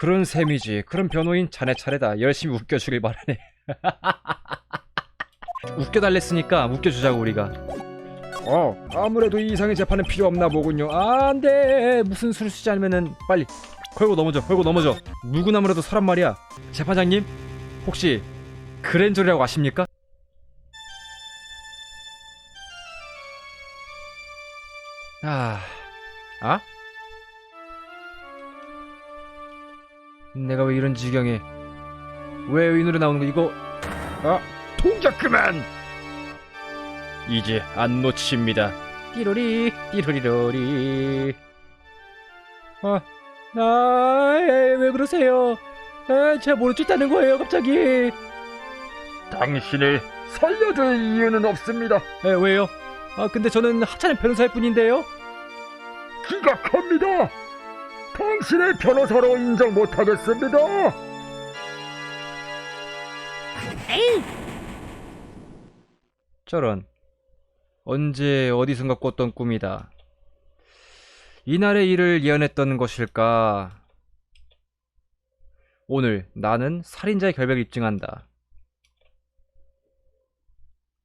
그런 셈이지. 그럼 변호인 자네 차례다. 열심히 웃겨주길 바라네. 웃겨달랬으니까 웃겨주자고 우리가. 아무래도 이 이상의 재판은 필요 없나 보군요. 안돼. 무슨 수를 쓰지 않으면은 빨리 걸고 넘어져. 누구나 아무래도 사람 말이야. 재판장님 혹시 그랜저리라고 아십니까? 내가 왜 이런 지경에 왜 이 노래 나오는 거 이거. 동작 그만. 이제 안 놓칩니다. 띠로리 띠로리로리. 왜 그러세요? 제가 뭘 쫓다는 거예요 갑자기. 당신을 살려줄 이유는 없습니다. 왜요? 근데 저는 하찮은 변호사일 뿐인데요. 기각합니다. 당신을 변호사로 인정 못하겠습니다. 저런. 언제 어디선가 꿨던 꿈이다. 이날의 일을 예언했던 것일까? 오늘 나는 살인자의 결백을 입증한다.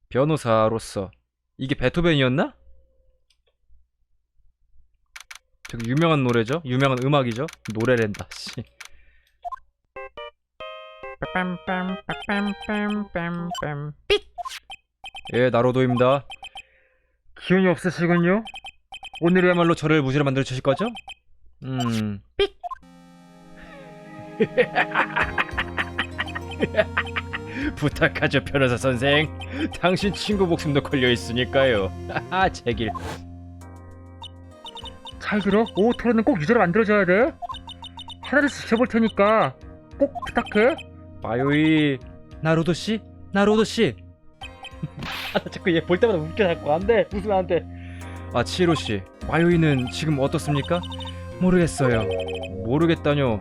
변호사로서. 이게 베토벤이었나? 되게 유명한 노래죠? 유명한 음악이죠? 노래랜다 씨. 예, 나로도입니다. 기운이 없으시군요. 오늘이야말로 저를 무지로 만들어 주실 거죠? 삑! 부탁하죠 변호사 선생. 당신 친구 목숨도 걸려 있으니까요. 제길. 잘 들어. 오토로는 꼭 유저로 만들어줘야 돼. 하나를 지켜볼 테니까 꼭 부탁해. 마요이. 나로도씨? 나로도씨. 나 자꾸 얘 볼 때마다 웃겨. 자꾸 안돼. 웃으면 안돼. 치히로씨, 마요이는 지금 어떻습니까? 모르겠어요. 모르겠다뇨.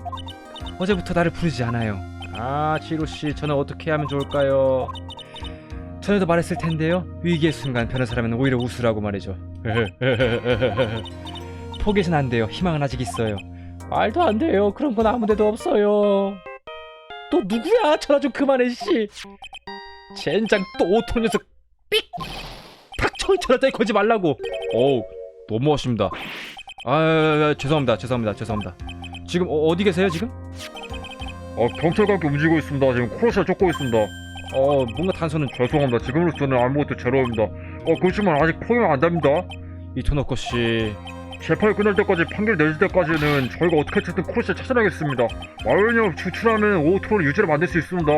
어제부터 나를 부르지 않아요. 치히로씨, 저는 어떻게 하면 좋을까요? 전에도 말했을 텐데요. 위기의 순간 변호사라면 오히려 웃으라고 말이죠. 포기해선 안 돼요. 희망은 아직 있어요. 말도 안 돼요. 그런 건 아무데도 없어요. 또 누구야? 전화 좀 그만해 씨. 젠장 또 오토 녀석. 삑! 닥쳐. 전화 따위 걸지 말라고. 어우 너무하십니다. 죄송합니다. 지금 어디 계세요 지금? 경찰과 함께 움직이고 있습니다. 지금 크로시를 쫓고 있습니다. 뭔가 단서는 죄송합니다. 지금으로서는 아무것도 제로입니다. 그렇지만 아직 포기는 안 됩니다. 이토노코씨, 재판이 끝날 때까지 판결 내릴 때까지는 저희가 어떻게 해서든 크로시를 찾아내겠습니다. 마요인을 추출하면 오토를 유죄로 만들 수 있습니다.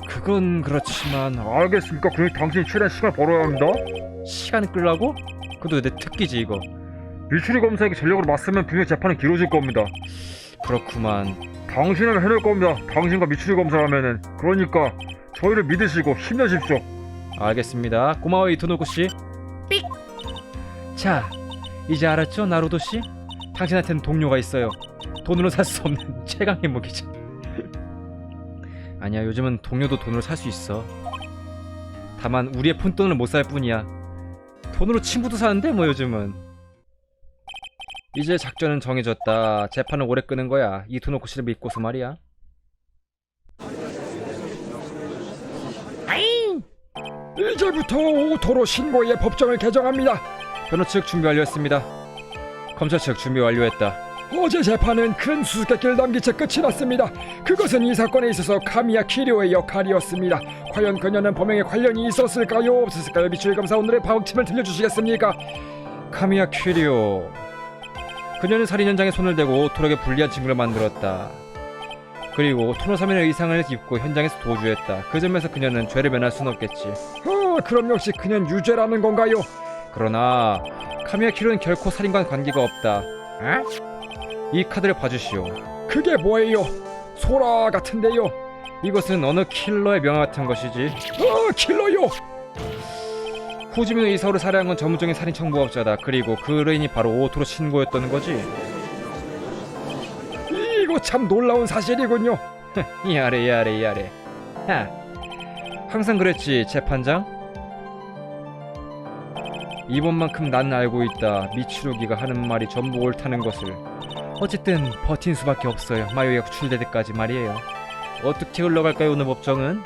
그건 그렇지만. 알겠습니까? 그럼 당신이 최대한 시간을 벌어야 합니다. 시간을 끌라고? 그것도 내 특기지 이거. 미추리 검사에게 전력으로 맞서면 분명 재판은 길어질 겁니다. 그렇구만. 당신은 해낼 겁니다. 당신과 미추리 검사라면은. 그러니까 저희를 믿으시고 힘내십시오. 알겠습니다. 고마워요 이토노코씨. 삑! 자, 이제 알았죠 나루도씨? 당신한테는 동료가 있어요. 돈으로 살 수 없는 최강의 무기죠. 아니야, 요즘은 동료도 돈으로 살 수 있어. 다만 우리의 푼돈을 못 살 뿐이야. 돈으로 친구도 사는데 뭐 요즘은. 이제 작전은 정해졌다. 재판을 오래 끄는 거야. 이토노코씨를 믿고서 말이야. 이제부터 오토로 신고의 법정을 개정합니다. 변호 측 준비 완료했습니다. 검찰 측 준비 완료했다. 어제 재판은 큰 수수께끼를 남긴 채 끝이 났습니다. 그것은 이 사건에 있어서 카미야 키리오의 역할이었습니다. 과연 그녀는 범행에 관련이 있었을까요? 없었을까요? 미추리 검사 오늘의 방침을 들려주시겠습니까? 카미야 키리오. 그녀는 살인 현장에 손을 대고 오토에게 불리한 징후를 만들었다. 그리고 토노사면의 의상을 입고 현장에서 도주했다. 그 점에서 그녀는 죄를 면할 수는 없겠지. 그럼 역시 그녀는 유죄라는 건가요? 그러나 카미야 키리오는 결코 살인과는 관계가 없다. 이 카드를 봐주시오. 그게 뭐예요? 소라 같은데요. 이것은 어느 킬러의 명함 같은 것이지. 킬러요! 후지민 의사를 살해한 건 전문적인 살인 청부업자다. 그리고 그 의뢰인이 바로 오토로 신고였던 거지. 이거 참 놀라운 사실이군요. 이아래. 항상 그랬지 재판장. 이번만큼 난 알고 있다. 미츠루기가 하는 말이 전부 옳다는 것을. 어쨌든 버틴 수밖에 없어요. 마요이가 구출될 때까지 말이에요. 어떻게 흘러갈까요 오늘 법정은?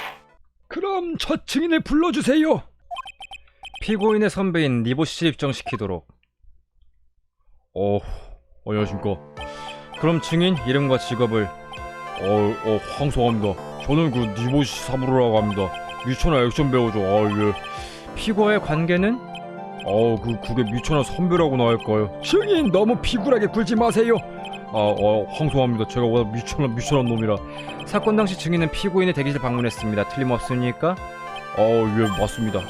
그럼 첫 증인을 불러주세요. 피고인의 선배인 니보씨 입정시키도록. 안녕하십니까. 그럼 증인 이름과 직업을. 황송합니다. 저는 그 니보시 사무라고 합니다. 미천아 액션 배우죠. 예. 피고와의 관계는? 그게 미천아 선배라고나 할까요? 증인 너무 피굴하게 굴지 마세요. 황송합니다. 제가 워낙 미천한 놈이라. 사건 당시 증인은 피고인의 대기실 방문했습니다. 틀림없습니까? 예, 맞습니다.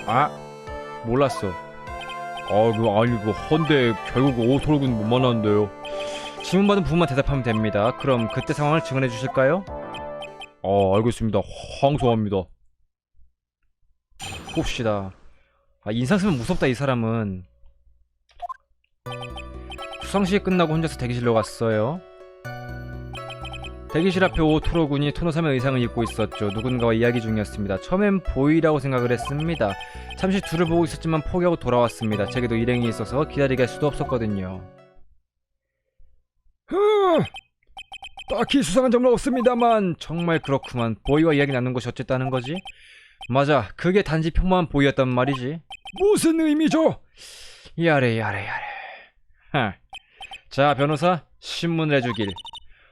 몰랐어. 헌데 결국 오토록은 못 만났는데요. 질문받은 부분만 대답하면 됩니다. 그럼 그때 상황을 증언해 주실까요? 알겠습니다. 황송합니다. 봅시다. 인상 쓰면 무섭다 이 사람은. 수상식이 끝나고 혼자서 대기실로 갔어요. 대기실 앞에 오토로 군이 토노사의 의상을 입고 있었죠. 누군가와 이야기 중이었습니다. 처음엔 보이라고 생각을 했습니다. 잠시 둘을 보고 있었지만 포기하고 돌아왔습니다. 제게도 일행이 있어서 기다리게 할 수도 없었거든요. 딱히 수상한 점은 없습니다만. 정말 그렇구만. 보이와 이야기 나눈 것이 어쨌다는 거지? 맞아, 그게 단지 평범한 보이였단 말이지. 무슨 의미죠? 야래. 자, 변호사, 신문을 해주길.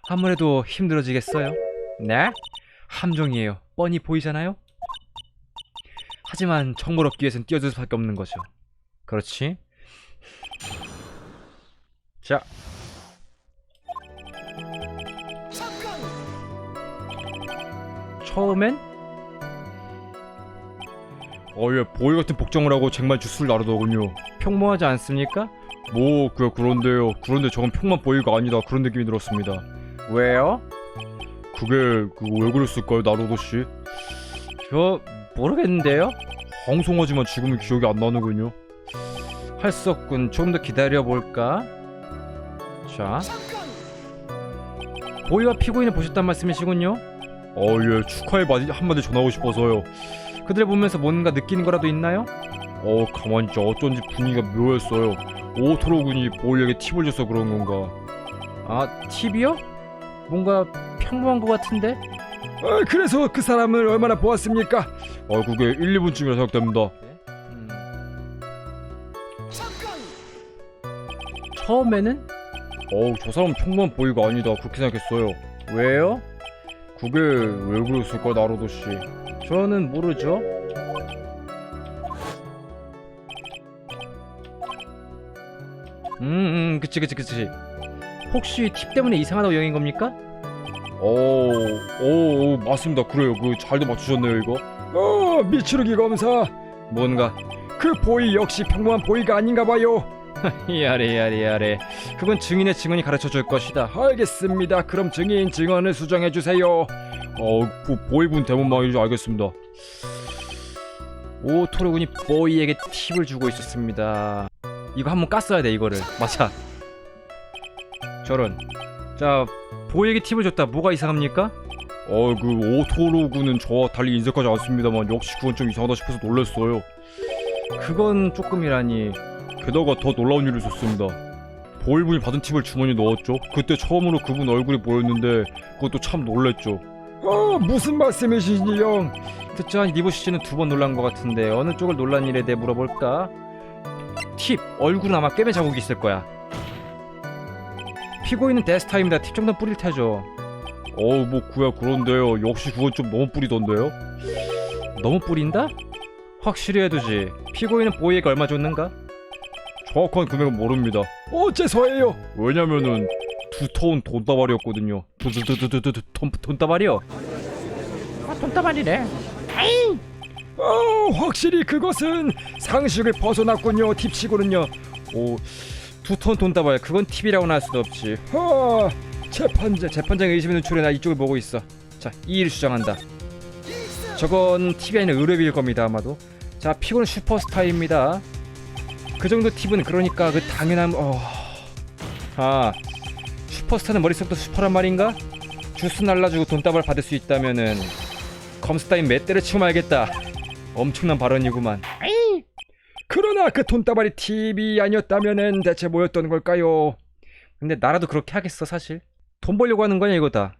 아무래도 힘들어지겠어요? 네? 함정이에요. 뻔히 보이잖아요? 하지만 정보를 얻기 위해선 뛰어들 수밖에 없는 거죠. 그렇지? 자, 처음엔? 예, 보이 같은 복장을 하고 쟁반 주스를 나르더군요. 평범하지 않습니까? 그런데요. 그런데 저건 평범한 보이가 아니다. 그런 느낌이 들었습니다. 왜요? 그게 왜 그랬을까요, 나루도씨? 저 모르겠는데요? 황송하지만 지금은 기억이 안 나는군요. 할 수 없군. 조금 더 기다려볼까? 자, 보이와 피고인을 보셨단 말씀이시군요? 예, 축하의 한마디 전하고 싶어서요. 그들을 보면서 뭔가 느끼는 거라도 있나요? 가만히 있자. 어쩐지 분위기가 묘했어요. 오토로 군이 보이에게 팁을 줘서 그런 건가. 팁이요? 뭔가 평범한 것 같은데? 그래서 그 사람을 얼마나 보았습니까? 그게 1, 2분쯤이라 생각됩니다. 처음에는? 저 사람은 평범한 보이가 아니다. 그렇게 생각했어요. 왜요? 그게 왜 그랬을까, 나루도씨? 저는 모르죠. 그치. 혹시 팁 때문에 이상하다고 여긴 겁니까? 맞습니다. 그래요. 잘도 맞추셨네요, 이거. 미추르기 검사. 뭔가 그 보이 역시 평범한 보이가 아닌가 봐요. 야래. 그건 증인의 증언이 가르쳐 줄 것이다. 알겠습니다. 그럼 증인 증언을 수정해 주세요. 보이분 대문망이죠. 알겠습니다. 오토로군이 보이에게 팁을 주고 있었습니다. 이거 한번 깠어야 돼, 이거를. 맞아. 저런. 자, 보이에게 팁을 줬다. 뭐가 이상합니까? 오토로군은 저와 달리 인색하지 않습니다만 역시 그건 좀 이상하다 싶어서 놀랐어요. 그건 조금이라니. 게다가 더 놀라운 일이 있었습니다. 보이분이 받은 팁을 주머니에 넣었죠. 그때 처음으로 그분 얼굴이 보였는데 그것도 참 놀랬죠. 무슨 말씀이시지요? 듣자 니보시 씨는 2번 놀란 것 같은데 어느 쪽을 놀란 일에 대해 물어볼까? 팁! 얼굴은 아마 꿰매 자국이 있을 거야. 피고인은 데스타입니다. 팁 정도는 뿌릴 테죠. 그런데요. 역시 그건 좀 너무 뿌리던데요? 너무 뿌린다? 확실히 해두지. 피고인은 보이에게 얼마 줬는가? 정확한 금액은 모릅니다. 어째서예요? 왜냐면은 두터운 돈다발이었거든요. 돈다발이요? 돈다발이래. 확실히 그것은 상식을 벗어났군요. 팁치고는요. 두터운 돈다발. 그건 팁이라고는 할 수도 없지. 재판장 의심의 눈초리에 나 이쪽을 보고 있어. 자, 이의를 주장한다. 저건 팁이 아니라 의뢰비일 겁니다. 아마도. 자, 피고는 슈퍼스타입니다. 그 정도 팁은 그러니까 그 당연한 슈퍼스타는 머릿속도 슈퍼란 말인가? 주스 날라주고 돈다발 받을 수 있다면은 검스 따윈 몇 대를 치고 말겠다. 엄청난 발언이구만. 그러나 그 돈다발이 팁이 아니었다면은 대체 뭐였던 걸까요? 근데 나라도 그렇게 하겠어 사실. 돈 벌려고 하는 거냐 이거다.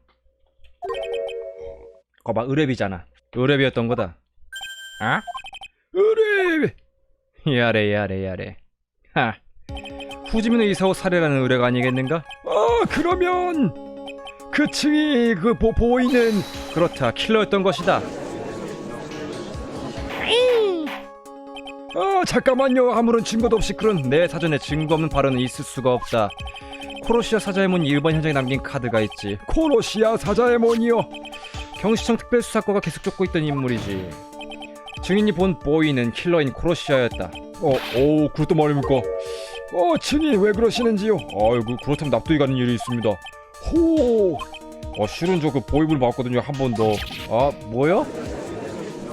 거봐 의뢰비잖아. 의뢰비였던 거다. 아? 의뢰. 야래. 하. 후지민의 이사오 살해라는 의뢰가 아니겠는가? 그러면 그 층이 그 보이는 그렇다. 킬러였던 것이다. 잠깐만요. 아무런 증거도 없이 그런 내 사전에 증거 없는 발언은 있을 수가 없다. 코로시아 사자의문 1번 현장에 남긴 카드가 있지. 코로시아 사자의문이요. 경시청 특별수사과가 계속 쫓고 있던 인물이지. 증인이 본 보이는 킬러인 코로시아였다. 그렇단 말입니까? 증인 왜 그러시는지요? 아이고 그렇다면 납득이 가는 일이 있습니다. 호. 실은 저 그 보이블 봤거든요. 한 번 더. 뭐요?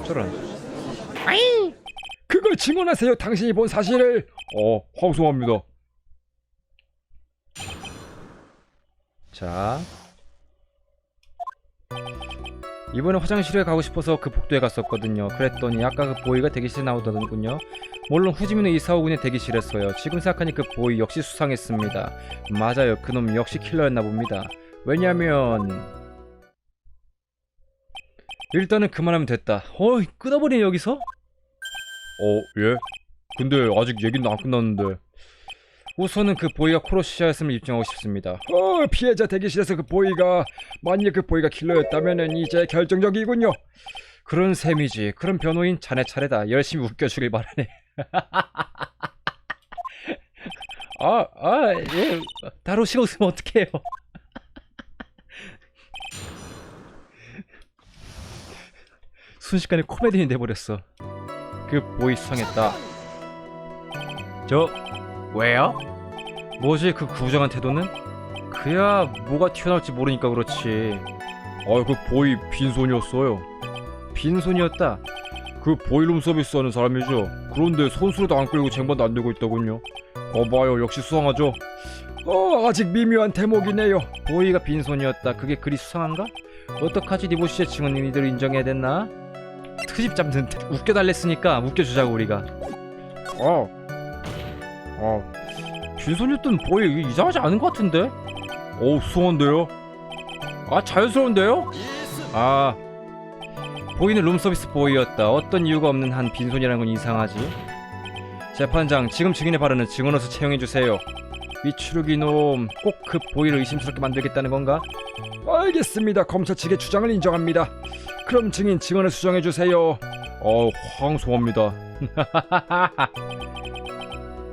저런. 그걸 증언하세요. 당신이 본 사실을. 황송합니다. 자, 이번에 화장실에 가고 싶어서 그 복도에 갔었거든요. 그랬더니 아까 그 보이가 대기실에 나오더군요. 물론 후지민의 이사오군의 대기실에서요. 지금 생각하니 그 보이 역시 수상했습니다. 맞아요. 그놈 역시 킬러였나 봅니다. 왜냐면 일단은 그만하면 됐다. 끊어버리네 여기서? 예? 근데 아직 얘기는 안 끝났는데. 우선은 그 보이가 코로시아였음을 입증하고 싶습니다. 피해자 대기실에서 그 보이가 만약 그 보이가 킬러였다면은 이제 결정적이군요. 그런 셈이지. 그럼 변호인 자네 차례다. 열심히 웃겨주길 바라네. 예. 다루시고 웃으면 어떡해요. 순식간에 코미디인 돼버렸어. 그 보이 수상했다. 왜요? 뭐지 그 구부정한 태도는? 그야 뭐가 튀어나올지 모르니까 그렇지. 그 보이 빈손이었어요. 빈손이었다? 그 보이룸 서비스 하는 사람이죠. 그런데 손수로도 안 끌고 쟁반도 안 들고 있더군요. 봐요 역시 수상하죠. 아직 미묘한 대목이네요. 보이가 빈손이었다. 그게 그리 수상한가? 어떡하지? 니보시의 증언인 이대로 인정해야 됐나? 트집 잡는 웃겨달랬으니까 웃겨주자고 우리가. 빈손이었던 보이 이상하지 않은 것 같은데? 수상한데요? 자연스러운데요? 보이는 룸서비스 보이였다. 어떤 이유가 없는 한 빈손이라는 건 이상하지. 재판장, 지금 증인의 발언은 증언으로서 채용해주세요. 미추루기 놈, 꼭 그 보이를 의심스럽게 만들겠다는 건가? 알겠습니다. 검찰 측의 주장을 인정합니다. 그럼 증인 증언을 수정해주세요. 황송합니다.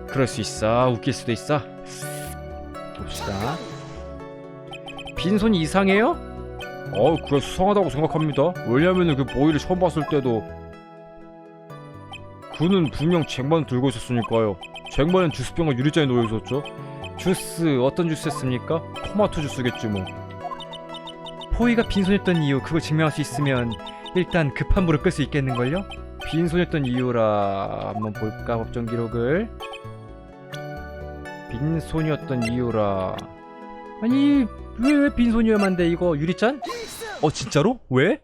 그럴 수 있어. 웃길 수도 있어. 봅시다. 빈손이 이상해요? 그래 수상하다고 생각합니다. 왜냐면은 그 보이를 처음 봤을 때도 그는 분명 쟁반 들고 있었으니까요. 쟁반엔 주스병과 유리잔에 놓여 있었죠. 주스, 어떤 주스였습니까? 토마토 주스겠지 뭐. 보이가 빈손이었던 이유 그걸 증명할 수 있으면 일단 급한 불을 끌 수 있겠는걸요? 빈손이었던 이유라 한번 볼까 법정 기록을. 빈손이었던 이유라. 아니 왜 빈손이어야만 돼? 이거 유리잔? 진짜로? 왜?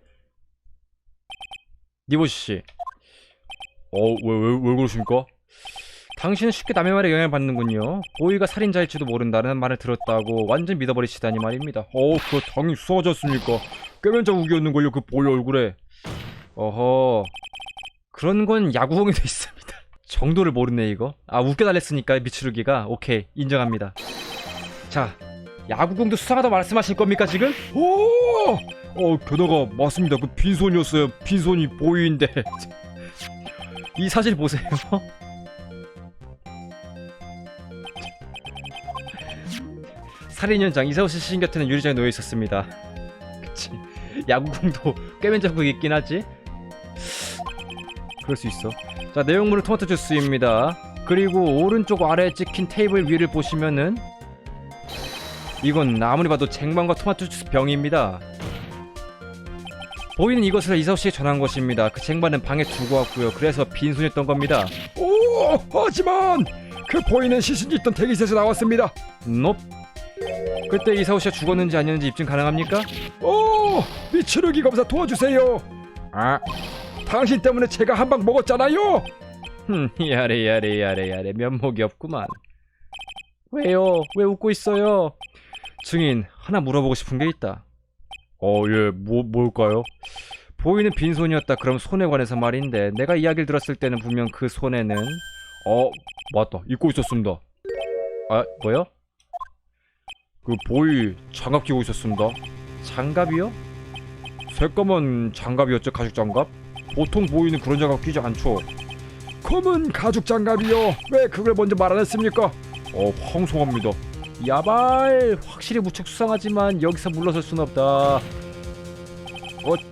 니보시씨 왜 그러십니까? 당신은 쉽게 남의 말에 영향을 받는군요. 보이가 살인자일지도 모른다는 말을 들었다고 완전 믿어버리시다니 말입니다. 그거 당연히 수상하지 않습니까? 꾀면 자국이었는걸요 그 보이 얼굴에. 그런 건 야구공에도 있습니다. 정도를 모르네 이거. 웃겨달랬으니까 미추루기가. 오케이 인정합니다. 자, 야구공도 수상하다고 말씀하실 겁니까 지금? 게다가 맞습니다. 그 빈손이었어요. 빈손이 보이인데. 이 사실 보세요. 살인 현장 이사오씨 시신 곁에는 유리잔이 놓여 있었습니다. 그치. 야구공도 꿰맨 자국이 있긴 하지. 그럴 수 있어. 자, 내용물은 토마토 주스입니다. 그리고 오른쪽 아래에 찍힌 테이블 위를 보시면은 이건 아무리 봐도 쟁반과 토마토 주스 병입니다. 보이는 이것을 이사오씨에 전한 것입니다. 그 쟁반은 방에 두고 왔고요. 그래서 빈손이었던 겁니다. 하지만 그 보이는 시신이 있던 대기실에서 나왔습니다. 넵. 그때 이사오씨가 죽었는지 아니었는지 입증 가능합니까? 미추루기 검사 도와주세요. 당신 때문에 제가 한 방 먹었잖아요. 야래 면목이 없구만. 왜요? 왜 웃고 있어요? 증인, 하나 물어보고 싶은 게 있다. 예, 뭘까요? 보이는 빈손이었다. 그럼 손에 관해서 말인데 내가 이야기를 들었을 때는 분명 그 손에는 맞다. 입고 있었습니다. 아, 뭐요? 그 보이 장갑 끼고 있었습니다. 장갑이요? 새까만 장갑이었죠, 가죽 장갑? 보통 보이는 그런 장갑 끼지 않죠. 검은 가죽 장갑이요. 왜 그걸 먼저 말 안 했습니까? 황송합니다. 야발, 확실히 무척 수상하지만 여기서 물러설 순 없다.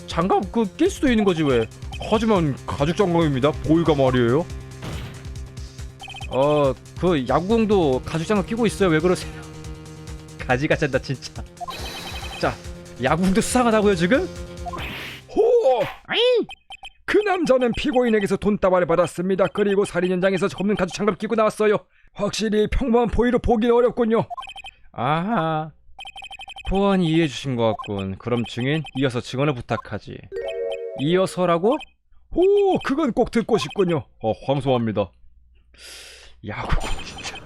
장갑 낄 수도 있는 거지 왜? 하지만 가죽 장갑입니다. 보이가 말이에요. 그 야구공도 가죽 장갑 끼고 있어요. 왜 그러세요? 가지가 짠다 진짜. 자, 야구공도 수상하다고요 지금? 그 남자는 피고인에게서 돈다발을 받았습니다. 그리고 살인 현장에서 검은 가죽 장갑 끼고 나왔어요. 확실히 평범한 보이로 보기는 어렵군요. 아하, 보안이 이해해 주신 것 같군. 그럼 증인, 이어서 증언을 부탁하지. 이어서라고? 그건 꼭 듣고 싶군요. 황소합니다. 야구 진짜.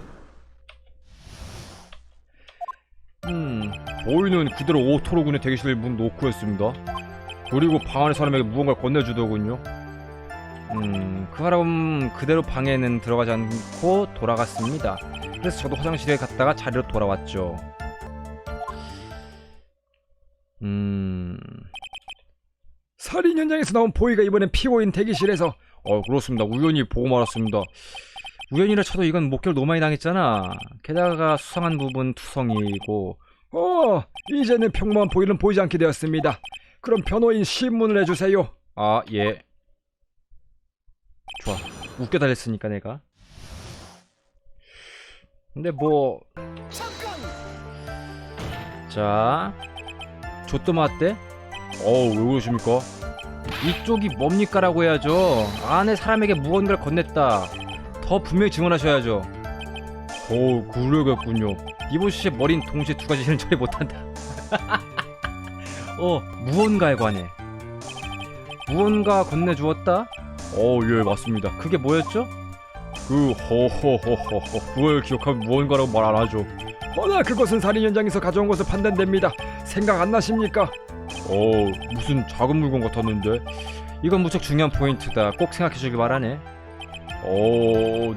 보이는 그대로 오토로군의 대기실 문 놓고 했습니다. 그리고 방 안의 사람에게 무언가를 건네주더군요. 그럼 그대로 방에는 들어가지 않고 돌아갔습니다. 그래서 저도 화장실에 갔다가 자리로 돌아왔죠. 살인 현장에서 나온 보이가 이번엔 피고인 대기실에서 그렇습니다. 우연히 보고 말았습니다. 우연이라 쳐도 이건 목결 너무 많이 당했잖아. 게다가 수상한 부분 투성이고. 이제는 평범한 보이는 보이지 않게 되었습니다. 그럼 변호인 신문을 해주세요. 예. 좋아. 웃겨 달랬으니까 내가. 근데 뭐 자, 조또 맞대? 왜 그러십니까? 이쪽이 뭡니까라고 해야죠. 안에 사람에게 무언가를 건넸다. 더 분명히 증언하셔야죠. 그러겠군요. 이보시의 머린 동시에 두 가지 일은 처리 못한다. 무언가에 관해 무언가 건네주었다? 예, 맞습니다. 그게 뭐였죠? 그걸 기억하면 무언가라고 말 안 하죠. 허나 그것은 살인 현장에서 가져온 것으로 판단됩니다. 생각 안 나십니까? 무슨 작은 물건 같았는데. 이건 무척 중요한 포인트다. 꼭 생각해주길 바라네.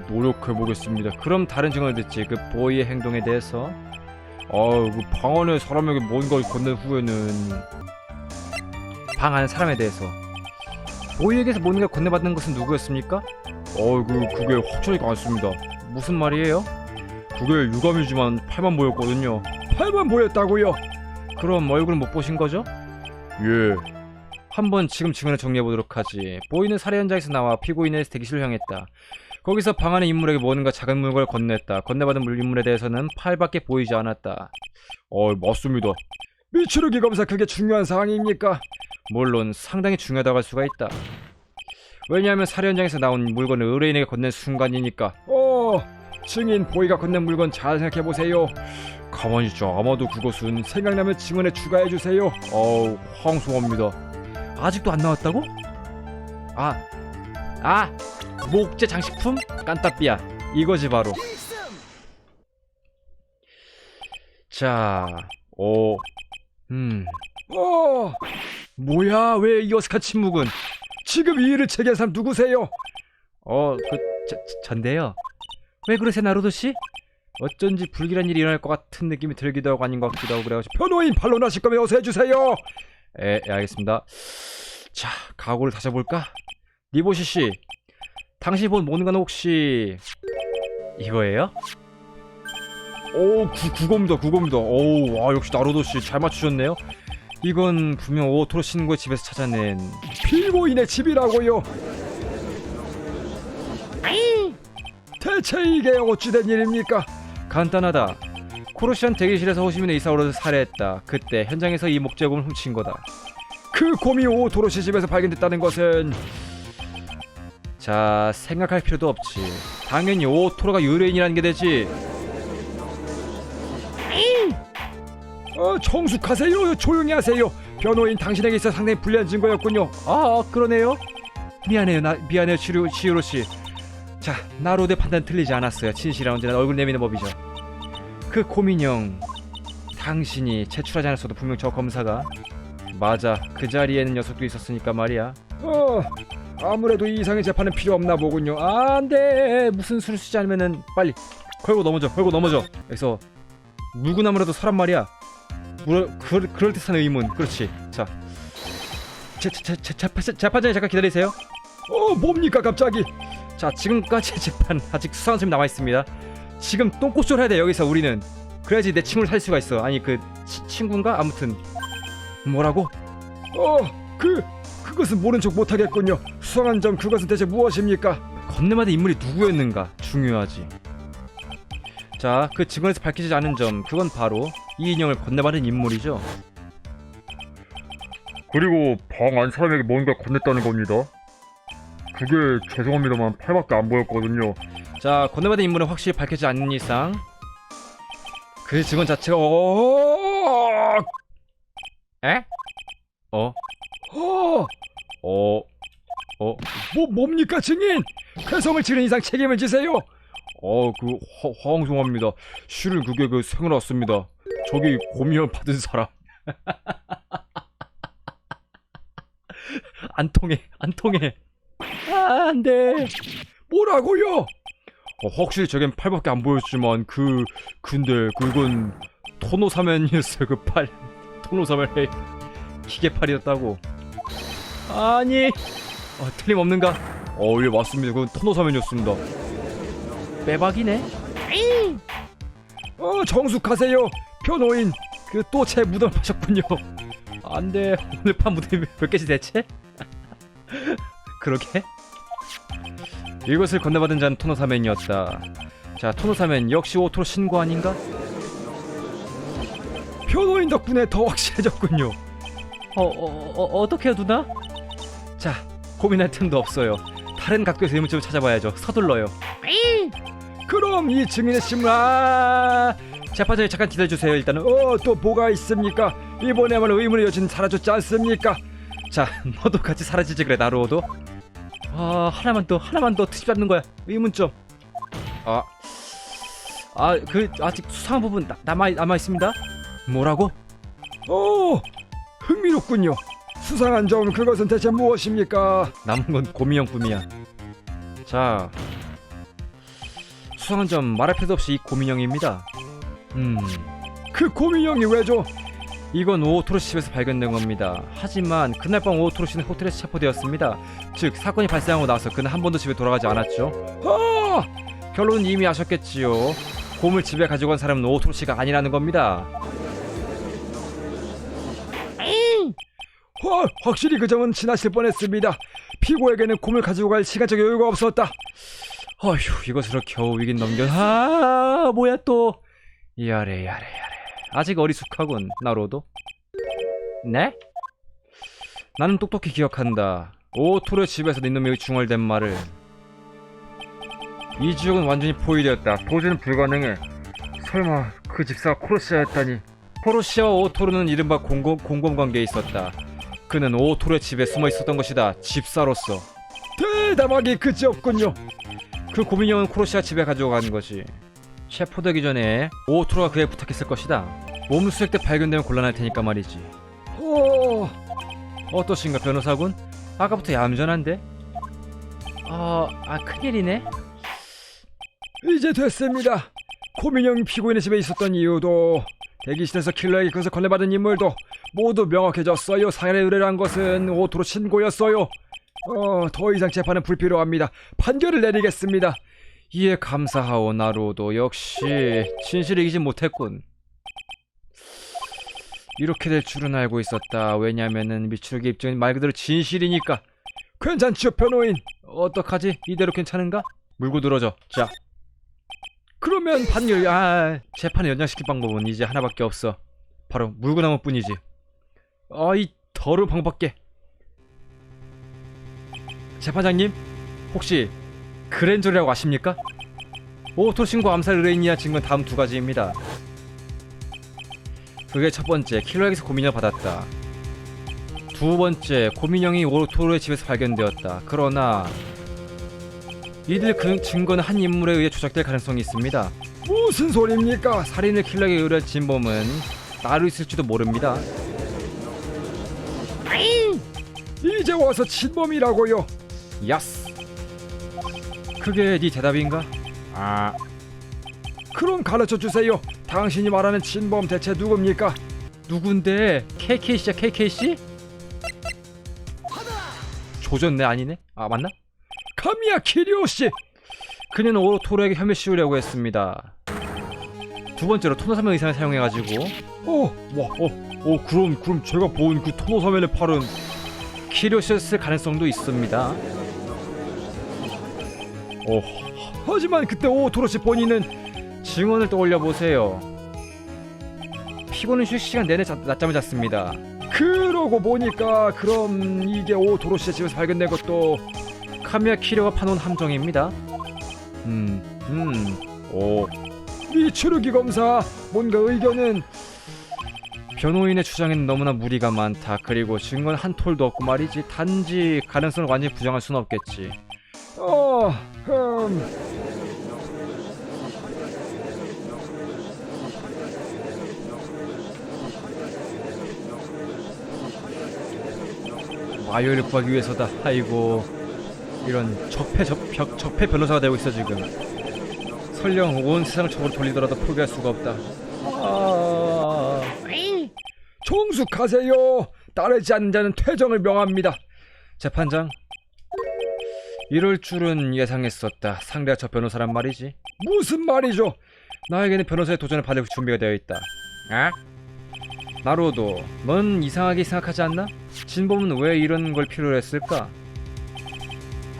노력해보겠습니다. 그럼 다른 증언을 듣지. 그 보이의 행동에 대해서. 그 방 안에 사람에게 뭔가 건넨 후에는 방 안에 사람에 대해서 보이에게서 뭔가 건네받는 것은 누구였습니까? 그게 확실하지가 않습니다. 무슨 말이에요? 그게 유감이지만 팔만 보였거든요. 팔만 보였다고요? 그럼 얼굴은 못 보신 거죠? 예. 한번 지금 증언을 정리해보도록 하지. 보이는 살해 현장에서 나와 피고인의 대기실을 향했다. 거기서 방 안의 인물에게 뭔가 작은 물건을 건넸다. 건네받은 인물에 대해서는 팔밖에 보이지 않았다. 맞습니다. 미추루기 검사, 그게 중요한 사항입니까? 물론 상당히 중요하다고 할 수가 있다. 왜냐하면 살해 현장에서 나온 물건을 의뢰인에게 건넨 순간이니까. 증인, 보이가 건넨 물건 잘 생각해보세요. 가만히 있자. 아마도 그것은 생각나면 증언에 추가해주세요. 황송합니다. 아직도 안 나왔다고? 목재 장식품? 깐따삐야. 이거지 바로. 자, 뭐야? 왜 이 어색한 침묵은? 지금 이 일을 체계한 사람 누구세요? 전데요. 왜 그러세요, 나루도씨? 어쩐지 불길한 일이 일어날 것 같은 느낌이 들기도 하고 아닌 것 같기도 하고 그래가지고. 변호인 반론하실 거면 어서 해주세요. 알겠습니다. 자, 각오를 다져볼까? 니보시씨, 당신이 본 뭔가는 혹시 이거예요? 그겁니다. 역시 나루도씨 잘 맞추셨네요. 이건 분명 오토로 신고의 집에서 찾아낸 피고인의 집이라고요. 대체 이게 어찌된 일입니까? 간단하다. 코르시안 대기실에서 호시민의 이사오를 살해했다. 그때 현장에서 이 목재금을 훔친 거다. 그 곰이 오토로시 집에서 발견됐다는 것은, 자, 생각할 필요도 없지. 당연히 오토로가 유래인이라는 게 되지. 정숙하세요. 조용히 하세요. 변호인, 당신에게 있어 상당히 불리한 증거였군요. 그러네요. 미안해요 치히로씨. 자, 나로의 판단 틀리지 않았어요. 진실은 언제나 얼굴 내미는 법이죠. 그 고민형, 당신이 제출하지 않았어도 분명 저 검사가 맞아. 그 자리에는 녀석도 있었으니까 말이야. 아무래도 이 이상의 재판은 필요 없나 보군요. 안돼. 무슨 수를 쓰지 않으면은 빨리 걸고 넘어져. 그래서 물구나무라도 서란 말이야. 그럴 듯한 의문. 그렇지. 자, 재판장님 잠깐 기다리세요. 뭡니까 갑자기? 자, 지금까지 재판 아직 수상한 점이 남아 있습니다. 지금 똥꼬쇼를 해야 돼 여기서 우리는. 그래야지 내 친구를 살 수가 있어. 아니 그 친구인가? 아무튼 뭐라고? 그것은 모른 척 못하겠군요. 수상한 점 그것은 대체 무엇입니까? 건네받은 인물이 누구였는가 중요하지. 자, 그 증언에서 밝히지 않은 점, 그건 바로 이 인형을 건네받은 인물이죠. 그리고 방 안 사람에게 뭔가 건넸다는 겁니다. 그게 죄송합니다만 팔밖에 안 보였거든요. 자, 건네받은 인물은 확실히 밝혀지지 않는 이상 그 증언 자체가 에? 뭡니까 증인? 쾌성을 치른 이상 책임을 지세요. 황송합니다. 실은 그게 생각 났습니다. 저기 고미형 받은 사람. 안 통해. 안 돼. 뭐라고요? 확실히 저겐 팔밖에 안 보였지만 근데 그건 토노사면이었어요. 그 팔. 토노사면의 기계팔이었다고. 아니. 틀림없는가? 예, 맞습니다. 그건 토노사면이었습니다. 빼박이네. 정숙하세요. 변호인. 또 제 무덤 파셨군요. 안돼. 오늘 판 무덤이 몇 개지 대체? 그러게. 이것을 건네받은 자는 토노사면이었다. 자, 토노사면 역시 오토로 신고 아닌가? 변호인 덕분에 더 확실해졌군요. 어떻게 해요 누나? 자, 고민할 틈도 없어요. 다른 각도에서 의문점을 찾아봐야죠. 서둘러요. 그럼 이 증인의 신문 재판장님 잠깐 기다려주세요. 일단은 또 뭐가 있습니까? 이번에야말로 의문의 여진 사라졌지 않습니까? 자, 너도 같이 사라지지 그래 나루오도. 하나만 더 트집 잡는 거야. 의문점. 아직 수상한 부분 남아 있습니다. 뭐라고? 흥미롭군요. 수상한 점 그것은 대체 무엇입니까? 남은 건 고민형뿐이야. 자, 수상한 점 말할 필요도 없이 이 고민형입니다. 그 고민형이 왜죠? 이건 오토로 집에서 발견된 겁니다. 하지만 그날 밤 오토로 씨는 호텔에서 체포되었습니다. 즉 사건이 발생하고 나서 그는 한 번도 집에 돌아가지 않았죠. 결론은 이미 아셨겠지요. 곰을 집에 가지고 간 사람은 오토로 씨가 아니라는 겁니다. 확실히 그 점은 지나칠 뻔했습니다. 피고에게는 곰을 가지고 갈 시간적 여유가 없었다. 어휴, 이것으로 겨우 위긴 넘겨. 뭐야 또. 야래. 아직 어리숙하군 나로도. 네? 나는 똑똑히 기억한다. 오토로의 집에서 네 놈이 중얼댄 말을. 이 지역은 완전히 포위되었다. 도저는 불가능해. 설마 그 집사가 코로시아였다니. 코로시아와 오토로는 이른바 공범관계에 있었다. 그는 오토로의 집에 숨어 있었던 것이다. 집사로서. 대담하기 그지없군요. 그 고민형은 코로시아 집에 가지고 간 것이. 체포되기 전에 오토로가 그에 부탁했을 것이다. 몸수색 때 발견되면 곤란할 테니까 말이지. 어떠신가 변호사군? 아까부터 얌전한데? 큰일이네. 이제 됐습니다. 고민형이 피고인의 집에 있었던 이유도 대기실에서 킬러에게 그것을 건네받은 인물도 모두 명확해졌어요. 살해 의뢰를 한 것은 오토로 신고였어요. 더 이상 재판은 불필요합니다. 판결을 내리겠습니다. 이에 감사하오 나루오도. 역시 진실을 이기지 못했군. 이렇게 될 줄은 알고 있었다. 왜냐면은 미추루기 입증은 말 그대로 진실이니까. 괜찮죠 변호인? 어떡하지? 이대로 괜찮은가? 물고 늘어져. 자, 그러면 판결 재판을 연장시킬 방법은 이제 하나밖에 없어. 바로 물구나무뿐이지. 이 더러운 방법밖에. 재판장님, 혹시 그랜저리라고 아십니까? 오토 신고 암살 의뢰인이야 증거는 다음 두 가지입니다. 그게 첫 번째, 킬러에게서 고민형을 받았다. 두 번째, 고민형이 오토로의 집에서 발견되었다. 그러나 이들 그 증거는 한 인물에 의해 조작될 가능성이 있습니다. 무슨 소리입니까? 살인을 킬러에게 의뢰한 진범은 따로 있을지도 모릅니다. 이제 와서 진범이라고요. 야스. 그게 네 대답인가? 아, 그럼 가르쳐 주세요. 당신이 말하는 진범 대체 누굽니까? 누군데? KKC야 KKC? 조졌네 아니네? 아 맞나? 카미야 키리오 씨. 그녀는 오토로에게 혐의 씌우려고 했습니다. 두 번째로 토너사면 의상을 사용해가지고 그럼 제가 본 그 토너사면의 팔은 키리오였을 가능성도 있습니다. 하지만 그때 오토로 씨 본인은 증언을 떠올려 보세요. 피고는 휴식 시간 내내 낮잠을 잤습니다. 그러고 보니까 그럼 이게 오토로 씨의 집에서 발견된 것도 카미야 키리오가 파놓은 함정입니다. 미추르기 검사 뭔가 의견은? 변호인의 주장에는 너무나 무리가 많다. 그리고 증거는 한 톨도 없고 말이지. 단지 가능성을 완전히 부정할 수는 없겠지. 마요를 구하기 위해서다. 아이고, 이런 적폐 변호사가 되고 있어 지금. 설령 온 세상을 적으로 돌리더라도 포기할 수가 없다. 종숙하세요. 따르지 않는 자는 퇴정을 명합니다. 재판장, 이럴 줄은 예상했었다. 상대가 저 변호사란 말이지. 무슨 말이죠? 나에게는 변호사의 도전을 받을 준비가 되어 있다. 아? 나로도, 넌 이상하게 생각하지 않나? 진범은 왜 이런 걸 필요로 했을까?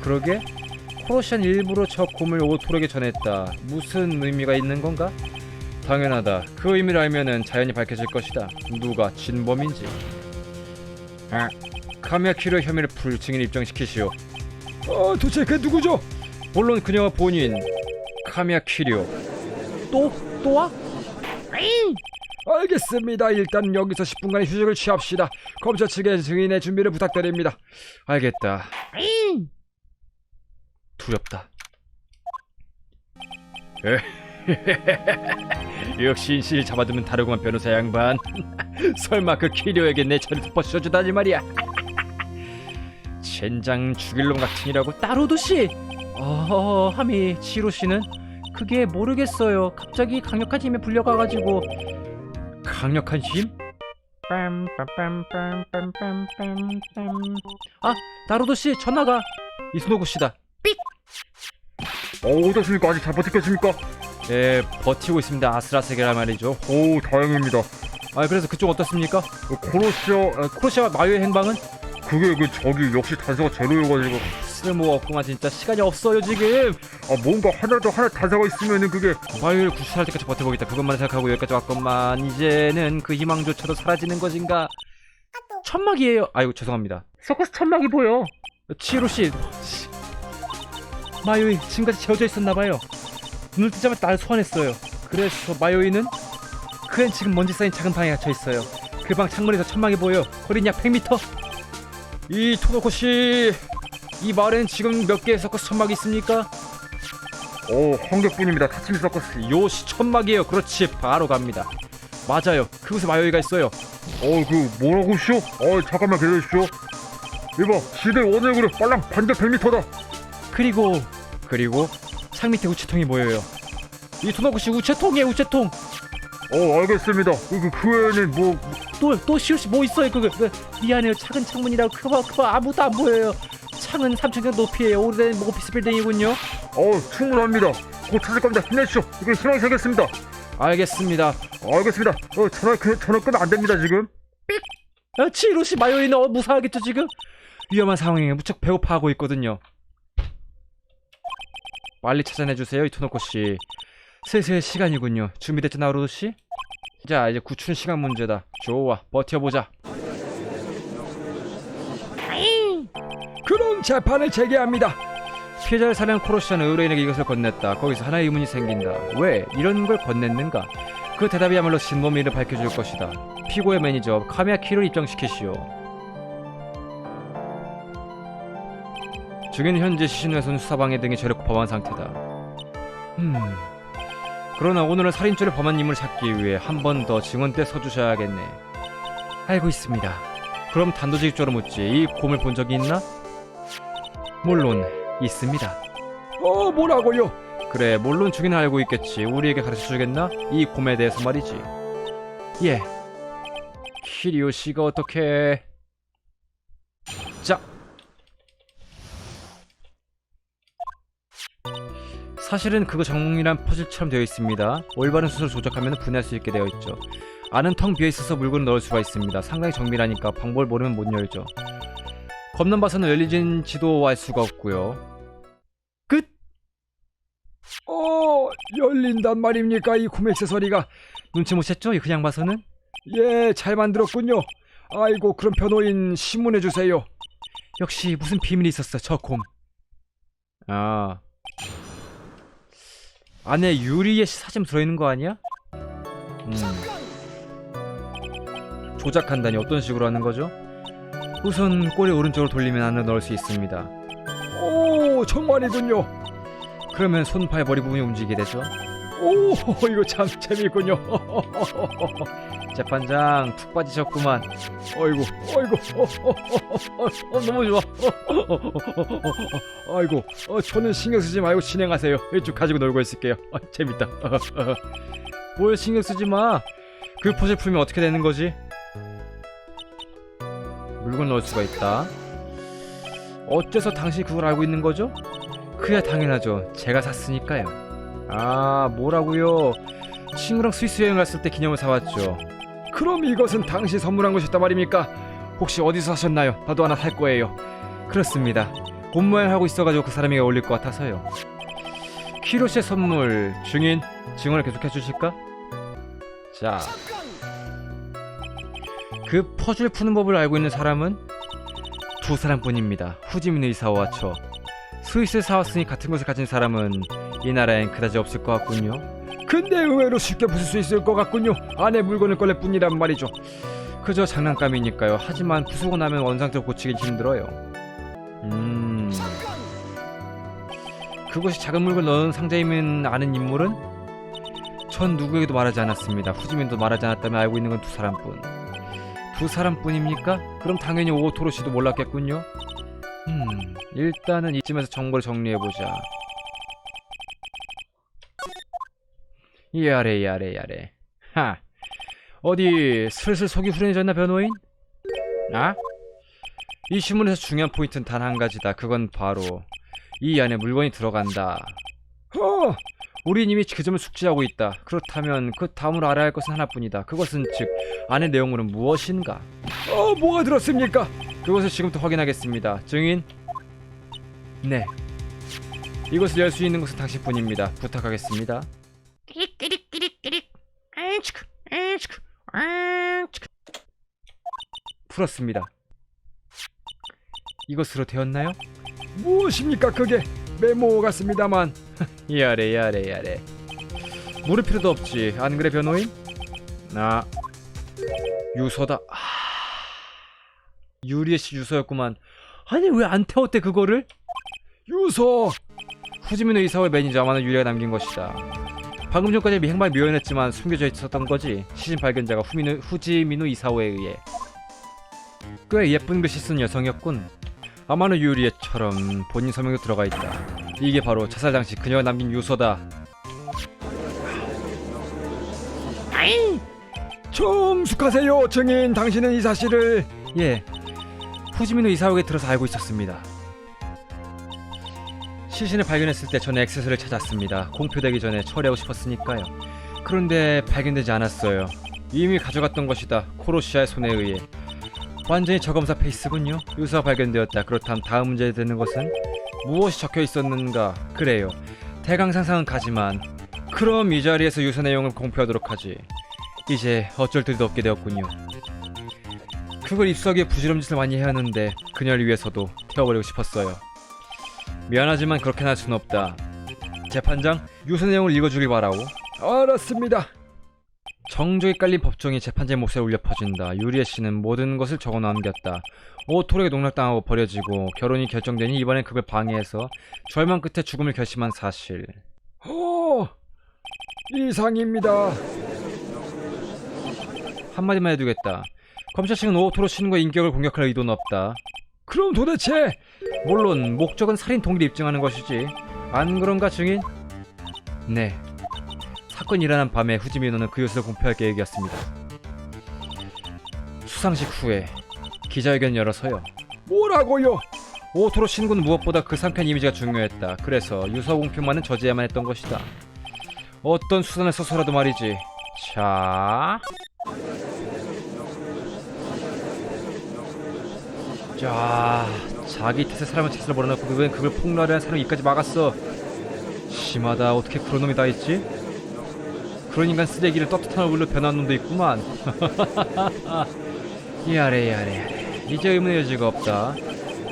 그러게? 코로시안 일부러 저 곰을 오토로에게 전했다. 무슨 의미가 있는 건가? 당연하다. 그 의미를 알면은 자연히 밝혀질 것이다. 누가 진범인지. 카미야 키리오 혐의를 풀 증인 입증시키시오. 도대체 그게 누구죠? 물론 그녀가 본인 카미야 키리오. 또 와? 알겠습니다. 일단 여기서 10분간의 휴식을 취합시다. 검찰 측의 증인의 준비를 부탁드립니다. 알겠다. 두렵다. 역시 인실 잡아두면 다르구만 변호사 양반. 설마 그 키리오에게 내 차를 덮어씌워주다니 말이야. 젠장 죽일 놈 같으니라고. 따로도씨! 하미 치로씨는? 그게 모르겠어요. 갑자기 강력한 힘에 불려가가지고. 강력한 힘? 아! 나로도씨 전화가! 이스노구씨다. 어떻습니까? 아직 잘 버티겠습니까? 예, 버티고 있습니다. 아슬아슬하게 말이죠. 오, 다행입니다. 그래서 그쪽 어떻습니까? 코로시아 마요의 행방은? 그게 저기 역시 단서가 제로여가지고 쓸모 없구만 진짜. 시간이 없어요 지금. 뭔가 하나 단서가 있으면은 그게 마요를 구출할 때까지 버텨보겠다. 그것만 생각하고 여기까지 왔건만 이제는 그 희망조차도 사라지는 것인가. 천막이에요. 아이고 죄송합니다. 서커스 천막이 보여. 치히로씨, 마요이 지금까지 재워져 있었나봐요. 눈을 뜨자마자 날 소환했어요. 그래서 마요이는? 그앤 지금 먼지 쌓인 작은 방에 갇혀있어요. 그 방 창문에서 천막이 보여. 거리는 약 100m. 이 토노코씨, 이 마을엔 지금 몇 개의 서커스 천막이 있습니까? 한 개뿐입니다. 타치미 서커스. 요시 천막이에요. 그렇지, 바로 갑니다. 맞아요, 그곳에 마요이가 있어요. 뭐라고쇼? 잠깐만 기다려주시오. 이봐, 시대 원액으로 빨랑 반대 100m다. 그리고 창 밑에 우체통이 보여요. 이 토노코씨 우체통이에요, 우체통. 알겠습니다. 그 외에는 또 시오씨 뭐 있어요? 미안해요. 작은 창문이라고 그거 아무도 안 보여요. 창은 3층 높이에요. 오래된 오피스 빌딩이군요. 충분합니다. 곧 찾을 겁니다. 힘내시오. 이거 희망이 생겼습니다. 알겠습니다. 전화 끄면 안 됩니다, 지금. 치히로씨 마요이는 무사하겠죠, 지금? 위험한 상황에 무척 배고파하고 있거든요. 빨리 찾아내주세요, 이토노코씨. 슬슬 시간이군요. 준비됐죠, 나루도씨? 자, 이제 구출 시간 문제다. 좋아, 버텨보자. 그럼 재판을 재개합니다. 피해자를 살해한 코로시아는 의뢰인에게 이것을 건넸다. 거기서 하나의 의문이 생긴다. 왜 이런 걸 건넸는가? 그 대답이야말로 진범의 일을 밝혀줄 것이다. 피고의 매니저 카미야 키를 입장시키시오. 증인은 현재 시신훼손 수사방해 등의 죄를 고발한 상태다. 그러나 오늘은 살인죄를 범한 인물을 찾기 위해 한 번 더 증언대에 서주셔야겠네. 알고 있습니다. 그럼 단도직입적으로 묻지. 이 곰을 본 적이 있나? 물론 있습니다. 뭐라고요? 그래, 물론 주기는 알고 있겠지. 우리에게 가르쳐주겠나? 이 곰에 대해서 말이지. 예. 키리오 씨가 어떻게... 자. 사실은 그거 정밀한 퍼즐처럼 되어 있습니다. 올바른 순서를 조작하면 분해할 수 있게 되어 있죠. 안은 텅 비어 있어서 물건을 넣을 수가 있습니다. 상당히 정밀하니까 방법을 모르면 못 열죠. 겉만 봐서는 열리진지도 알 수가 없고요. 끝! 열린단 말입니까? 이 곰 액세서리가. 눈치 못 챘죠? 그냥 봐서는? 예, 잘 만들었군요. 아이고, 그럼 변호인 신문해 주세요. 역시 무슨 비밀이 있었어, 저 곰. 아, 안에 유리의 사진 들어있는 거 아니야? 조작한다니 어떤 식으로 하는 거죠? 우선 꼬리 오른쪽으로 돌리면 안으로 넣을 수 있습니다. 오, 정말이군요. 그러면 손팔 머리 부분이 움직이게 되죠. 오, 이거 참 재미있군요. 재판장 푹 빠지셨구만. 아이고, 너무 좋아. 아이고, 저는 신경 쓰지 말고 진행하세요. 이쪽 가지고 놀고 있을게요. 재밌다. 뭘 신경 쓰지 마. 그 퍼즐 풀면 어떻게 되는 거지? 물건 넣을 수가 있다. 어째서 당신이 그걸 알고 있는 거죠? 그야 당연하죠. 제가 샀으니까요. 아, 뭐라고요? 친구랑 스위스 여행 갔을 때 기념을 사왔죠. 그럼 이것은 당시 선물한 것이었단 말입니까? 혹시 어디서 사셨나요? 나도 하나 살 거예요. 그렇습니다. 곰 모양 하고 있어가지고 그 사람이 어울릴 것 같아서요. 키로씨의 선물 증인 증언을 계속해 주실까? 자, 그 퍼즐 푸는 법을 알고 있는 사람은 두 사람뿐입니다. 후지민 의사와 저. 스위스 사왔으니 같은 것을 가진 사람은 이 나라엔 그다지 없을 것 같군요. 근데 의외로 쉽게 부술 수 있을 것 같군요. 안에 물건을 꺼낼 뿐이란 말이죠. 그저 장난감이니까요. 하지만 부수고 나면 원상태로 고치긴 힘들어요. 그것이 작은 물건 넣은 상자이면 아는 인물은? 전 누구에게도 말하지 않았습니다. 후지민도 말하지 않았다면 알고 있는 건 두 사람뿐. 두 사람뿐입니까? 그럼 당연히 오토로 씨도 몰랐겠군요. 일단은 이쯤에서 정보를 정리해보자. 이 아래. 하, 어디 슬슬 속이 후련해졌나 변호인? 아? 이 신문에서 중요한 포인트는 단 한 가지다. 그건 바로 이 안에 물건이 들어간다. 우린 이미 그 점을 숙지하고 있다. 그렇다면 그 다음으로 알아야 할 것은 하나뿐이다. 그것은 즉 안의 내용물은 무엇인가? 뭐가 들었습니까? 그것을 지금부터 확인하겠습니다. 증인? 네. 이것을 열 수 있는 것은 당신뿐입니다. 부탁하겠습니다. 풀었습니다. 이것으로 되었나요? 무엇입니까 그게? 메모 같습니다만. 이 아래. 물을 필요도 없지. 안 그래 변호인? 나 유서다. 유리의 씨 유서였구만. 아니 왜 안 태웠대 그거를? 유서. 후지민 의사와 매니저 아마는 유리가 남긴 것이다. 방금 전까지 행방을 묘연했지만 숨겨져 있었던 거지. 시신 발견자가 후지민우 이사오에 의해. 꽤 예쁜 글씨 쓴 여성이었군. 아마노 유리에처럼 본인 서명도 들어가 있다. 이게 바로 자살 당시 그녀가 남긴 유서다. 정숙하세요 증인. 당신은 이 사실을... 예, 후지민우 이사오에 들어서 알고 있었습니다. 시신을 발견했을 때 저는 액세서리를 찾았습니다. 공표되기 전에 처리하고 싶었으니까요. 그런데 발견되지 않았어요. 이미 가져갔던 것이다. 코로시아의 손에 의해. 완전히 저검사 페이스군요. 유서가 발견되었다. 그렇다면 다음 문제에 되는 것은 무엇이 적혀 있었는가? 그래요. 대강 상상은 가지만 그럼 이 자리에서 유서 내용을 공표하도록 하지. 이제 어쩔 때도 없게 되었군요. 그걸 입수하기에 부지런짓을 많이 해야 하는데 그녀를 위해서도 태워버리고 싶었어요. 미안하지만 그렇게는 할 수는 없다. 재판장, 유서 내용을 읽어주길 바라오. 알았습니다. 정적이 깔린 법정이 재판장의 몫에 울려 퍼진다. 유리에 씨는 모든 것을 적어 남겼다. 오토록에 농락당하고 버려지고 결혼이 결정되니 이번엔 그걸 방해해서 절망 끝에 죽음을 결심한 사실. 이상입니다. 한마디만 해두겠다. 검찰 측은 오토로 신고의 인격을 공격할 의도는 없다. 그럼 도대체 물론 목적은 살인 동기를 입증하는 것이지. 안 그런가 증인? 네. 사건이 일어난 밤에 후지 민호는 그 요소를 공표할 계획이었습니다. 수상식 후에 기자회견을 열어서요. 뭐라고요? 오토로 신고는 무엇보다 그 상쾌한 이미지가 중요했다. 그래서 유서 공표만은 저지해야만 했던 것이다. 어떤 수단을 써서라도 말이지. 자, 자기 탓에 사람을 책을 몰아넣고 왜 그걸 폭로하려 한 사람이 이까지 막았어. 심하다. 어떻게 그런 놈이 다 있지? 그런 인간 쓰레기를 떳떳한 얼굴로 변한 놈도 있구만. 야래. 이제 의문의 여지가 없다.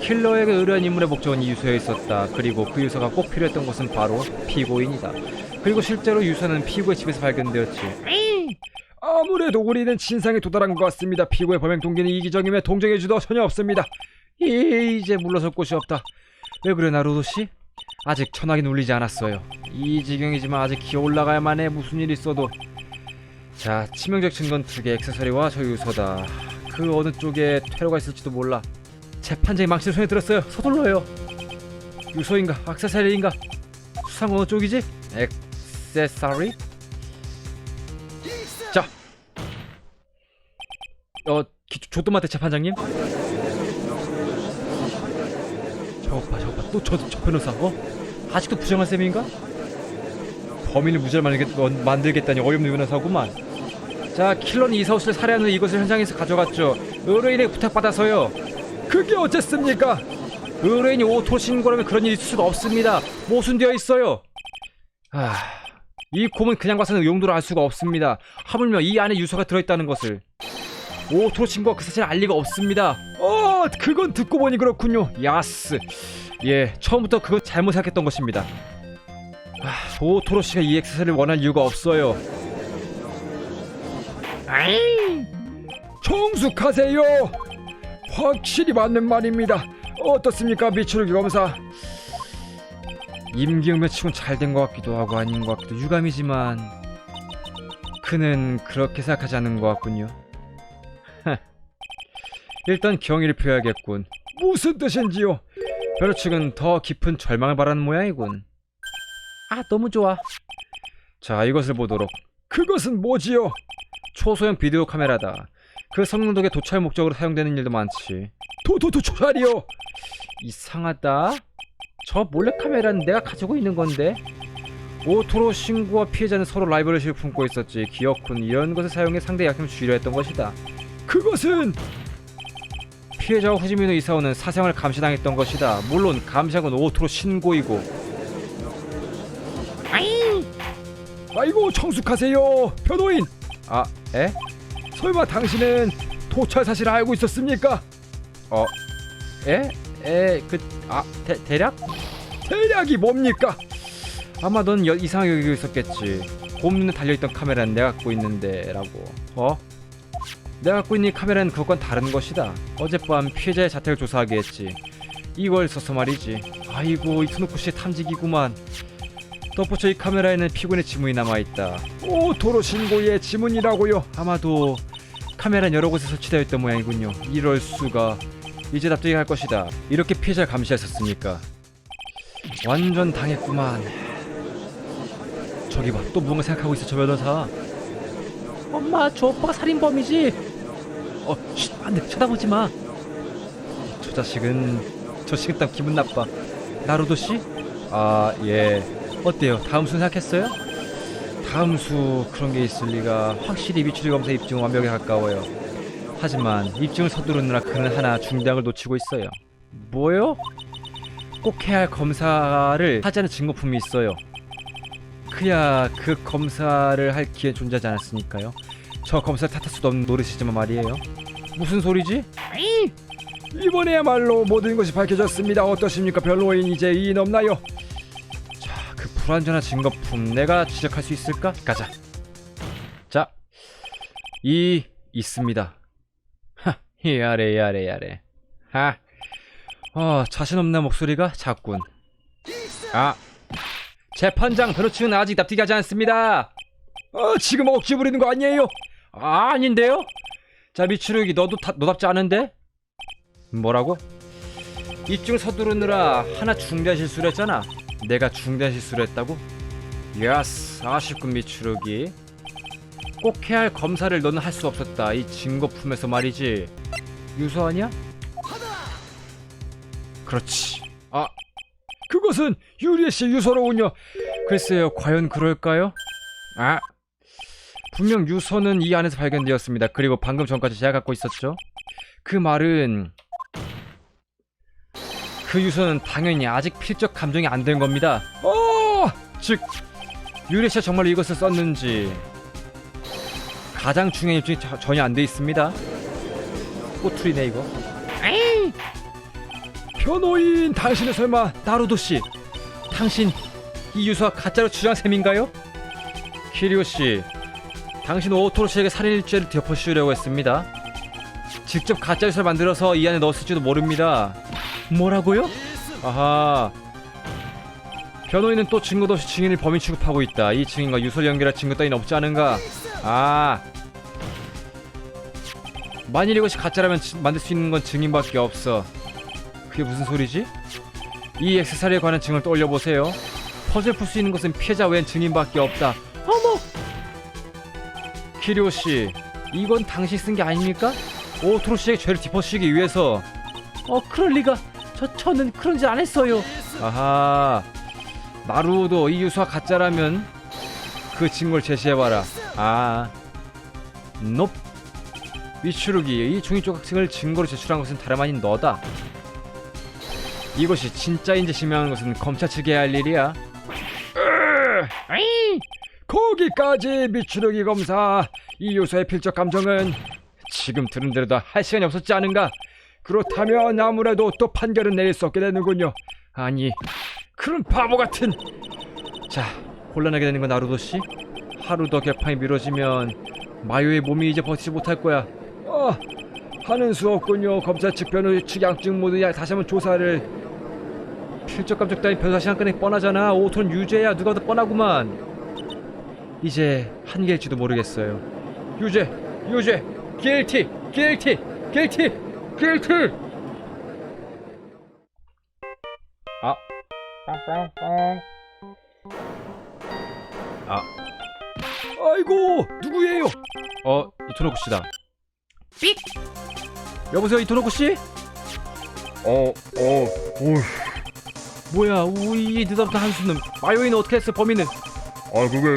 킬러에게 의뢰한 인물의 목적은 이 유서에 있었다. 그리고 그 유서가 꼭 필요했던 것은 바로 피고인이다. 그리고 실제로 유서는 피고의 집에서 발견되었지. 아무래도 우리는 진상에 도달한 것 같습니다. 피고의 범행 동기는 이기적임에 동정의 주도 전혀 없습니다. 이제 물러설 곳이 없다. 왜 그래 나루도씨? 아직 전화기 눌리지 않았어요. 이 지경이지만 아직 기어 올라가야만 해. 무슨 일 있어도. 자, 치명적 증거는 2개 액세서리와 저 유서다. 그 어느 쪽에 퇴로가 있을지도 몰라. 재판장이 망치를 손에 들었어요. 서둘러요. 유서인가 액세서리인가? 수상 어느 쪽이지? 액세서리? 자, 조또마테 재판장님. 저것 봐. 또 저 변호사. 아직도 부정한 셈인가? 범인을 무죄로 만들겠다니 어이없는 변호사구만. 자, 킬러는 이사오씨를 살해한 후 이것을 현장에서 가져갔죠. 의뢰인에게 부탁받아서요. 그게 어쨌습니까? 의뢰인이 오토 신고라면 그런 일이 있을 수가 없습니다. 모순되어 있어요. 이 곰은 그냥 봐서는 용도를 알 수가 없습니다. 하물며 이 안에 유서가 들어있다는 것을. 오토 신고가 그 사실을 알 리가 없습니다. 그건 듣고 보니 그렇군요. 야스. 예, 처음부터 그건 잘못 생각했던 것입니다. 오토로 씨가 이 액세서리를 원할 이유가 없어요. 정숙하세요. 확실히 맞는 말입니다. 어떻습니까, 미추루기 검사? 임기응변 치곤 잘된 것 같기도 하고 아닌 것 같기도. 유감이지만 그는 그렇게 생각하지 않는 것 같군요. 일단 경의를 표해야겠군. 무슨 뜻인지요? 변호 측은 더 깊은 절망을 바라는 모양이군. 너무 좋아. 자, 이것을 보도록. 그것은 뭐지요? 초소형 비디오 카메라다. 그 성능 덕에 도찰 목적으로 사용되는 일도 많지. 조사리요. 이상하다. 저 몰래카메라는 내가 가지고 있는 건데. 오토로 신고와 피해자는 서로 라이벌의식을 품고 있었지. 기어쿤 이런 것을 사용해 상대의 약점을 줄이려 했던 것이다. 그것은 피해자와 후지민호 이사오는 사생활을 감시당했던 것이다. 물론 감시한 건 오토로 신고이고. 아이고, 정숙하세요, 변호인. 에? 설마 당신은 도찰 사실을 알고 있었습니까? 대략? 대략이 뭡니까? 아마 넌 이상하게 여기고 있었겠지. 곰 눈에 달려있던 카메라는 내가 갖고 있는데 라고. 내가 갖고 있는 이 카메라는 그것과는 다른 것이다. 어젯밤 피해자의 자택을 조사하게 했지. 이걸 써서 말이지. 아이고, 이토노쿠씨의 탐지기구만. 덧붙여 이 카메라에는 피고인의 지문이 남아있다. 오토로 신고의 지문이라고요? 아마도 카메라는 여러 곳에 설치되어 있던 모양이군요. 이럴 수가. 이제 납득할 것이다. 이렇게 피해자를 감시했었으니까. 완전 당했구만. 저기 봐, 또 무언가 생각하고 있어, 저 변호사. 엄마, 저 오빠가 살인범이지? 쉿, 안돼, 쳐다보지 마. 저 자식은 딱 기분 나빠. 나루도 씨? 예. 어때요? 다음 수 생각했어요? 다음 수 그런 게 있을 리가. 확실히 미추리 검사 입증은 완벽에 가까워요. 하지만 입증을 서두르느라 그는 하나 중대한 걸 놓치고 있어요. 뭐요? 꼭 해야 할 검사를 하지 않은 증거품이 있어요. 그야 그 검사를 할 기회 존재하지 않았으니까요. 저 검사를 탓할 수도 없는 노릇이지만 말이에요. 무슨 소리지? 이번에야말로 모든 것이 밝혀졌습니다. 어떠십니까, 변호인? 이제 이인 없나요? 자, 그 불완전한 증거품 내가 지적할 수 있을까? 가자. 자, 있습니다. 야래. 자신 없는 목소리가 작군. 재판장, 변호 측은 아직 납득하지 않습니다. 지금 억지 부리는 거 아니에요? 아닌데요? 자, 미추루기, 너답지 않은데? 뭐라고? 입증 서두르느라 하나 중대한 실수를 했잖아. 내가 중대한 실수를 했다고? 야스, 아쉽군 미추루기. 꼭 해야 할 검사를 너는 할 수 없었다. 이 증거품에서 말이지. 유서하냐? 그렇지. 그것은 유리에 씨 유서로군요. 글쎄요, 과연 그럴까요? 분명 유서는 이 안에서 발견되었습니다. 그리고 방금 전까지 제가 갖고 있었죠. 그 말은 그 유서는 당연히 아직 필적 감정이 안 된 겁니다. 즉 유리씨가 정말로 이것을 썼는지 가장 중요한 입증이 전혀 안 돼 있습니다. 꼬투리네 이거. 변호인, 당신은 설마 나루도씨, 당신 이 유서가 가짜로 주장한 셈인가요? 키리오씨, 당신 오토로씨에게 살인죄를 덮어씌우려고 했습니다. 직접 가짜 유서를 만들어서 이 안에 넣었을지도 모릅니다. 뭐라고요? 아하, 변호인은 또 증거도 없이 증인을 범인 취급하고 있다. 이 증인과 유서를 연결할 증거 따위는 없지 않은가? 만일 이것이 가짜라면 만들 수 있는 건 증인밖에 없어. 그게 무슨 소리지? 이 액세서리에 관한 증언을 떠올려보세요. 퍼즐 풀 수 있는 것은 피해자 외엔 증인밖에 없다. 어머! 키리오씨, 이건 당신이 쓴 게 아닙니까? 오토로씨에게 죄를 덮어씌우기 위해서. 그럴 리가. 저는 그런 짓 안 했어요. 아하, 나루도 이 유서가 가짜라면 그 증거를 제시해봐라. 넵. 미추루기, 이 종이조각층을 증거로 제출한 것은 다름 아닌 너다. 이것이 진짜인지 증명하는 것은 검찰 측이 해야 할 일이야. 거기까지. 미추루기 검사, 이 유서의 필적 감정은 지금 들은 대로 다 할 시간이 없었지 않은가? 그렇다면 아무래도 또 판결은 내릴 수 없게 되는군요. 아니, 그런 바보 같은. 자, 곤란하게 되는 건 나루도씨. 하루 더 개판이 미뤄지면 마요의 몸이 이제 버티지 못할 거야. 하는 수 없군요. 검사 측, 변호인 측 양측 모두 다시 한번 조사를. 필적 감정 따윈 변호사 시간 끄내 뻔하잖아. 오토는 유죄야. 누가 더 뻔하구만. 이제 한계일지도 모르겠어요. 유죄, 길티. 아이고, 누구예요? 이토노쿠 씨다. 삑. 여보세요, 이토노쿠 씨? 뭐야, 우이 느닷없던 한숨은. 마요이는 어떻게 했어, 범인은?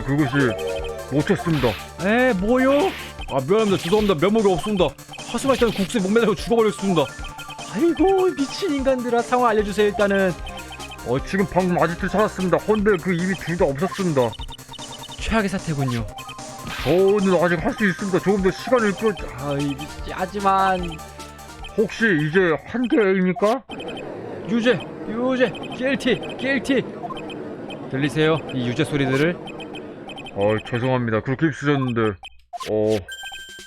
그것이 못 찾습니다. 뭐요? 미안합니다. 죄송합니다. 면목이 없습니다. 하수마 일단 국수에 목매달고 죽어버렸습니다. 아이고, 미친 인간들아, 상황 알려주세요. 일단은 지금 방금 아지트를 찾았습니다. 헌데 그 이미 둘 다 없었습니다. 최악의 사태군요. 저는 아직 할 수 있습니다. 조금 더 시간을 하지만 혹시 이제 한계입니까? 유죄, 길티. 들리세요? 이 유죄 소리들을? 죄송합니다. 그렇게 입수졌는데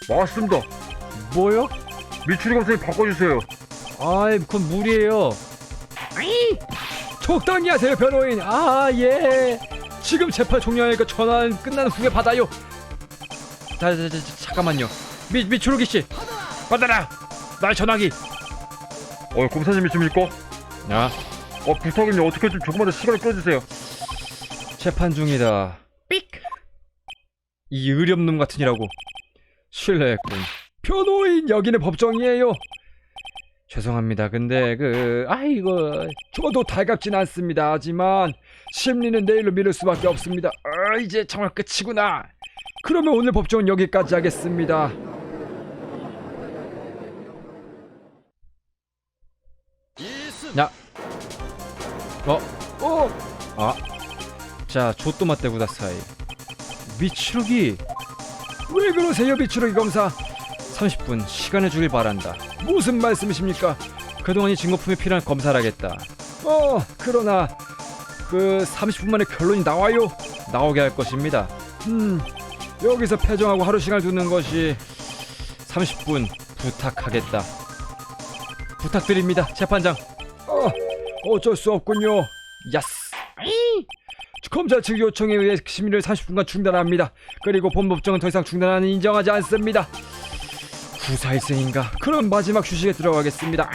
맞습니다. 뭐요? 미추리 검사님 바꿔주세요. 그건 무리예요. 적당히 하세요, 변호인. 예. 지금 재판 종료하니까 전화는 끝난 후에 받아요. 잠깐만요. 미추루기 씨, 받아라. 나의 전화기. 검사님이십니까? 부탁은요. 어떻게 좀 조금만 더 시간을 끌어주세요. 재판 중이다. 삑. 이 의렴놈 같으니라고. 실례했군. 변호인, 여기는 법정이에요. 죄송합니다. 근데 저도 달갑진 않습니다. 하지만 심리는 내일로 미룰 수밖에 없습니다. 이제 정말 끝이구나. 그러면 오늘 법정은 여기까지 하겠습니다. 자, 조또마떼 구다사이. 미추루기, 왜 그러세요, 미추루기 검사? 30분 시간을 주길 바란다. 무슨 말씀이십니까? 그동안 이 증거품이 필요한 검사를 하겠다. 그러나 30분 만에 결론이 나오게 할 것입니다. 여기서 패정하고 하루 시간을 두는 것이 30분 부탁하겠다. 부탁드립니다, 재판장. 어쩔 수 없군요. 야스. 검찰 측 요청에 의해 심의를 30분간 중단합니다. 그리고 본 법정은 더 이상 중단하는 인정하지 않습니다. 구사일생인가? 그럼 마지막 휴식에 들어가겠습니다.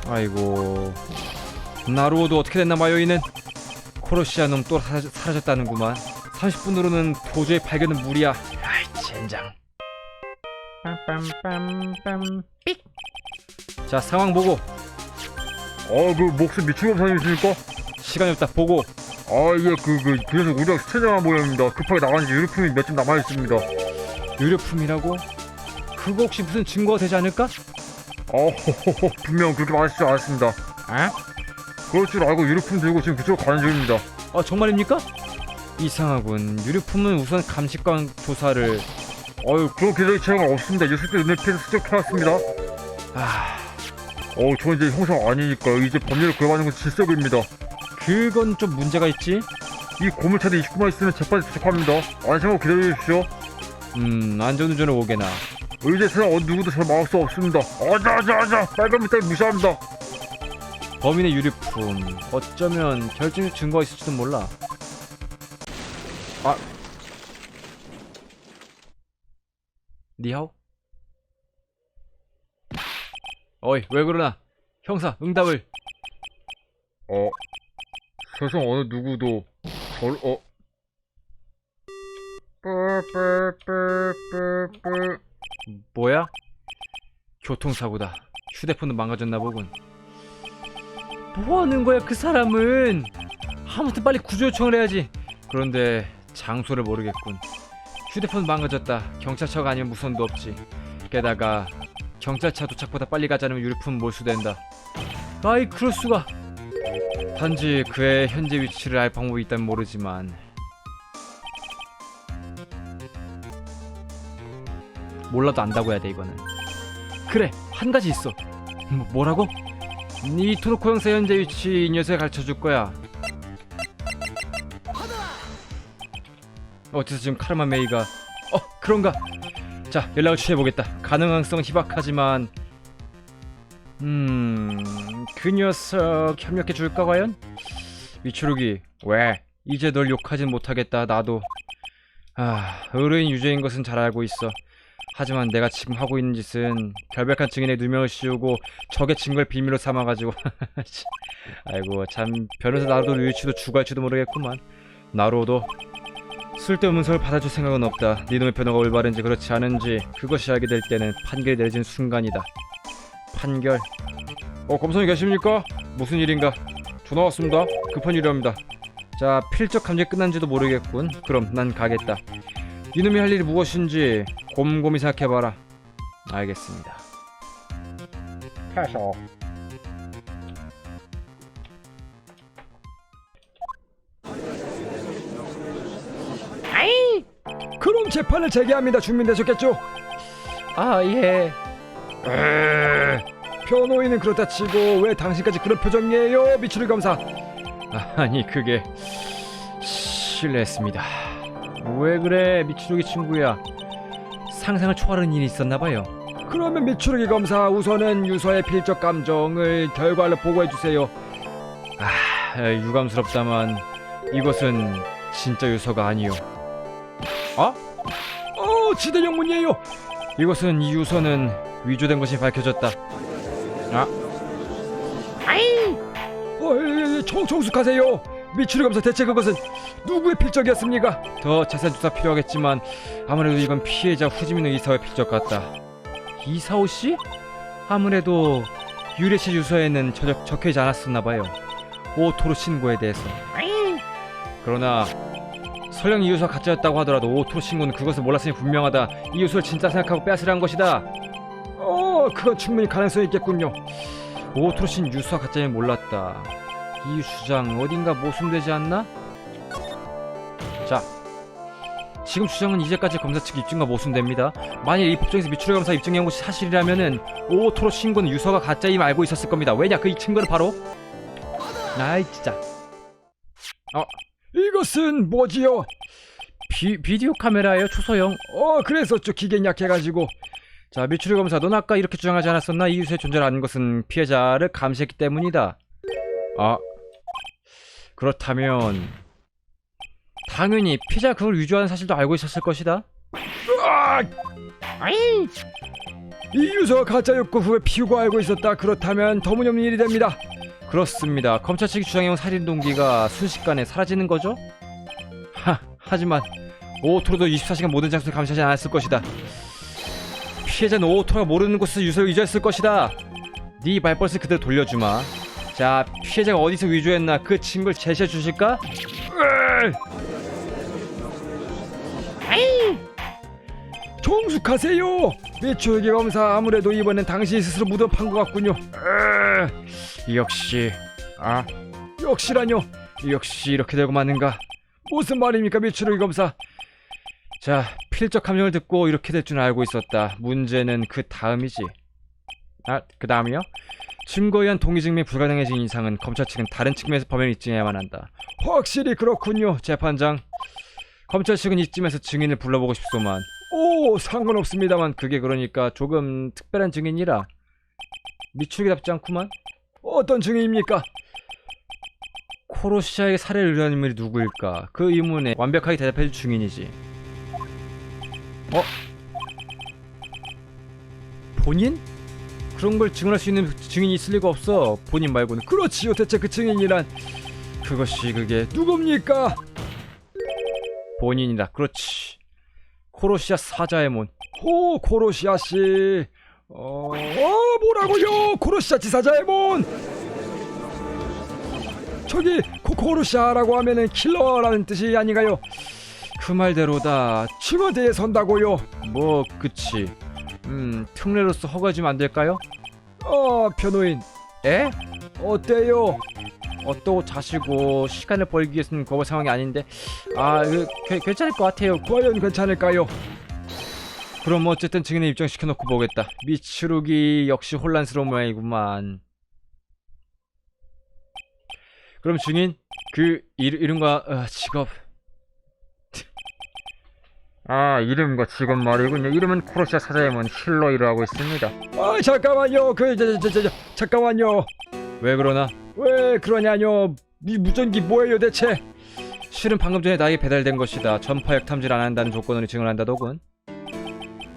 아이고, 나루오도 어떻게 됐나 마요이는. 코로시아 놈 또 사라졌다는구만. 30분으로는 도저히 발견은 무리야. 아이 젠장. 빰빰빰빰 삑. 자 상황 보고. 그 목숨 미치검사님이십니까? 시간이 없다 보고. 예, 그 녀석 우리가 스쳐나간 모양입니다. 급하게 나간 지 유류품이 몇 점 남아있습니다. 유료품이라고? 그거 혹시 무슨 증거가 되지 않을까? 분명 그렇게 말하시지 않았습니다. 그럴 줄 알고 유류품 들고 지금 그쪽으로 가는 중입니다. 정말입니까? 이상하군. 유료품은 우선 감식관 조사를. 그런 계획 체험은 없습니다. 녀석들 눈앞에서 수적해놨습니다. 저 이제 형사 아니니까 이제 법률을 구해가는 건 질서입니다. 그건 좀 문제가 있지? 이 고물차도 29만 있으면 재판에 도착합니다. 안심하고 기다려주십시오. 안전운전을 오게나. 이제 세상 어느 누구도 잘 막을 수 없습니다. 아자 빨간 밑에 무시합니다. 범인의 유류품. 어쩌면 결정적 증거가 있을지도 몰라. 니하오? 어이 왜 그러나? 형사 응답을. 세상 어느 누구도 절 뭐야? 교통사고다. 휴대폰도 망가졌나 보군. 뭐하는 거야 그 사람은? 아무튼 빨리 구조 요청을 해야지. 그런데 장소를 모르겠군. 휴대폰 망가졌다. 경찰차가 아니면 무선도 없지. 게다가 경찰차 도착보다 빨리 가지 않으면 유류품 몰수된다. 아이 그럴 수가. 단지 그의 현재 위치를 알 방법이 있다면 모르지만 몰라도 안다고 해야 돼 이거는. 그래 한 가지 있어. 뭐라고? 이 토노코 형사 현재 위치 이 녀석에 가르쳐줄 거야. 어째서 지금 카르마 메이가 그런가? 자 연락을 취해보겠다. 가능성은 희박하지만 그 녀석 협력해줄까 과연? 미추루기 왜? 이제 널 욕하진 못하겠다. 나도 의뢰인 유죄인 것은 잘 알고 있어. 하지만 내가 지금 하고 있는 짓은 결백한 증인의 누명을 씌우고 적의 증거를 비밀로 삼아가지고 아이고 참 변호사 나루도 유치도 주고할지도 모르겠구만. 나루도 쓸데없는 소를 받아줄 생각은 없다. 네 놈의 변호가 올바른지 그렇지 않은지 그것이 알게 될 때는 판결이 내려진 순간이다. 판결. 검사님 계십니까? 무슨 일인가? 전화 왔습니다. 급한 일이랍니다. 자 필적 감정이 끝난지도 모르겠군. 그럼 난 가겠다. 이놈이 할 일이 무엇인지 곰곰이 생각해봐라. 알겠습니다. 가서 그럼 재판을 재개합니다. 준비되셨겠죠? 예. 변호인은 그렇다 치고 왜 당신까지 그런 표정이에요, 미추리 검사? 아니 그게 실례했습니다. 왜 그래 미추루기 친구야. 상상을 초월하는 일이 있었나봐요. 그러면 미추르기 검사 우선은 유서의 필적 감정을 결과로 보고해주세요. 유감스럽다만 이것은 진짜 유서가 아니요. 지대 영문이에요. 이것은 이 유서는 위조된 것이 밝혀졌다. 정숙하세요. 미추리 검사 대체 그것은 누구의 필적이었습니까? 더 자세한 조사 필요하겠지만 아무래도 이건 피해자 후지민 이사오의 필적 같다. 이사오 씨? 아무래도 유래시 유서에는 적혀있지 않았었나봐요. 오토로 신고에 대해서. 그러나 설령 이 유서가 가짜였다고 하더라도 오토로 신고는 그것을 몰랐으니 분명하다. 이 유서를 진짜 생각하고 빼앗으려 한 것이다. 그건 충분히 가능성이 있겠군요. 오토로 신 유서가 가짜임을 몰랐다. 이 주장 어딘가 모순되지 않나? 자, 지금 주장은 이제까지 검사 측 입증과 모순됩니다. 만일 이 법정에서 미추리 검사 입증한 것이 사실이라면은 오토로 신고는 유서가 가짜임을 알고 있었을 겁니다. 왜냐? 그 증거는 바로 진짜. 이것은 뭐지요? 비디오 카메라예요, 초소형. 그랬었죠. 기계는 약해가지고. 자, 미추리 검사, 넌 아까 이렇게 주장하지 않았었나? 이 유서의 존재를 아는 것은 피해자를 감시했기 때문이다. 아, 그렇다면 당연히 피해자가 그걸 위조하는 사실도 알고 있었을 것이다. 아! 이 유서가 가짜였고 후에 피우고 알고 있었다. 그렇다면 터무니없는 일이 됩니다. 그렇습니다. 검찰 측이 주장해온 살인 동기가 순식간에 사라지는 거죠? 하지만 오토로도 24시간 모든 장소를 감시하지 않았을 것이다. 피해자는 오토가 모르는 곳에서 유서를 위조했을 것이다. 네 말버릇을 그대로 돌려주마. 자, 피해자가 어디서 위조했나 그 증거를 제시해 주실까? 종숙하세요. 미추홀기 검사, 아무래도 이번엔 당신이 스스로 무덤 판 것 같군요. 역시 역시라뇨. 역시 이렇게 되고 마는가. 무슨 말입니까, 미추홀기 검사? 자, 필적 감정을 듣고 이렇게 될 줄 알고 있었다. 문제는 그 다음이지. 그 다음이요? 증거에 의한 동의증명이 불가능해진 이상은 검찰 측은 다른 측면에서 범행을 입증해야만 한다. 확실히 그렇군요. 재판장, 검찰 측은 이쯤에서 증인을 불러보고 싶소만. 오, 상관없습니다만 그게 그러니까 조금 특별한 증인이라 미추홀기답지 않구만. 어떤 증인입니까? 코로시아에게 살해를 의뢰한 인물이 누구일까? 그 의문에 완벽하게 대답해줄 증인이지. 본인? 그런 걸 증언할 수 있는 증인이 있을 리가 없어. 본인 말고는. 그렇지요. 대체 그 증인이란 그게 누굽니까? 본인이다. 그렇지. 코로시아 사자의몬. 오, 코로시아 씨. 뭐라고요? 코로시아 지사자의몬. 저기 코로시아라고 하면은 킬러라는 뜻이 아닌가요? 그 말대로다. 증언대에 선다고요. 뭐 그치. 특례로서 허가해주면 안 될까요? 변호인. 에? 어때요? 어떠고 자시고 시간을 벌기 위해서는 그거 상황이 아닌데. 괜찮을 것 같아요. 과연 괜찮을까요? 그럼 어쨌든 증인을 입증시켜놓고 보겠다. 미추룩이 역시 혼란스러운 모양이구만. 그럼 증인, 그 이름과 직업. 이름과 직업 말이군요. 이름은 코로시아 사자의몬 힐러이를 하고 있습니다. 잠깐만요. 잠깐만요. 왜 그러나? 왜 그러냐뇨. 이 무전기 뭐예요 대체? 실은 방금 전에 나에게 배달된 것이다. 전파역 탐지를 안 한다는 조건으로 증언한다더군.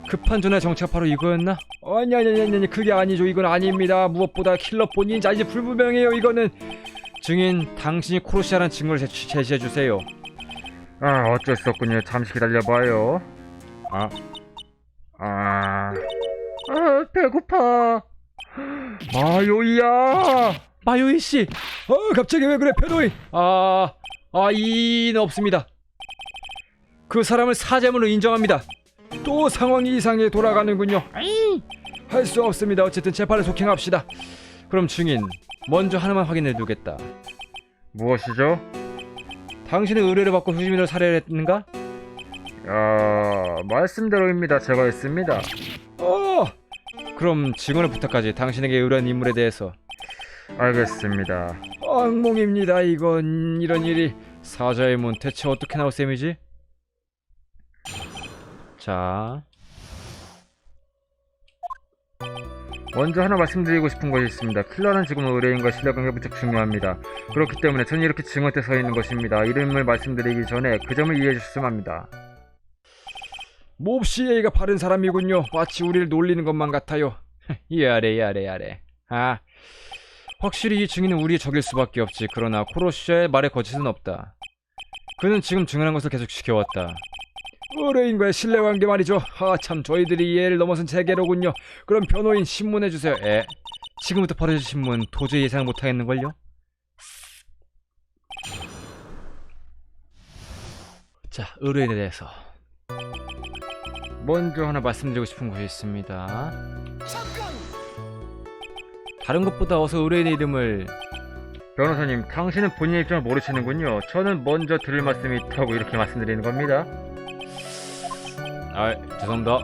급한 전화의 정체가 바로 이거였나? 아니 그게 아니죠. 이건 아닙니다. 무엇보다 킬러 본인인지 아닌지 불분명해요. 이거는. 증인, 당신이 코로시아라는 증거를 제시해주세요. 어쩔 수 없군요. 잠시 기다려봐요. 배고파. 마요이야. 마요이씨. 갑자기 왜 그래 변호인? 이는 없습니다. 그 사람을 사자문으로 인정합니다. 또 상황이 이상하게 돌아가는군요. 할 수 없습니다. 어쨌든 재판을 속행합시다. 그럼 증인, 먼저 하나만 확인해 두겠다. 무엇이죠? 당신의 의뢰를 받고 후지민을 살해를 했는가? 말씀대로입니다. 제가 했습니다. 그럼 증언을 부탁하지. 당신에게 의뢰한 인물에 대해서. 알겠습니다. 악몽입니다. 이건 이런 일이. 사자의 문 대체 어떻게 나올 셈이지? 자, 먼저 하나 말씀드리고 싶은 것이 있습니다. 킬러는 지금 의뢰인과 신뢰관계가 무척 중요합니다. 그렇기 때문에 저는 이렇게 증언대 서 있는 것입니다. 이름을 말씀드리기 전에 그 점을 이해해 주셨으면 합니다. 몹시 예의가 바른 사람이군요. 마치 우리를 놀리는 것만 같아요. 야래. 확실히 이 증인은 우리의 적일 수밖에 없지. 그러나 코로시아의 말에 거짓은 없다. 그는 지금 증언한 것을 계속 지켜왔다. 의뢰인과의 신뢰관계 말이죠. 참 저희들이 이해를 넘어선 재계로군요. 그럼 변호인 신문해주세요. 지금부터 벌어질 신문 도저히 예상 못하겠는걸요? 자, 의뢰인에 대해서 먼저 하나 말씀드리고 싶은 것이 있습니다. 다른 것보다 어서 의뢰인의 이름을. 변호사님, 당신은 본인의 입장을 모르시는군요. 저는 먼저 드릴 말씀이 있다고 이렇게 말씀드리는 겁니다. 죄송합니다.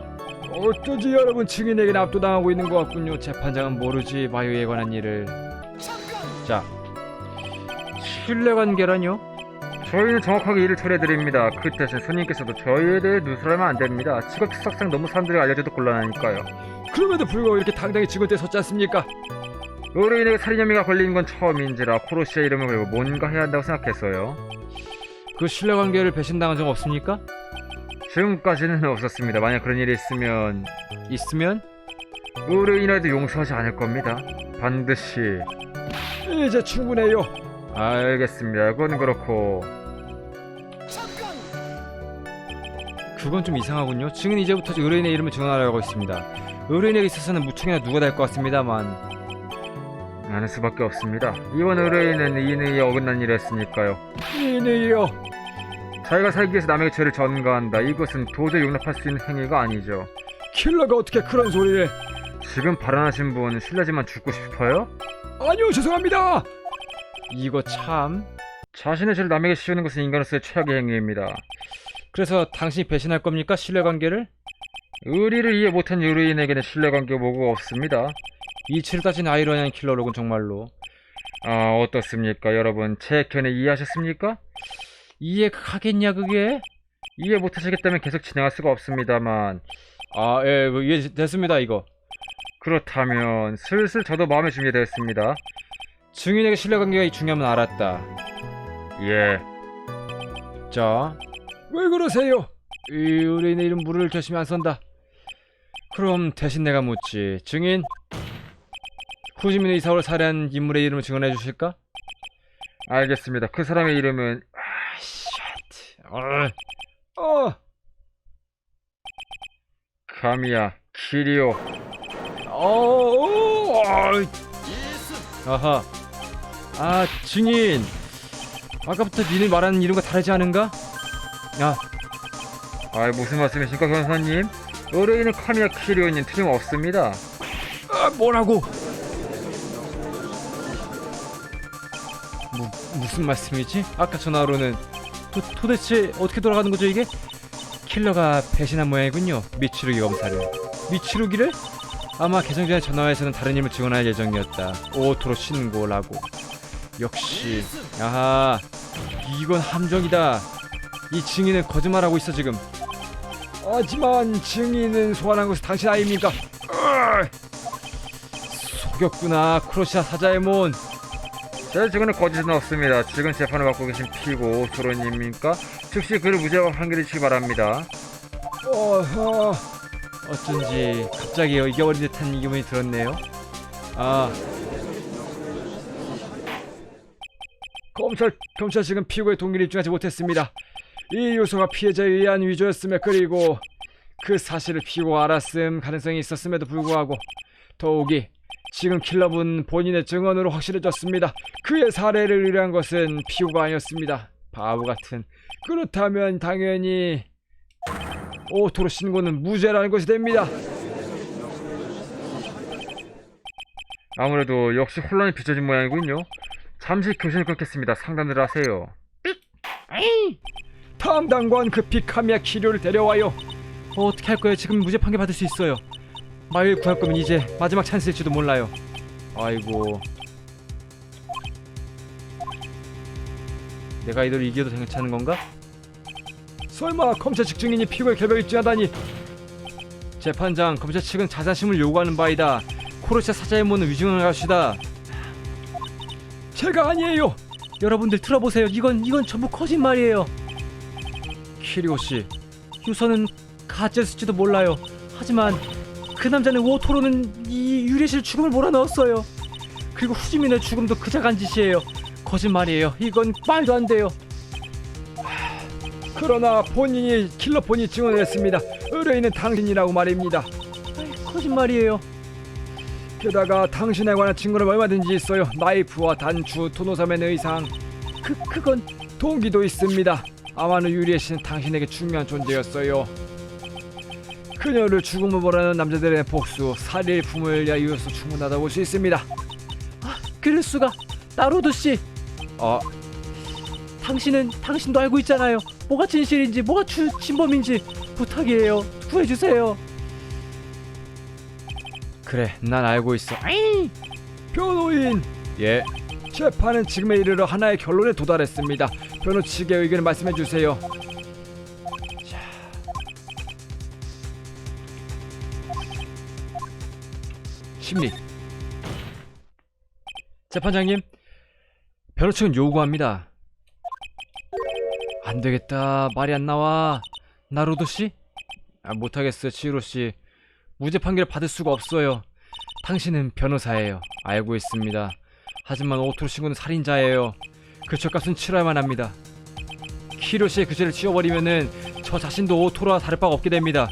어쩌지 여러분, 증인에게는 압도당하고 있는 것 같군요. 재판장은 모르지 마요에 관한 일을. 자, 신뢰관계라뇨? 저희는 정확하게 일을 처리해드립니다. 그 대신 손님께서도 저희에 대해 누설하면 안 됩니다. 직업 특성상 너무 사람들이 알려줘도 곤란하니까요. 그럼에도 불구하고 이렇게 당당히 증언대에 섰지 않습니까? 의뢰인에게 살인 혐의가 걸린 건 처음인지라 코로시의 이름을 걸고 뭔가 해야 한다고 생각했어요. 그 신뢰관계를 배신당한 적 없습니까? 지금까지는 없었습니다. 만약 그런 일이 있으면 있으면? 의뢰인이라도 용서하지 않을 겁니다. 반드시. 이제 충분해요. 알겠습니다. 그건 그렇고 그건 좀 이상하군요. 증인 이제부터 의뢰인의 이름을 증언하려고 있습니다. 의뢰인에게 있어서는 무척이나 누가 될 것 같습니다만. 않을 수밖에 없습니다. 이번 의뢰인은 이인에 어긋난 일을 했으니까요. 이네요. 자기가 살기 위해서 남에게 죄를 전가한다. 이것은 도저히 용납할 수 있는 행위가 아니죠. 킬러가 어떻게 그런 소리를? 지금 발언하신 분 실례지만 죽고 싶어요? 아니요, 죄송합니다. 이거 참. 자신의 죄를 남에게 씌우는 것은 인간으로서의 최악의 행위입니다. 그래서 당신이 배신할 겁니까? 신뢰관계를? 의리를 이해 못한 의뢰인에게는 신뢰관계가 뭐가 없습니다. 이치를 따진 아이러니한 킬러로군 정말로. 아, 어떻습니까? 여러분, 제 견해 이해하셨습니까? 이해하겠냐 그게? 이해 못하시겠다면 계속 진행할 수가 없습니다만 아, 예, 뭐 이해됐습니다 이거. 그렇다면 슬슬 저도 마음의 준비가 되었습니다. 증인에게 신뢰관계가 중요하면 알았다. 예. 자, 왜 그러세요? 이 의뢰인의 이름 물을 결심이 안 선다. 그럼 대신 내가 묻지. 증인, 후지민의 이사오를 살해한 인물의 이름을 증언해 주실까? 알겠습니다. 그 사람의 이름은 카미야 키리오. 아하. 아, 증인. 아까부터 니네 말하는 이름과 다르지 않은가? 야, 아, 무슨 말씀이십니까 변호사님? 의뢰인은 카미야 키리오님 틀림없습니다. 뭐라고? 무슨 말씀이지? 아까 전화로는 도대체 어떻게 돌아가는 거죠 이게? 킬러가 배신한 모양이군요. 미치루기 검사를. 미치루기를? 아마 개정 전에 전화에서는 다른 이름을 증언할 예정이었다. 오토로 신고라고. 역시. 아하. 이건 함정이다. 이 증인은 거짓말하고 있어 지금. 하지만 증인은 소환한 것이 당신 아닙니까? 속였구나. 크로시아 사자에몬. 제 증언은 거짓은 없습니다. 지금 재판을 받고 계신 피고 오토로님입니까? 즉시 그를 무죄로 판결해 주시기 바랍니다. 어쩐지 갑자기 이겨버린 듯한 기분이 들었네요. 아, 검찰 측은 피고의 동의를 입증하지 못했습니다. 이 요소가 피해자에 의한 위조였으며 그리고 그 사실을 피고가 알았음 가능성이 있었음에도 불구하고 더욱이 지금 킬러분 본인의 증언으로 확실해졌습니다. 그의 살해를 의뢰한 것은 피고가 아니었습니다. 바보 같은. 그렇다면 당연히 오토로 신고는 무죄라는 것이 됩니다. 아무래도 역시 혼란이 빚어진 모양이군요. 잠시 교신을 끊겠습니다. 상담들 하세요. 탐당관 급히 카미야 키리오를 데려와요. 어떻게 할 거예요? 지금 무죄 판결 받을 수 있어요. 마을 구할 거면 이제 마지막 찬스일지도 몰라요. 아이고. 내가 이대로 이겨도 괜찮은 건가? 설마 검찰 측 증인이 피고의 결백을 입증하다니. 재판장, 검찰 측은 자사심을 요구하는 바이다. 코로시아 사자에몬은 위증을 하시다. 제가 아니에요. 여러분들 들어보세요. 이건 전부 거짓말이에요. 키리오 씨, 유서는 가짜였을지도 몰라요. 하지만 그 남자는 오토로는 이 유리 씨를 죽음을 몰아넣었어요. 그리고 후지민의 죽음도 그자가 한 짓이에요. 거짓말이에요. 이건 말도 안 돼요. 그러나 본인이 킬러 본인이 증언을 했습니다. 의뢰인은 당신이라고 말입니다. 거짓말이에요. 게다가 당신에 관한 증거는 얼마든지 있어요. 나이프와 단추, 토노사면 의상. 그건 동기도 있습니다. 아마노 유리에 씨는 당신에게 중요한 존재였어요. 그녀를 죽음을 몰아넣은 남자들의 복수, 살일품을 이유로서 충분하다고 볼 수 있습니다. 그럴 수가. 나로도 씨. 당신도 알고 있잖아요. 뭐가 진실인지, 뭐가 진범인지. 부탁이에요. 구해주세요. 그래, 난 알고 있어. 변호인, 예. 재판은 지금에 이르러 하나의 결론에 도달했습니다. 변호 측의 의견을 말씀해 주세요. 심리. 재판장님, 변호 측은 요구합니다. 안 되겠다. 말이 안 나와. 나루도 씨? 못하겠어요, 치히로 씨. 무죄 판결을 받을 수가 없어요. 당신은 변호사예요. 알고 있습니다. 하지만 오토로 신고는 살인자예요. 그 죄값은 치러야만 합니다. 키히로 씨의 그 죄를 지워버리면은 저 자신도 오토로와 다를 바가 없게 됩니다.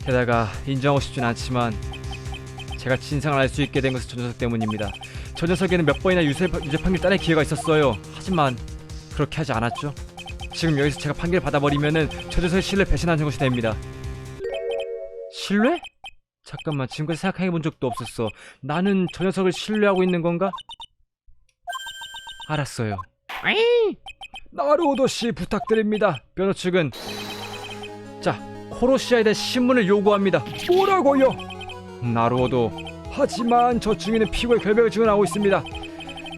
게다가 인정하고 싶진 않지만 제가 진상을 알 수 있게 된 것은 저 녀석 때문입니다. 저 녀석에는 몇 번이나 유죄 판결 따낼 기회가 있었어요. 하지만 그렇게 하지 않았죠. 지금 여기서 제가 판결을 받아버리면은 저 녀석의 신뢰를 배신하는 것이 됩니다. 신뢰? 잠깐만, 지금까지 생각해본 적도 없었어. 나는 저 녀석을 신뢰하고 있는 건가? 알았어요. 나루오도 씨 부탁드립니다. 변호 측은 자, 코로시아에 대해 신문을 요구합니다. 뭐라고요? 나루오도 하지만 저 증인은 피고의 결백을 증언하고 있습니다.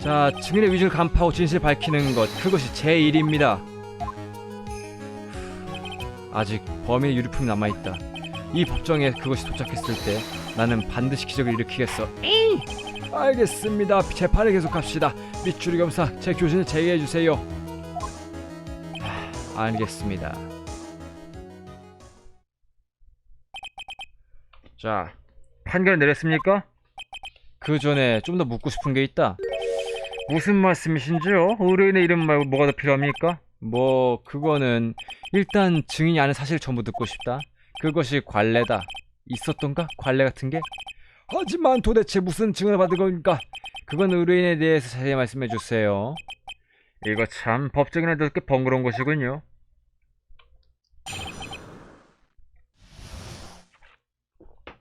자, 증인의 위증을 간파하고 진실을 밝히는 것, 그것이 제 일입니다. 아직 범인의 유류품이 남아있다. 이 법정에 그것이 도착했을 때 나는 반드시 기적을 일으키겠어. 알겠습니다. 재판을 계속합시다. 밑줄이 검사, 제 교신을 제의해주세요. 알겠습니다. 자, 판결 내렸습니까? 그 전에 좀 더 묻고 싶은 게 있다. 무슨 말씀이신지요? 의뢰인의 이름 말고 뭐가 더 필요합니까? 뭐 그거는 일단 증인이 아는 사실을 전부 듣고 싶다. 그것이 관례다. 있었던가? 관례 같은 게? 하지만 도대체 무슨 증언을 받은 겁니까? 그건 의뢰인에 대해서 자세히 말씀해 주세요. 이거 참 법정이나 꽤 번거로운 것이군요.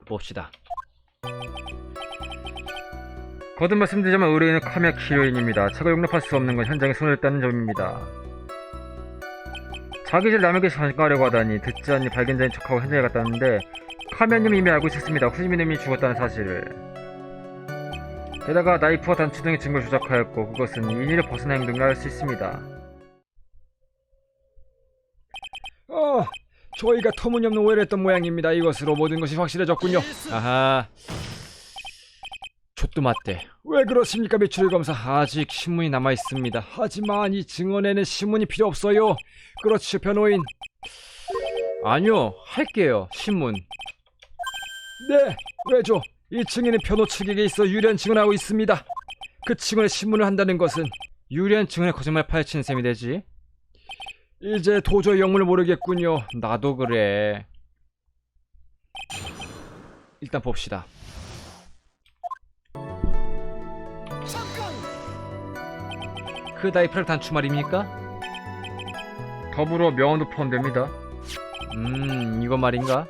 봅시다. 거듭 말씀드리자면 의뢰인은 카미야 키로인입니다. 제가 용납할 수 없는 건 현장에 손을 떼는 점입니다. 자기 질 남에게 전가하려고 하다니 듣지 않니 발견자인 척하고 현장에 갔다는데 카미야님이 이미 알고 있었습니다. 후지미님이 죽었다는 사실을. 게다가 나이프와 단추 등의 증거를 조작하였고 그것은 인의를 벗어난 행동이라 할 수 있습니다. 저희가 터무니없는 오해를 했던 모양입니다. 이것으로 모든 것이 확실해졌군요. 아하. 좆도 맞대. 왜 그렇습니까, 미추리 검사? 아직 신문이 남아 있습니다. 하지만 이 증언에는 신문이 필요 없어요. 그렇죠, 변호인. 아니요, 할게요. 신문. 네, 왜죠? 이 증인은 변호 측에게 있어 유리한 증언하고 있습니다. 그 증언에 신문을 한다는 것은 유리한 증언에 거짓말 파헤치는 셈이 되지. 이제 도저히 영문을 모르겠군요. 나도 그래. 일단 봅시다. 그 나이프랑 단추 말입니까? 더불어 명언도 포함됩니다. 이거 말인가?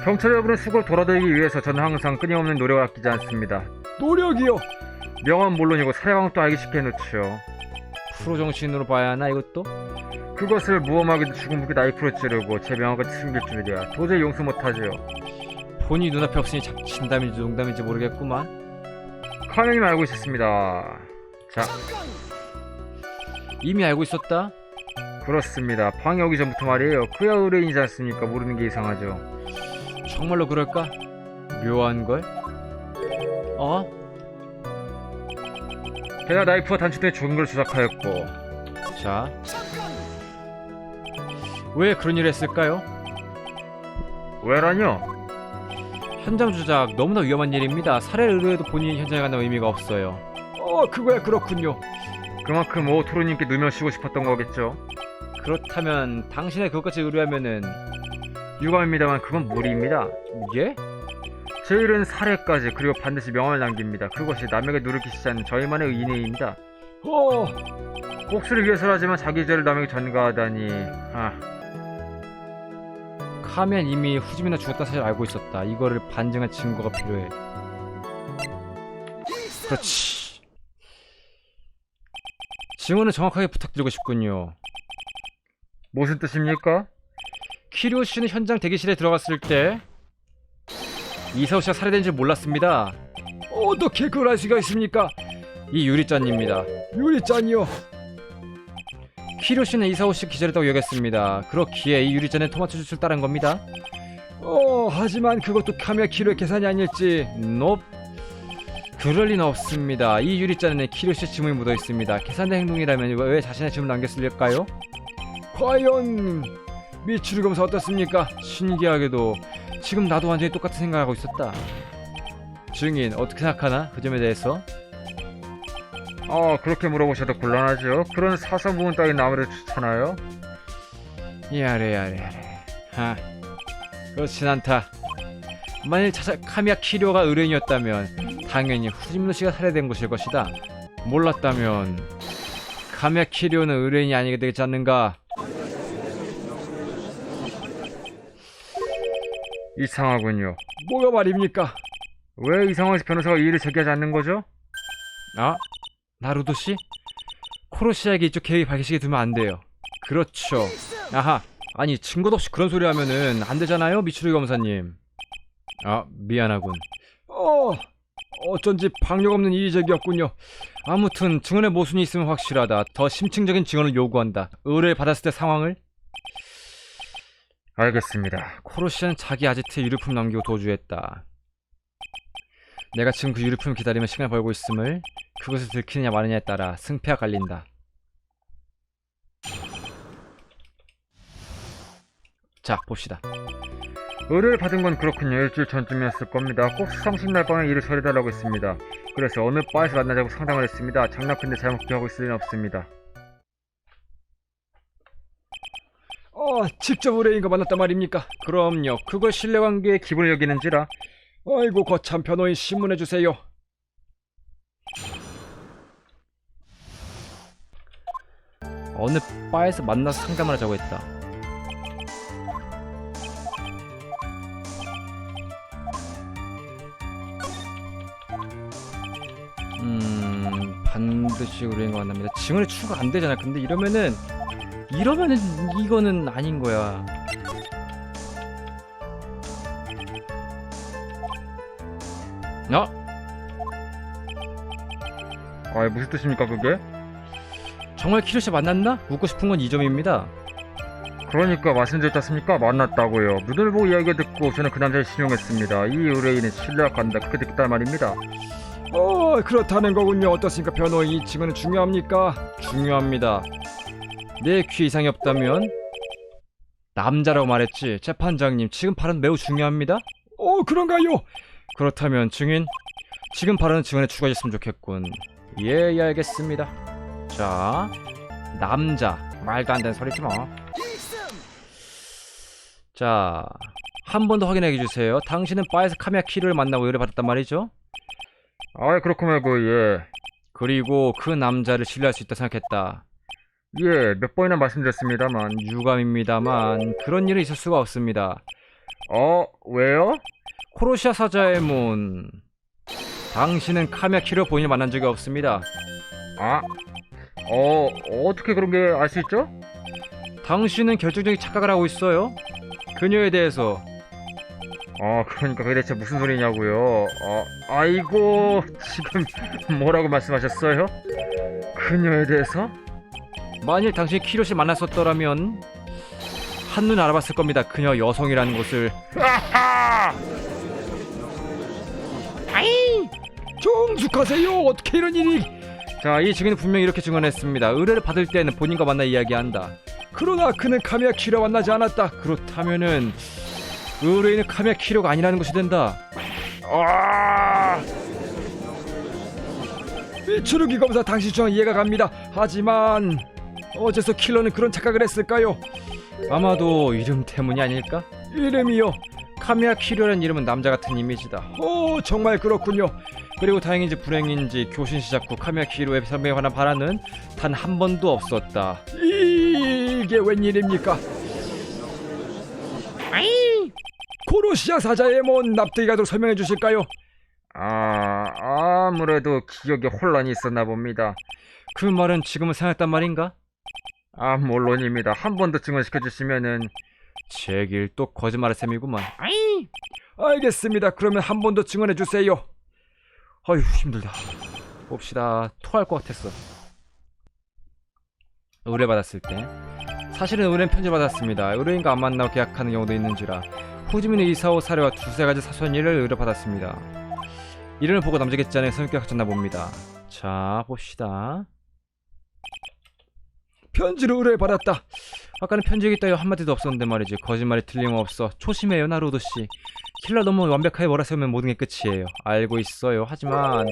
경찰 여러분의 수고를 돌아드리기 위해서 저는 항상 끊임없는 노력을 아끼지 않습니다. 노력이요? 명언 물론이고 사례방도 알기 쉽게 해놓죠. 프로 정신으로 봐야 하나 이것도? 그것을 무엄하게도 죽은 분께 나이프로 찌르고 제 명언까지 숨길 줄이야 도저히 용서 못하지요. 본이 눈앞에 없으니 진담인지 농담인지 모르겠구만. 카미님 알고 있었습니다. 자, 이미 알고 있었다? 그렇습니다. 방에 오기 전부터 말이에요. 그야 의뢰인이지 않습니까? 모르는 게 이상하죠. 정말로 그럴까? 묘한걸? 어? 게다가 나이프와 단추 등의 죽은 걸 조작하였고. 자, 왜 그런 일을 했을까요? 왜라뇨? 현장 조작 너무나 위험한 일입니다. 살해를 의뢰해도 본인이 현장에 간다는 의미가 없어요. 그거야 그렇군요. 그만큼 오토로님께 누명씌고 싶었던 거겠죠. 그렇다면 당신의 그것까지 의뢰하면은 유감입니다만 그건 무리입니다. 예? 제 일은 살해까지 그리고 반드시 명함을 남깁니다. 그것이 남에게 누를 끼치지 않는 저희만의 인의입니다. 복수를 위해서라지만 자기 죄를 남에게 전가하다니. 카미는 이미 후지미나 죽었다는 사실을 알고 있었다. 이거를 반증할 증거가 필요해. 그렇지. 증언을 정확하게 부탁드리고 싶군요. 무슨 뜻입니까? 키리오 씨는 현장 대기실에 들어갔을 때 이사오 씨가 살해된 줄 몰랐습니다. 어떻게 그걸 알 수가 있습니까? 이 유리잔입니다. 유리잔이요? 키리오 씨는 이사오 씨 기절했다고 여겼습니다. 그렇기에 이 유리잔에 토마토 주스를 따른 겁니다. 하지만 그것도 카미야 키로의 계산이 아닐지. 넵. 그럴 리는 없습니다. 이 유리잔에는 키로시의 지문이 묻어 있습니다. 계산된 행동이라면 왜 자신의 지문을 남겼을까요? 과연 미추리 검사 어떻습니까? 신기하게도 지금 나도 완전히 똑같은 생각하고 있었다. 증인 어떻게 생각하나? 그 점에 대해서? 그렇게 물어보셔도 곤란하죠. 그런 사소한 부분 따윈 아무래도 좋잖아요. 야래. 그렇진 않다. 만일 카미야 키료가 의뢰인이었다면 당연히 후지미노 씨가 살해된 것일 것이다. 몰랐다면 카미야 키료는 의뢰인이 아니게 되지 않는가? 이상하군요. 뭐가 말입니까? 왜 이 상황에서 변호사가 이의를 제기하지 않는 거죠? 나루도 씨? 코로시에게 이쪽 계획이 밝히시게 두면 안 돼요. 그렇죠. 아하. 아니 증거도 없이 그런 소리 하면은 안 되잖아요, 미추리 검사님. 미안하군. 어쩐지 박력 없는 이의제기였군요. 아무튼 증언의 모순이 있으면 확실하다. 더 심층적인 증언을 요구한다. 의뢰를 받았을 때 상황을. 알겠습니다. 코로시는 자기 아지트에 유류품 남기고 도주했다. 내가 지금 그 유류품을 기다리며 시간을 벌고 있음을 그것을 들키느냐 마느냐에 따라 승패가 갈린다. 자, 봅시다. 의뢰를 받은 건 그렇군요. 일주일 전쯤이었을 겁니다. 꼭 수상식 날 밤에 일을 처리해달라고 했습니다. 그래서 어느 바에서 만나자고 상담을 했습니다. 장난컨대 잘못 기억하고 있을 리는 없습니다. 직접 의뢰인과 만났단 말입니까? 그럼요. 그걸 신뢰관계의 기분을 여기는지라. 아이고 거참 변호인 신문해주세요. 어느 바에서 만나서 상담을 하자고 했다. 반드시 의뢰인과 만납니다. 증언이 추가 안 되잖아. 근데 이러면은 이거는 아닌 거야. 무슨 뜻입니까 그게? 정말 키로시 만났나? 묻고 싶은 건 이 점입니다. 그러니까 말씀드렸지 않습니까? 만났다고요. 눈을 보고 이야기 듣고 저는 그 남자를 신용했습니다. 이 의뢰인은 신뢰가 간다. 그렇게 느꼈단 말입니다. 그렇다는 거군요. 어떻습니까 변호인? 이 증언은 중요합니까? 중요합니다. 내 귀에 이상이 없다면 남자라고 말했지. 재판장님, 지금 발언 매우 중요합니다. 그런가요? 그렇다면 증인, 지금 발언은 증언에 추가해줬으면 좋겠군. 예, 알겠습니다. 자, 남자, 말도 안 되는 소리지 뭐. 자, 한 번 더 확인해 주세요. 당신은 바에서 카미야 키를 만나고 의뢰받았단 말이죠? 그렇고 말고 예. 그리고 그 남자를 신뢰할 수 있다 생각했다. 예, 몇 번이나 말씀드렸습니다만. 유감입니다만 그런 일은 있을 수가 없습니다. 왜요? 코로시아 사자에몬, 당신은 카미야 키를 본인을 만난 적이 없습니다. 어떻게 그런 게 알 수 있죠? 당신은 결정적인 착각을 하고 있어요. 그녀에 대해서. 그러니까 그게 대체 무슨 소리냐고요. 아이고, 지금 뭐라고 말씀하셨어요? 그녀에 대해서? 만일 당신이 키로시 만났었더라면 한눈 알아봤을 겁니다. 그녀 여성이라는 것을. 정숙하세요. 어떻게 이런 일이? 자, 이 증인은 분명히 이렇게 증언했습니다. 의뢰를 받을 때는 본인과 만나 이야기한다. 그러나 그는 카미야 키료와 만나지 않았다. 그렇다면은 의뢰인은 카미야 키료가 아니라는 것이 된다. 미추루기 검사 당신 주장 이해가 갑니다. 하지만 어째서 킬러는 그런 착각을 했을까요? 아마도 이름 때문이 아닐까? 이름이요? 카미야 키료라는 이름은 남자 같은 이미지다. 정말 그렇군요. 그리고 다행인지 불행인지 교신 시작 후 카미야 키료의 선배에 관한 발언은 단 한 번도 없었다. 이게 웬일입니까? 코로시아 사자의 뭔 납득이 가도록 설명해 주실까요? 아무래도 기억에 혼란이 있었나 봅니다. 그 말은 지금은 생각했단 말인가? 물론입니다. 한 번 더 증언시켜 주시면은. 제길 또 거짓말할 셈이구만. 알겠습니다. 그러면 한 번 더 증언해 주세요. 아휴, 힘들다. 봅시다. 토할 것 같았어. 의뢰받았을 때, 사실은 의뢰는 편지받았습니다. 의뢰인과 안 만나고 계약하는 경우도 있는지라 후지민의 이사오 사례와 두세 가지 사소한 일을 의뢰받았습니다. 이름을 보고 남자겠지 않은 성격이 갖췄나 봅니다. 자, 봅시다. 편지를 의뢰받았다. 아까는 편지가 있다요 한마디도 없었는데 말이지. 거짓말이 틀림없어. 조심해요 나루도씨. 킬러 너무 완벽하게 몰아세우면 모든 게 끝이에요. 알고 있어요. 하지만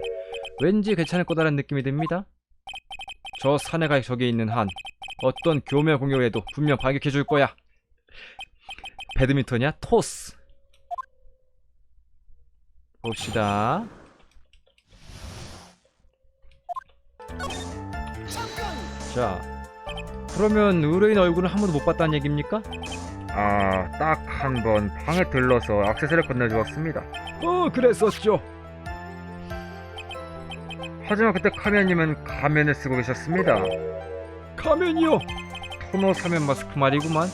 왠지 괜찮을 거다라는 느낌이 듭니다. 저 사내가 저기 있는 한 어떤 교묘 공격을 해도 분명 반격해 줄 거야. 배드민턴이야? 토스. 봅시다. 자, 그러면 의뢰인 얼굴은 한 번도 못 봤다는 얘기입니까? 아, 딱 한 번 방에 들러서 액세서리를 건네주었습니다. 그랬었죠. 하지만 그때 카미야님은 가면을 쓰고 계셨습니다. 가면이요? 토너 사면 마스크 말이구만.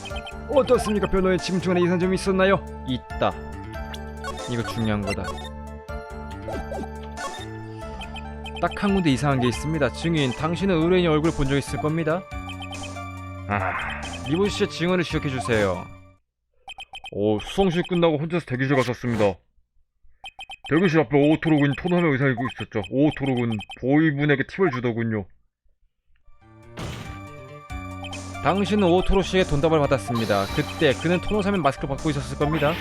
어떻습니까 변호인? 지금 중간에 이상 점이 있었나요? 있다. 이거 중요한 거다. 딱 한 군데 이상한 게 있습니다. 증인, 당신은 의뢰인의 얼굴 본 적 있을 겁니다. 아, 이분 씨의 증언을 지적해 주세요. 수성실 끝나고 혼자서 대기실 갔었습니다. 대기실 앞에 오토록은 토너하며 의상을 입고 있었죠. 오토록은 보이분에게 팁을 주더군요. 당신은 오토로 씨에게 돈다발 받았습니다. 그때 그는 토너 사면 마스크를 벗고 있었을 겁니다.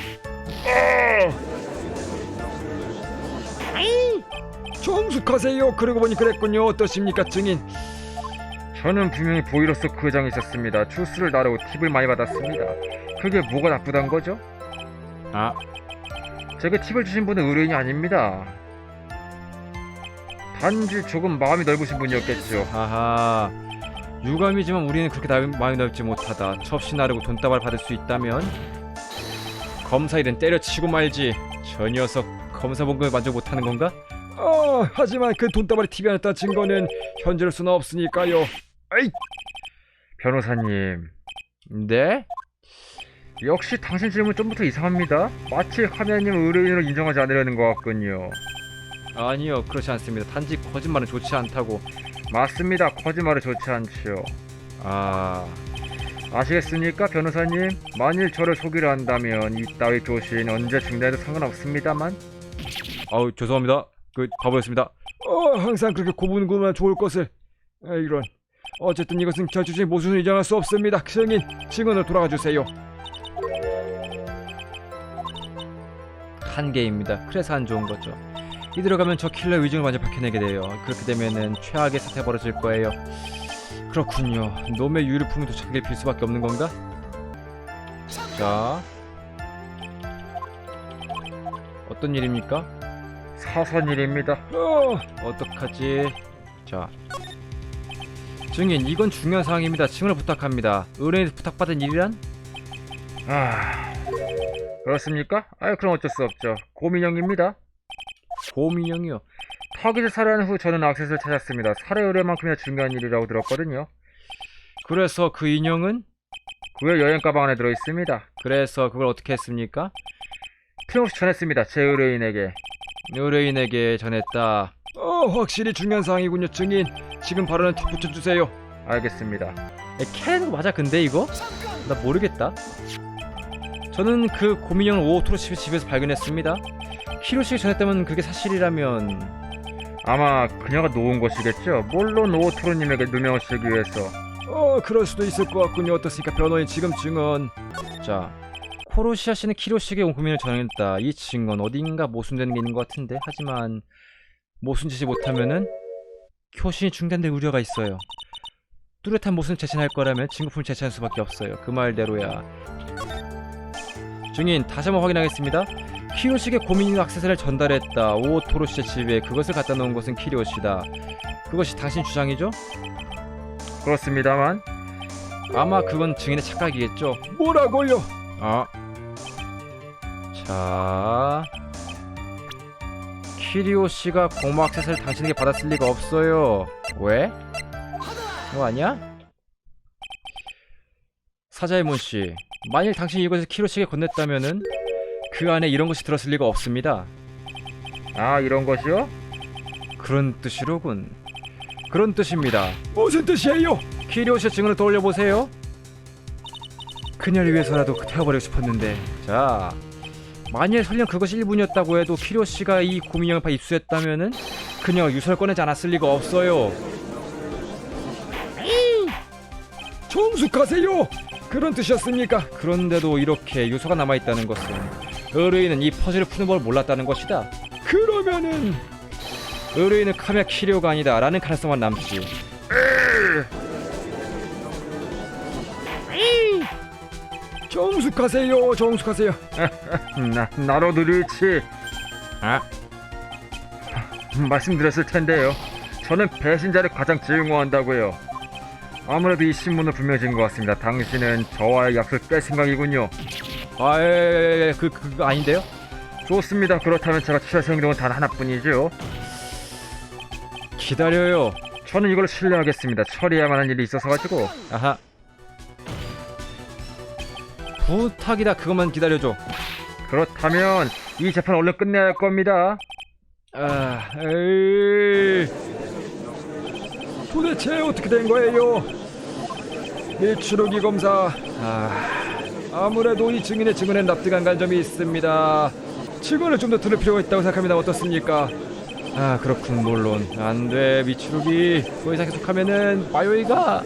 정숙하세요. 그러고 보니 그랬군요. 어떠십니까 증인? 저는 분명히 보이로서 그 회장에 있었습니다. 주스를 나르고 팁을 많이 받았습니다. 그게 뭐가 나쁘단 거죠? 아, 제게 팁을 주신 분은 의뢰인이 아닙니다. 단지 조금 마음이 넓으신 분이었겠죠. 하하. 유감이지만 우리는 그렇게 마음이 넓지 못하다. 접시 나르고 돈다발 받을 수 있다면 검사 일은 때려치고 말지. 저 녀석 검사 본급을 만족 못하는 건가? 하지만 그 돈다발이 TV 안에 딴 증거는 현재로서는 없으니까요. 아이, 변호사님, 네? 역시 당신 질문 좀부터 이상합니다. 마치 카미야님 의뢰인으로 인정하지 않으려는 것 같군요. 아니요, 그렇지 않습니다. 단지 거짓말은 좋지 않다고. 맞습니다. 거짓말은 좋지 않지요. 아시겠습니까, 변호사님? 만일 저를 속이려 한다면 이따위 조신 언제 중단해도 상관없습니다만. 아우, 죄송합니다. 바보였습니다. 항상 그렇게 고분고분하면 좋을 것을. 이런. 어쨌든 이것은 결주진 모순을 인정할 수 없습니다. 증인, 증언으로 돌아가 주세요. 한계입니다. 그래서 안 좋은 거죠. 이대로 가면 저 킬러 의중을 완전 밝혀내게 돼요. 그렇게 되면은 최악의 사태가 벌어질 거예요. 그렇군요. 놈의 유류품이 도착하게 빌 수밖에 없는 건가? 자, 어떤 일입니까? 사선일입니다. 어떡하지? 자, 증인, 이건 중요한 사항입니다. 증언을 부탁합니다. 의뢰인에서 부탁받은 일이란? 그렇습니까? 그럼 어쩔 수 없죠. 고민형입니다. 고민형이요? 타깃을 살해한 후 저는 악세사리를 찾았습니다. 살해 의뢰만큼이나 중요한 일이라고 들었거든요. 그래서 그 인형은? 그의 여행 가방 안에 들어있습니다. 그래서 그걸 어떻게 했습니까? 틀림없이 전했습니다. 제 의뢰인에게. 의뢰인에게 전했다. 확실히 중요한 사항이군요. 증인, 지금 바로는 팁 붙여주세요. 알겠습니다. 캐는 거 맞아 근데 이거? 나 모르겠다. 저는 그 고민형을 오토로씨 집에서 발견했습니다. 히로씨가 전했다면 그게 사실이라면 아마 그녀가 놓은 것이겠죠. 물론 오토로님에게 누명을 쓰기 위해서. 그럴 수도 있을 것 같군요. 어떻습니까 변호인? 지금 증언. 자, 코로시아 씨는 키로씨에게 온 고민을 전했다. 이 증언 어딘가 모순되는 게 있는 것 같은데, 하지만 모순지지 못하면은 교신이 중단될 우려가 있어요. 뚜렷한 모순을 재천할 거라면 증거품을 재천할 수밖에 없어요. 그 말대로야. 증인, 다시 한번 확인하겠습니다. 키로씨에게 고민인 액세서리를 전달했다. 오토로씨의 집에 그것을 갖다 놓은 것은 키로씨다. 그것이 당신 주장이죠? 그렇습니다만. 아마 그건 증인의 착각이겠죠. 뭐라고요? 자, 키리오씨가 고무 액세서리를 당신에게 받았을 리가 없어요. 왜? 그거 아니야? 사자이몬씨, 만일 당신이 이것을 키로씨에게 건넸다면은 그 안에 이런 것이 들었을 리가 없습니다. 이런 것이요? 그런 뜻이로군. 그런 뜻입니다. 무슨 뜻이에요? 키리오씨의 증언을 떠올려보세요. 그녀를 위해서라도 태워버리고 싶었는데. 자, 만일 설령 그것이 일본이었다고 해도 키리오씨가 이 고민영파 입수했다면은 그녀가 유서를 꺼내지 않았을 리가 없어요. 정숙하세요. 그런 뜻이었습니까? 그런데도 이렇게 유서가 남아있다는 것은 의뢰인은 이 퍼즐을 푸는 법을 몰랐다는 것이다. 그러면은 의뢰인은 카미야 키리오가 아니다 라는 가능성만 남지. 정숙하세요. 정숙하세요. 나로도 류이치 아, 말씀드렸을 텐데요. 저는 배신자를 가장 증오한다고요. 아무래도 이 신문을 분명히 진 것 같습니다. 당신은 저와의 약속을 깰 생각이군요. 그거 아닌데요? 좋습니다. 그렇다면 제가 취할 행동은 단 하나뿐이죠. 기다려요. 저는 이걸 신뢰하겠습니다. 처리해야만 한 일이 있어서가지고. 아하. 부탁이다. 그것만 기다려줘. 그렇다면 이 재판 얼른 끝내야 할 겁니다. 도대체 어떻게 된 거예요? 미추루기 검사. 아무래도 이 증인의 증언에 납득 안 간 점이 있습니다. 증언을 좀 더 들을 필요가 있다고 생각합니다. 어떻습니까? 그렇군. 물론 안돼. 미츠루기 더 이상 계속하면은 마요이가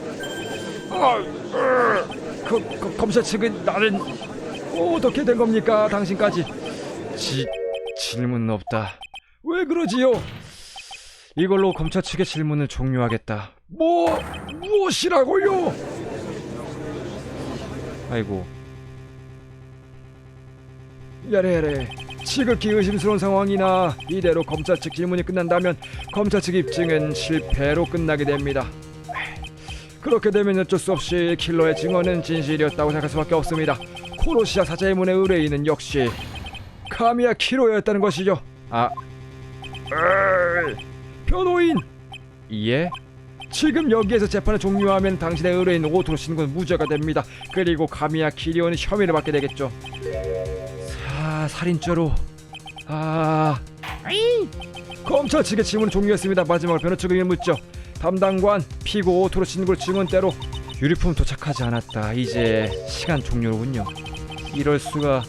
검사 측은 나는 어떻게 된 겁니까? 당신까지. 질문은 없다. 왜 그러지요? 이걸로 검찰 측의 질문을 종료하겠다. 무엇이라고요? 아이고. 야래 지극히 의심스러운 상황이나 이대로 검찰 측 질문이 끝난다면 검찰 측 입증은 실패로 끝나게 됩니다. 그렇게 되면 어쩔 수 없이 킬러의 증언은 진실이었다고 생각할 수밖에 없습니다. 코로시아 사자의 문의 의뢰인은 역시 카미야 키로였다는 것이죠. 변호인, 예? 지금 여기에서 재판을 종료하면 당신의 의뢰인 오토로 신고는 무죄가 됩니다. 그리고 카미야 키리오는 혐의를 받게 되겠죠. 살인죄로. 검찰 측의 질문은 종료했습니다. 마지막으로 변호 측 의견 묻죠. 담당관 피고 오토로 신고 증언대로. 유리품 도착하지 않았다. 이제 시간 종료로군요. 이럴 수가.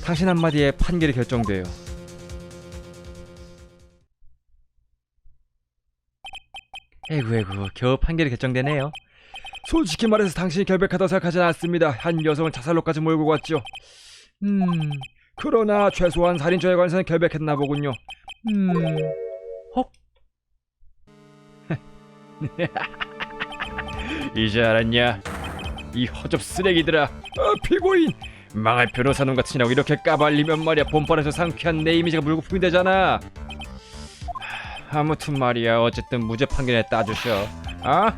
당신 한마디에 판결이 결정돼요. 에구 겨우 판결이 결정되네요. 솔직히 말해서 당신이 결백하다고 생각하지 않았습니다. 한 여성을 자살로까지 몰고 갔죠. 그러나 최소한 살인죄에 관해서는 결백했나 보군요. 헉? 이제 알았냐? 이 허접 쓰레기들아. 피고인, 망할 변호사놈 같으냐고 이렇게 까발리면 말이야 본판에서 상쾌한 내 이미지가 물거품이 되잖아. 아무튼 말이야 어쨌든 무죄 판결에 따주셔.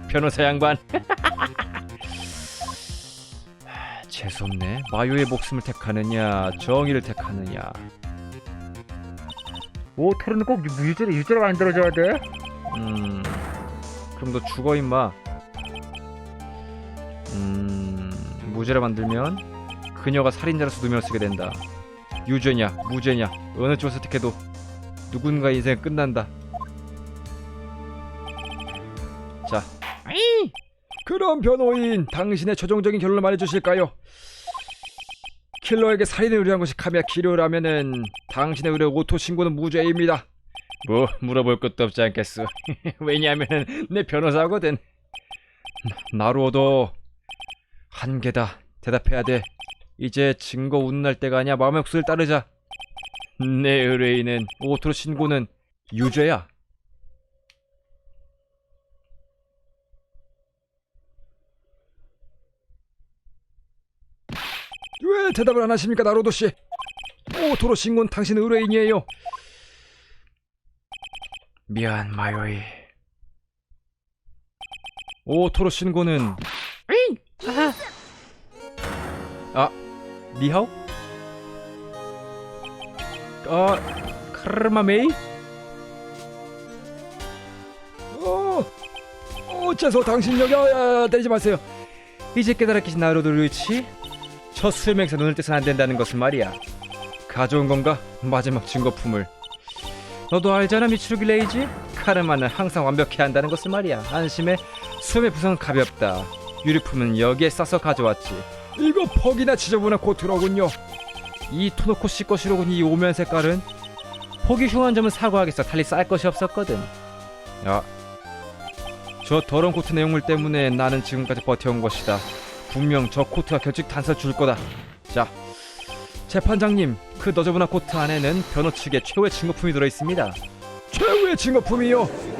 변호사 양반. 재수없네. 마요의 목숨을 택하느냐 정의를 택하느냐. 오토로는 꼭 유죄로 만들어줘야 돼? 그럼 너 죽어 임마. 무죄를 만들면 그녀가 살인자로서 누명을 쓰게 된다. 유죄냐 무죄냐 어느 쪽을 선택해도 누군가 인생은 끝난다. 자, 그럼 변호인, 당신의 최종적인 결론을 말해주실까요? 킬러에게 살인을 의뢰한 것이 카미야 키리오라면은 당신의 의뢰 오토 신고는 무죄입니다. 뭐 물어볼 것도 없지 않겠어. 왜냐하면 내 변호사거든. 나루오도 한계다. 대답해야 돼. 이제 증거 운운할 때가 아니야. 마음의 목소리를 따르자. 내 의뢰인은 오토로 신고는 유죄야. 왜 대답을 안 하십니까, 나로도 씨? 오토로 신고는 당신 의뢰인이에요. 미안 마요이. 오토로 신고는 니하오? 카르마메이? 어째서 당신 여기 때리지 마세요. 이제 깨달았겠지 나루도 류이치? 저 수명에서 눈을 떼서는 안 된다는 것은 말이야. 가져온 건가? 마지막 증거품을. 너도 알잖아 미츠루기 레이지? 카르마는 항상 완벽해야 한다는 것을 말이야. 안심해. 수염의 부성은 가볍다. 유리품은 여기에 싸서 가져왔지. 이거 퍽이나 지저분한 코트로군요. 이 토노코 씨 것이로군. 이 오면 색깔은 보기 흉한 점은 사과하겠어. 달리 쌀 것이 없었거든. 야, 저 더러운 코트 내용물 때문에 나는 지금까지 버텨온 것이다. 분명 저 코트가 결직 단서 줄 거다. 자, 재판장님, 그 너저분한 코트 안에는 변호 측의 최후의 증거품이 들어있습니다. 최후의 증거품이요.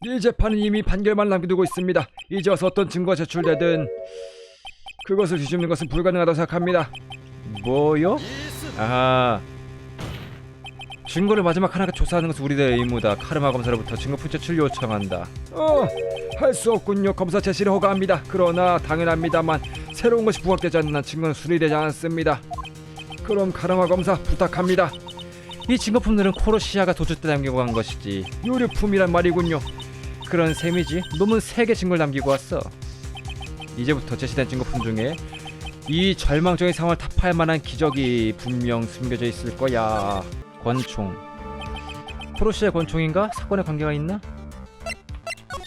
이 재판은 이미 판결만 남겨두고 있습니다. 이제 와서 어떤 증거가 제출되든 그것을 뒤집는 것은 불가능하다고 생각합니다. 뭐요? 아, 증거를 마지막 하나가 조사하는 것은 우리들의 의무다. 카르마 검사로부터 증거품 제출 요청한다. 할 수 없군요. 검사 제시를 허가합니다. 그러나 당연합니다만 새로운 것이 부각되지 않는 한 증거는 수리되지 않았습니다. 그럼 카르마 검사 부탁합니다. 이 증거품들은 코로시아가 도주 때 남기고 간 것이지. 유류품이란 말이군요. 그런 셈이지. 놈은 3개 증거를 남기고 왔어. 이제부터 제시된 증거품 중에 이 절망적인 상황을 타파할 만한 기적이 분명 숨겨져 있을 거야. 권총. 코로시아 권총인가? 사건에 관계가 있나?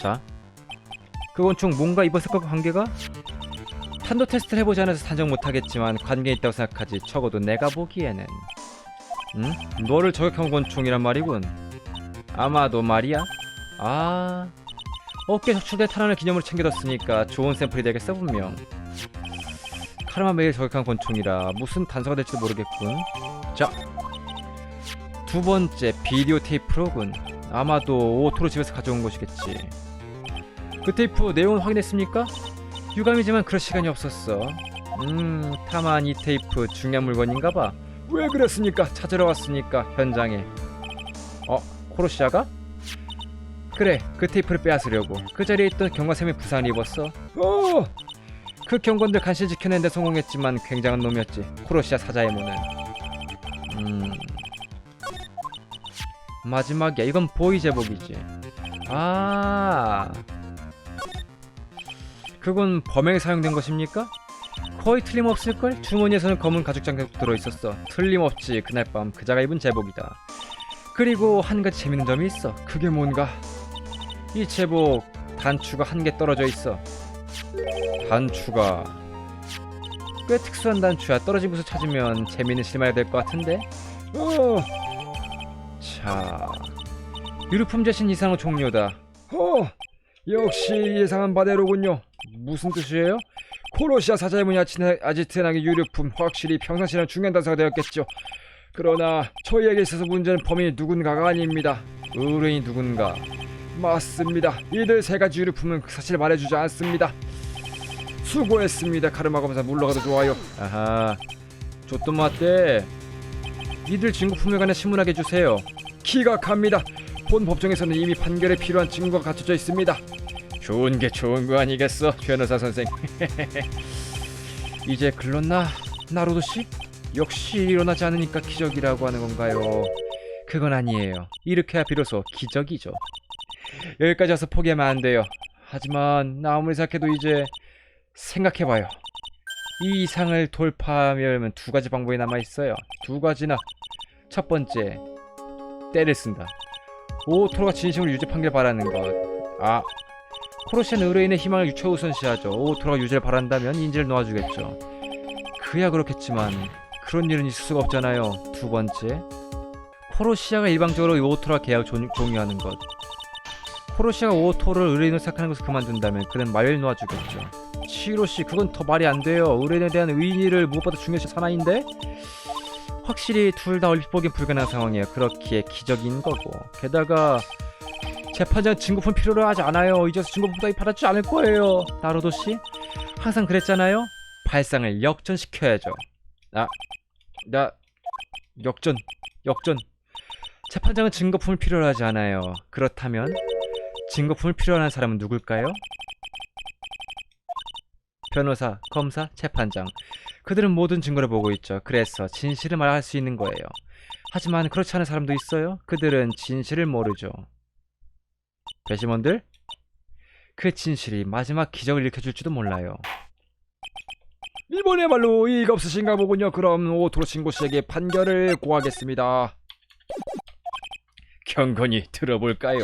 자, 그 권총 뭔가 이번 사건과 관계가? 탄도 테스트를 해보지 않아서 단정 못하겠지만 관계 있다고 생각하지. 적어도 내가 보기에는. 응? 너를 저격한 권총이란 말이군. 아마도 말이야. 아, 어깨 적출된 탄환을 기념으로 챙겨뒀으니까 좋은 샘플이 되겠어 분명. 카르마 매일 저격한 권총이라 무슨 단서가 될지도 모르겠군. 자, 두 번째 비디오 테이프로군. 아마도 오토로 집에서 가져온 것이겠지. 그 테이프 내용은 확인했습니까? 유감이지만 그럴 시간이 없었어. 다만 이 테이프 중요한 물건인가봐. 왜 그랬습니까? 찾으러 왔으니까 현장에. 코로시아가? 그래, 그 테이프를 빼앗으려고. 그 자리에 있던 경관쌤이 부상을 입었어. 그 경관들 간신히 지켜내는데 성공했지만 굉장한 놈이었지. 코로시아 사자에모는. 마지막이야. 이건 보이 제복이지. 아, 그건 범행에 사용된 것입니까? 거의 틀림없을걸? 주머니에서는 검은 가죽 장갑도 들어있었어. 틀림없지. 그날 밤 그자가 입은 제복이다. 그리고 한 가지 재밌는 점이 있어. 그게 뭔가? 이 제복 단추가 한 개 떨어져 있어. 단추가 꽤 특수한 단추야. 떨어진 곳을 찾으면 재미있는 실마리가 될 것 같은데? 자, 유류품 제신 이상의 종료다. 역시 예상한 바대로군요. 무슨 뜻이에요? 코로시아 사자의문이 아지트나기 유류품, 확실히 평상시랑 중요한 단서가 되었겠죠. 그러나 저희에게 있어서 문제는 범인이 누군가가 아닙니다. 의뢰인이 누군가? 맞습니다. 이들 세 가지 유류품은 그 사실을 말해주지 않습니다. 수고했습니다. 카르마 검사, 물러가도 좋아요. 아하, 좋던 맞대. 이들 증거품에 관해 신문하게 해주세요. 기각합니다. 본 법정에서는 이미 판결에 필요한 증거가 갖춰져 있습니다. 좋은 게 좋은 거 아니겠어, 변호사 선생. 이제 글렀나, 나루도 씨? 역시 일어나지 않으니까 기적이라고 하는 건가요? 그건 아니에요. 이렇게야 비로소 기적이죠. 여기까지 와서 포기하면 안 돼요. 하지만 나 아무리 생각해도 이제 생각해봐요. 이 이상을 돌파하려면 두 가지 방법이 남아있어요. 두 가지나. 첫 번째, 때를 쓴다. 오토로가 진심으로 유죄 판결 바라는 것. 코로시아는 의뢰인의 희망을 최우선시하죠. 오토로가 유죄를 바란다면 인질을 놓아주겠죠. 그야 그렇겠지만 그런 일은 있을 수가 없잖아요. 두 번째, 코로시아가 일방적으로 오토로와 계약을 종료하는 것. 코로시아가 오토를 의뢰인으로 생각하는 것을 그만둔다면 그는 마요를 놓아주겠죠. 치히로씨, 그건 더 말이 안 돼요. 의뢰인에 대한 의의를 무엇보다 중요시 사나인데? 확실히 둘 다 얼핏 보기엔 불가능한 상황이에요. 그렇기에 기적인 거고. 게다가 재판장 증거품 필요로 하지 않아요. 이제서 증거품 따위 받아주지 않을 거예요. 나루도씨, 항상 그랬잖아요. 발상을 역전시켜야죠. 역전. 재판장은 증거품을 필요로 하지 않아요. 그렇다면 증거품을 필요로 하는 사람은 누굴까요? 변호사, 검사, 재판장. 그들은 모든 증거를 보고 있죠. 그래서 진실을 말할 수 있는 거예요. 하지만 그렇지 않은 사람도 있어요. 그들은 진실을 모르죠. 배심원들? 그 진실이 마지막 기적을 일으켜줄지도 몰라요. 이번에야말로 이의가 없으신가 보군요. 그럼 오토로 신고씨에게 판결을 고하겠습니다. 경건히 들어볼까요?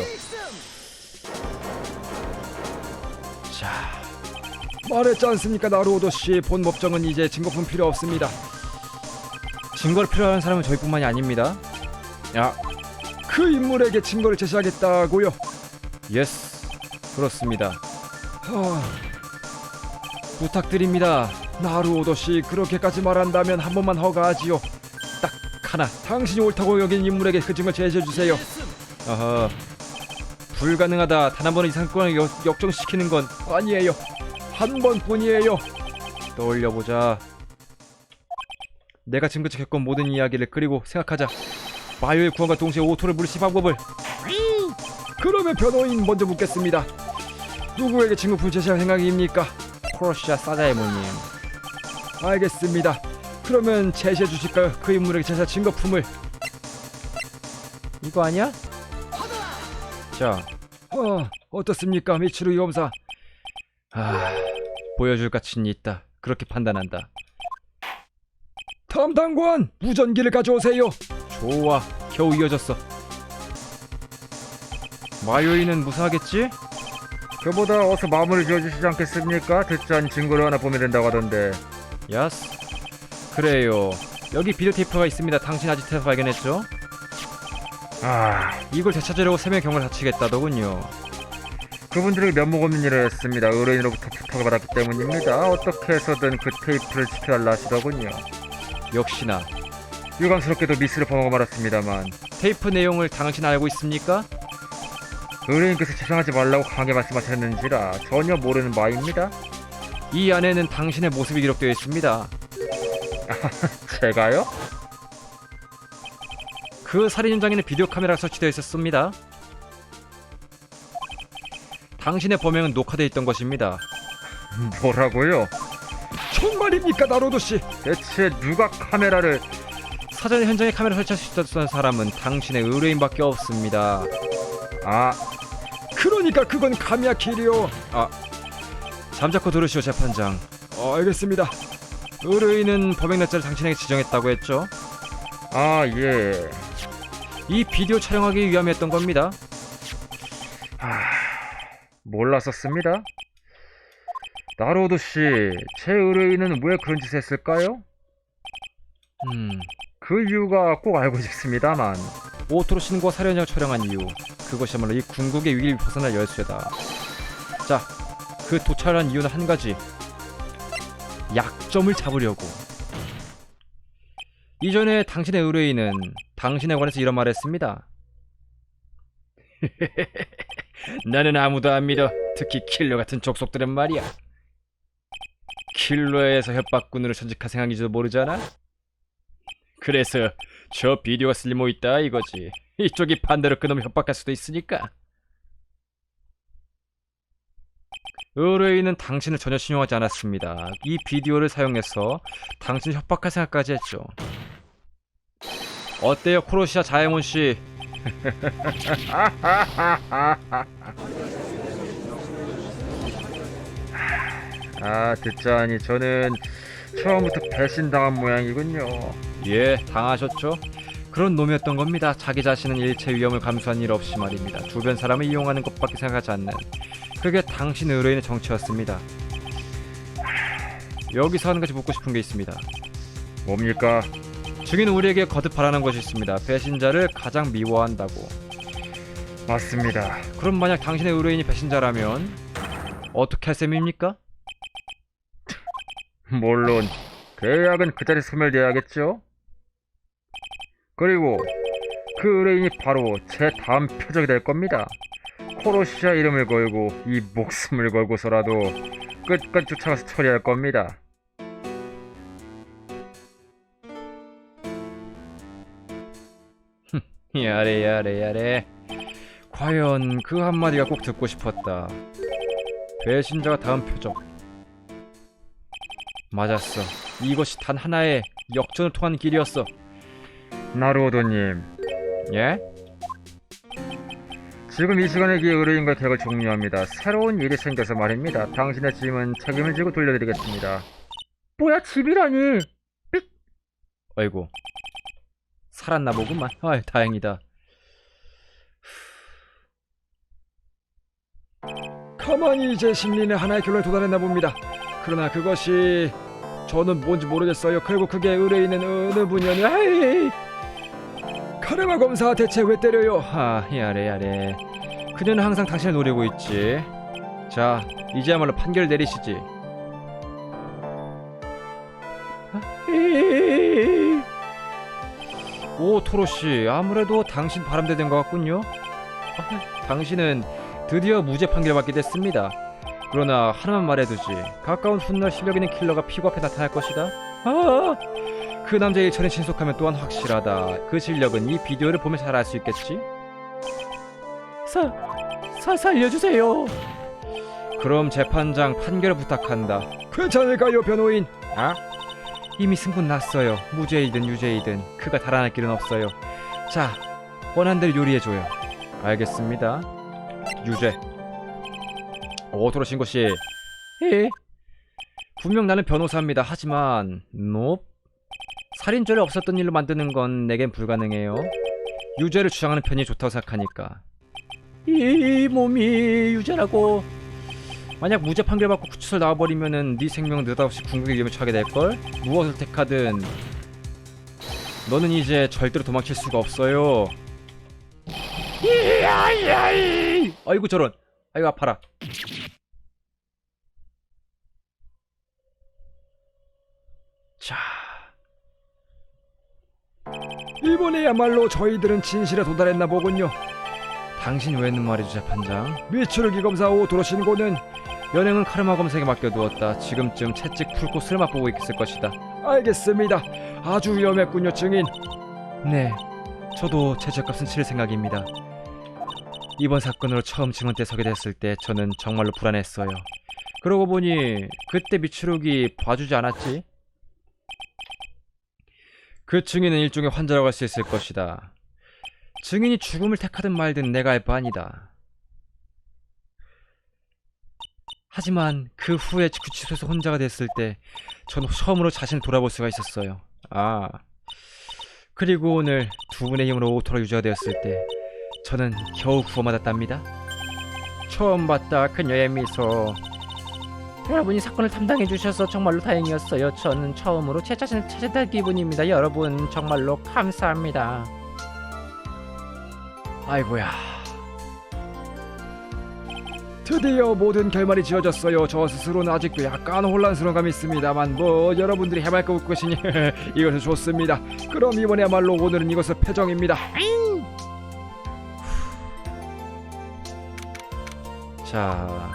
자, 말했지 않습니까, 나루오도 씨. 본 법정은 이제 증거품 필요 없습니다. 증거를 필요한 사람은 저희뿐만이 아닙니다. 야, 그 인물에게 증거를 제시하겠다고요? 예스, 그렇습니다. 하... 부탁드립니다. 나루오도 씨, 그렇게까지 말한다면 한 번만 허가하지요. 딱 하나. 당신이 옳다고 여긴 인물에게 그 증거 제시해 주세요. 어허, 불가능하다. 단 한 번은 이 사건을 역정시키는 건. 아니에요. 한 번뿐이에요. 떠올려보자. 내가 지금까지 겪은 모든 이야기를 그리고 생각하자. 마요의 구원과 동시에 오토를 물리칠 방법을. 그러면 변호인 먼저 묻겠습니다. 누구에게 증거품 제시할 생각입니까? 코로시아 사자에모님. 알겠습니다. 그러면 제시해 주실까요? 그 인물에게 제시할 증거품을. 이거 아니야? 자, 어떻습니까, 미츠루 검사? 보여줄 가치는 있다. 그렇게 판단한다. 탐당관, 무전기를 가져오세요. 좋아, 겨우 이어졌어. 마요이는 무사하겠지? 그보다 어서 마무리 지어주시지 않겠습니까? 듣지 않은 증거를 하나 보면 된다고 하던데. 야스. 그래요. 여기 비디오 테이프가 있습니다. 당신 아지트에서 발견했죠? 이걸 되찾으려고 3명의 경을 다치겠다더군요. 그분들에게 면목 없는 일을 했습니다. 의뢰인으로부터 부탁을 받았기 때문입니다. 어떻게 해서든 그 테이프를 지켜달라 하시더군요. 역시나. 유감스럽게도 미스를 범하고 말았습니다만 테이프 내용을 당신 알고 있습니까? 의뢰인께서 죄송하지 말라고 강하게 말씀하셨는지라 전혀 모르는 바입니다. 이 안에는 당신의 모습이 기록되어 있습니다. 제가요? 그 살인 현장에는 비디오 카메라가 설치되어 있었습니다. 당신의 범행은 녹화되어 있던 것입니다. 뭐라고요? 정말입니까, 나로도 씨? 대체 누가 카메라를... 사전 현장에 카메라 설치할 수 있었던 사람은 당신의 의뢰인밖에 없습니다. 그러니까 그건 카미야 키리오. 잠자코 들으시오, 재판장. 알겠습니다. 의뢰인은 범행 날짜를 당신에게 지정했다고 했죠? 예. 이 비디오 촬영하기 위함이었던 겁니다. 몰랐었습니다. 나로도씨, 제 의뢰인은 왜 그런 짓을 했을까요? 그 이유가 꼭 알고 싶습니다만. 오토로 신고 살인 현장을 촬영한 이유, 그것이야말로 이 궁극의 위기를 벗어날 열쇠다. 자, 그 도착한 이유는 한 가지. 약점을 잡으려고. 이전에 당신의 의뢰인은 당신에 관해서 이런 말을 했습니다. 나는 아무도 안 믿어. 특히 킬러 같은 족속들은 말이야. 킬러에서 협박꾼으로 전직할 생각인지도 모르잖아? 그래서 저 비디오가 쓸모 있다 이거지. 이쪽이 반대로 그놈을 협박할 수도 있으니까. 의뢰인은 당신을 전혀 신용하지 않았습니다. 이 비디오를 사용해서 당신을 협박할 생각까지 했죠. 어때요, 코로시아 자에몬씨? 듣자니 저는 처음부터 배신당한 모양이군요. 예, 당하셨죠? 그런 놈이었던 겁니다. 자기 자신은 일체 위험을 감수한 일 없이 말입니다. 주변 사람을 이용하는 것밖에 생각하지 않는, 그게 당신 의뢰인의 정체였습니다. 여기서 한 가지 묻고 싶은 게 있습니다. 뭡니까? 증인 우리에게 거듭 바라는 것이 있습니다. 배신자를 가장 미워한다고. 맞습니다. 그럼 만약 당신의 의뢰인이 배신자라면 어떻게 할 셈입니까? 물론 계약은 그 자리에 소멸되어야겠죠. 그리고 그 의뢰인이 바로 제 다음 표적이 될 겁니다. 코로시아 이름을 걸고 이 목숨을 걸고서라도 끝까지 쫓아가서 처리할 겁니다. 야래 야래 야래. 과연 그 한마디가 꼭 듣고 싶었다. 배신자가 다음 표적. 맞았어. 이것이 단 하나의 역전을 통한 길이었어. 나루오도님, 예? 지금 이 시간에 이 의뢰인과 계약을 종료합니다. 새로운 일이 생겨서 말입니다. 당신의 짐은 책임을 지고 돌려드리겠습니다. 뭐야, 집이라니? 아이고, 살았나 보구만. 아이, 다행이다. 가만히 이제 심리는 하나의 결론에 도달했나 봅니다. 그러나 그것이 저는 뭔지 모르겠어요. 결국 그게 의뢰인은 어느 분이었냐. 카르마 검사 대체 왜 때려요? 야래. 그녀는 항상 당신을 노리고 있지. 자, 이제야말로 판결을 내리시지. 오, 토로씨, 아무래도 당신 바람대된 것 같군요. 당신은 드디어 무죄 판결받게 됐습니다. 그러나 하나만 말해두지. 가까운 훗날 실력 있는 킬러가 피고 앞에 나타날 것이다. 그 남자의 일처리 신속하면 또한 확실하다. 그 실력은 이 비디오를 보면 잘 알 수 있겠지? 살려주세요. 그럼 재판장 판결을 부탁한다. 괜찮을까요, 변호인? 이미 승분 났어요. 무죄이든 유죄이든 그가 달아날 길은 없어요. 자, 원한 대로 요리해줘요. 알겠습니다. 유죄. 오토로 신고씨. 분명 나는 변호사입니다. 하지만 살인죄를 없었던 일로 만드는 건 내겐 불가능해요. 유죄를 주장하는 편이 좋다고 생각하니까. 이 몸이 유죄라고. 만약 무죄 판결받고 구치소를 나와버리면은 네 생명은 느닷없이 궁극의 위험에 처하게 될걸? 무엇을 택하든 너는 이제 절대로 도망칠 수가 없어요. 아이고 저런. 아이고 아파라. 자, 이번에야말로 저희들은 진실에 도달했나 보군요. 당신 외에는 말이죠, 재판장. 미추르기 검사 오토로 신고는 연행은 카르마 검사에게 맡겨두었다. 지금쯤 채찍 풀코스를 맛보고 있을 것이다. 알겠습니다. 아주 위험했군요, 증인. 네, 저도 제 죄값은 치를 생각입니다. 이번 사건으로 처음 증언대에 서게 됐을 때 저는 정말로 불안했어요. 그러고 보니 그때 미추룩이 봐주지 않았지? 그 증인은 일종의 환자라고 할 수 있을 것이다. 증인이 죽음을 택하든 말든 내가 할 바 아니다. 하지만 그 후에 구치소에서 혼자가 됐을 때 전 처음으로 자신을 돌아볼 수가 있었어요. 그리고 오늘 두 분의 힘으로 오토로 유죄가 되었을 때 저는 겨우 구원받았답니다. 처음 봤다 그녀의 미소. 여러분이 사건을 담당해 주셔서 정말로 다행이었어요. 저는 처음으로 제 자신을 찾았다는 기분입니다. 여러분 정말로 감사합니다. 아이고야. 드디어 모든 결말이 지어졌어요. 저 스스로는 아직도 약간 혼란스러운 감이 있습니다만 뭐 여러분들이 해맑게 볼 것이니 이것은 좋습니다. 그럼 이번에야말로 오늘은 이것을 패정입니다. 자,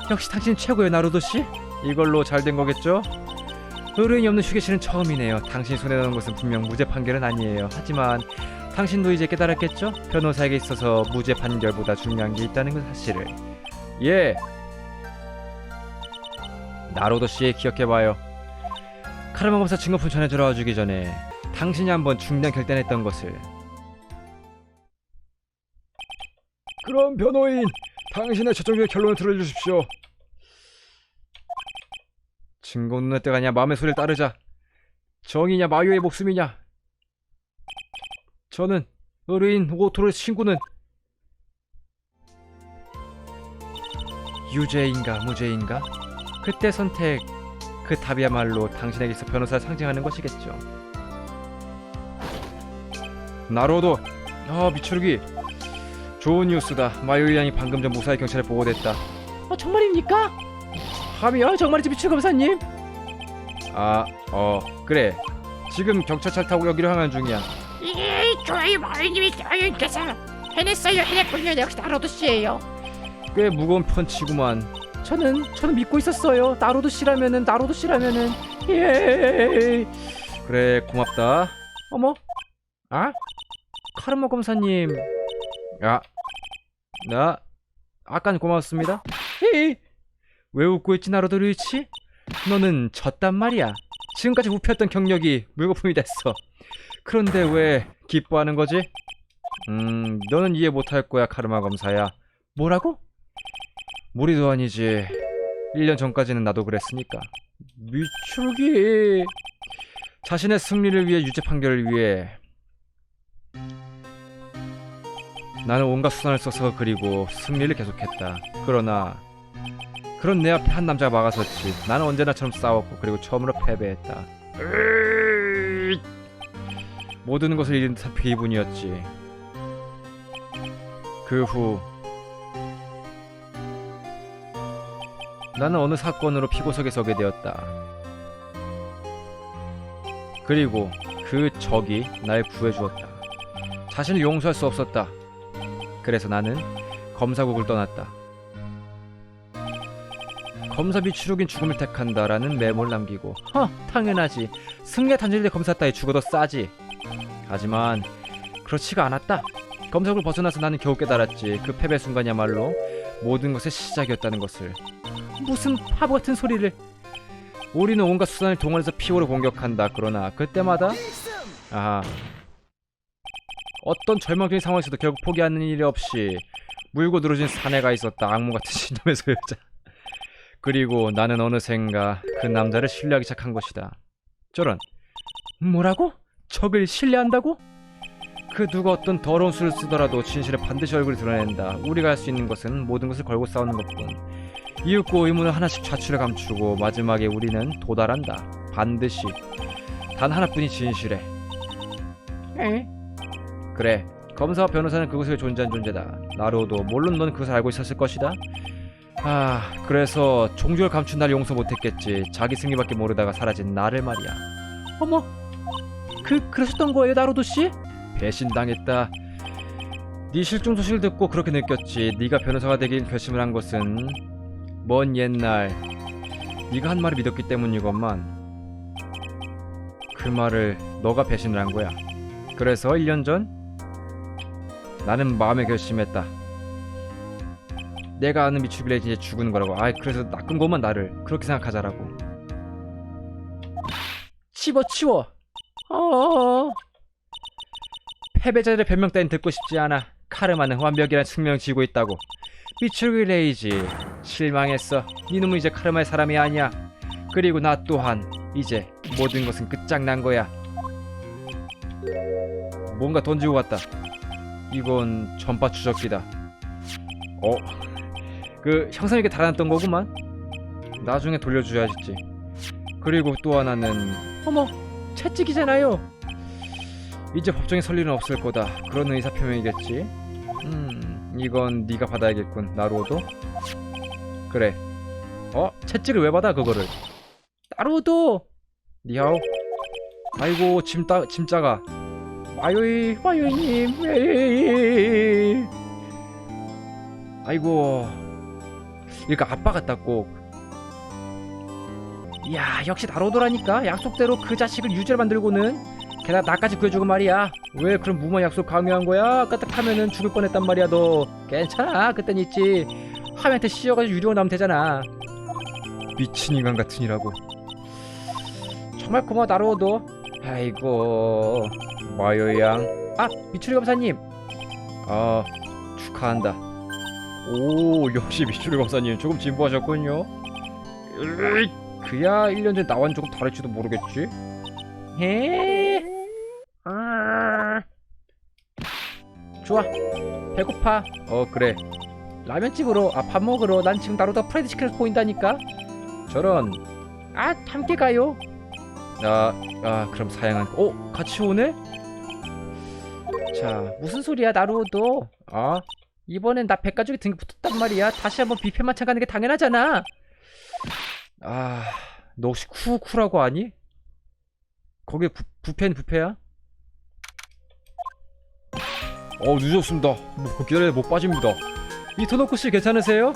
역시 당신 최고의 나루도씨? 이걸로 잘 된 거겠죠? 의뢰인이 없는 휴게실은 처음이네요. 당신이 손에 넣은 것은 분명 무죄 판결은 아니에요. 하지만 당신도 이제 깨달았겠죠? 변호사에게 있어서 무죄 판결보다 중요한 게 있다는 그 사실을. 예, 나루도씨 기억해봐요. 카르마 검사 증거품 전해주러 와주기 전에 당신이 한번 중대한 결단했던 것을. 그럼 변호인, 당신의 최종적인 결론을 들어주십시오. 증거 없는 때가 아니야. 마음의 소리를 따르자. 정의냐 마요의 목숨이냐. 저는 의뢰인 오토로의 신고는 유죄인가 무죄인가? 그때 선택, 그 답이야말로 당신에게서 변호사를 상징하는 것이겠죠. 나로도. 미추르기, 좋은 뉴스다. 마요이 양이 방금 전 무사히 경찰에 보고됐다. 정말입니까? 함이요? 정말이지 미추르 검사님? 그래. 지금 경찰차를 타고 여기로 향하는 중이야. 저희 마을님이 교육께서 해냈군요. 역시 나로도씨예요. 꽤 무거운 편치구만. 저는 믿고 있었어요. 나로도씨라면은 예. 그래, 고맙다. 어머? 카르마 검사님. 아까는 고맙습니다. 왜 웃고 있지, 나로도 류이치? 너는 졌단 말이야. 지금까지 부패했던 경력이 물거품이 됐어. 그런데 왜 기뻐하는 거지? 너는 이해 못할 거야, 카르마 검사야. 뭐라고? 무리도 아니지. 1년 전까지는 나도 그랬으니까. 미추르기. 자신의 승리를 위해 유죄 판결을 위해 나는 온갖 수단을 써서 그리고 승리를 계속했다. 그러나 그런 내 앞에 한 남자가 막아섰지. 나는 언제나처럼 싸웠고 그리고 처음으로 패배했다. 모든 것을 잃은 듯한 기분이었지. 그 후 나는 어느 사건으로 피고석에 서게 되었다. 그리고 그 적이 날 구해주었다. 자신을 용서할 수 없었다. 그래서 나는 검사국을 떠났다. 검사 비추룩인 죽음을 택한다라는 메모를 남기고 당연하지. 승리의 단절대 검사 따위 죽어도 싸지. 하지만 그렇지가 않았다. 검사국을 벗어나서 나는 겨우 깨달았지. 그 패배 순간이야말로 모든 것의 시작이었다는 것을. 무슨 바보 같은 소리를. 우리는 온갖 수단을 동원해서 피오를 공격한다. 그러나 그때마다 어떤 절망적인 상황에서도 결국 포기하는 일이 없이 물고 늘어진 사내가 있었다. 악몽 같은 신념의 소유자. 그리고 나는 어느샌가 그 남자를 신뢰하기 시작한 것이다. 저런. 뭐라고? 적을 신뢰한다고? 그 누가 어떤 더러운 수를 쓰더라도 진실에 반드시 얼굴을 드러낸다. 우리가 할 수 있는 것은 모든 것을 걸고 싸우는 것뿐. 이윽고 의문을 하나씩 좌출해 감추고 마지막에 우리는 도달한다. 반드시 단 하나뿐인 진실에. 그래, 검사와 변호사는 그곳에 존재한 존재다. 나로도 물론 넌 그것을 알고 있었을 것이다. 그래서 종교를 감춘 날 용서 못했겠지. 자기 승리밖에 모르다가 사라진 나를 말이야. 어머, 그러셨던 거예요, 나로도씨? 배신당했다. 네 실종 소식을 듣고 그렇게 느꼈지. 네가 변호사가 되길 결심을 한 것은 먼 옛날 네가 한 말을 믿었기 때문이건만 그 말을 너가 배신을 한 거야. 그래서 1년 전 나는 마음에 결심했다. 내가 아는 미추비레이 이제 죽은 거라고. 그래서 낚은 것만 나를 그렇게 생각하자라고. 치워. 패배자들의 변명 따윈 듣고 싶지 않아. 카르마는 완벽이란 숙명을 지고 있다고. 미추비레이지. 실망했어. 네 놈은 이제 카르마의 사람이 아니야. 그리고 나 또한 이제 모든 것은 끝장난 거야. 뭔가 던지고 갔다. 이건 전파 추적기다. 그 형상에게 달아났던 거구만. 나중에 돌려줘야지. 그리고 또 하나는 어머, 채찍이잖아요. 이제 법정에 설 일은 없을 거다. 그런 의사표명이겠지. 이건 네가 받아야겠군, 나루오도. 그래. 채찍을 왜 받아 그거를? 나루오도. 니하오. 아이고 짐짜가. 마요이님. 아이고. 그러니까 아빠 같다 꼭. 이야, 역시 나로도라니까. 약속대로 그 자식을 유죄를 만들고는 게다가 나까지 구해주고 말이야. 왜 그런 무모한 약속 강요한 거야? 까딱하면은 죽을 뻔했단 말이야. 너 괜찮아, 그땐 있지. 하면한테 씌워가지고 유령을 나오면 되잖아. 미친 인간 같으니라고. 정말 고마워 나로도. 아이고 마요양. 미추리 검사님. 축하한다. 오, 역시 미추리 검사님 조금 진보하셨군요. 그야 1년 전에 나와는 조금 다를지도 모르겠지. 좋아, 배고파. 그래, 라면집으로 밥 먹으러. 난 지금 나로다 프라이드 치킨을 보인다니까. 저런. 함께 가요. 그럼 사양한. 같이 오네? 자, 무슨 소리야 나루오도. 이번엔 나 백가죽이 등에 붙었단 말이야. 다시 한번 뷔페만찬 가는 게 당연하잖아. 너 혹시 쿠쿠라고 아니? 거기 뷔페는 뷔페야? 늦었습니다. 기다려 못 빠집니다. 이토노쿠씨 괜찮으세요?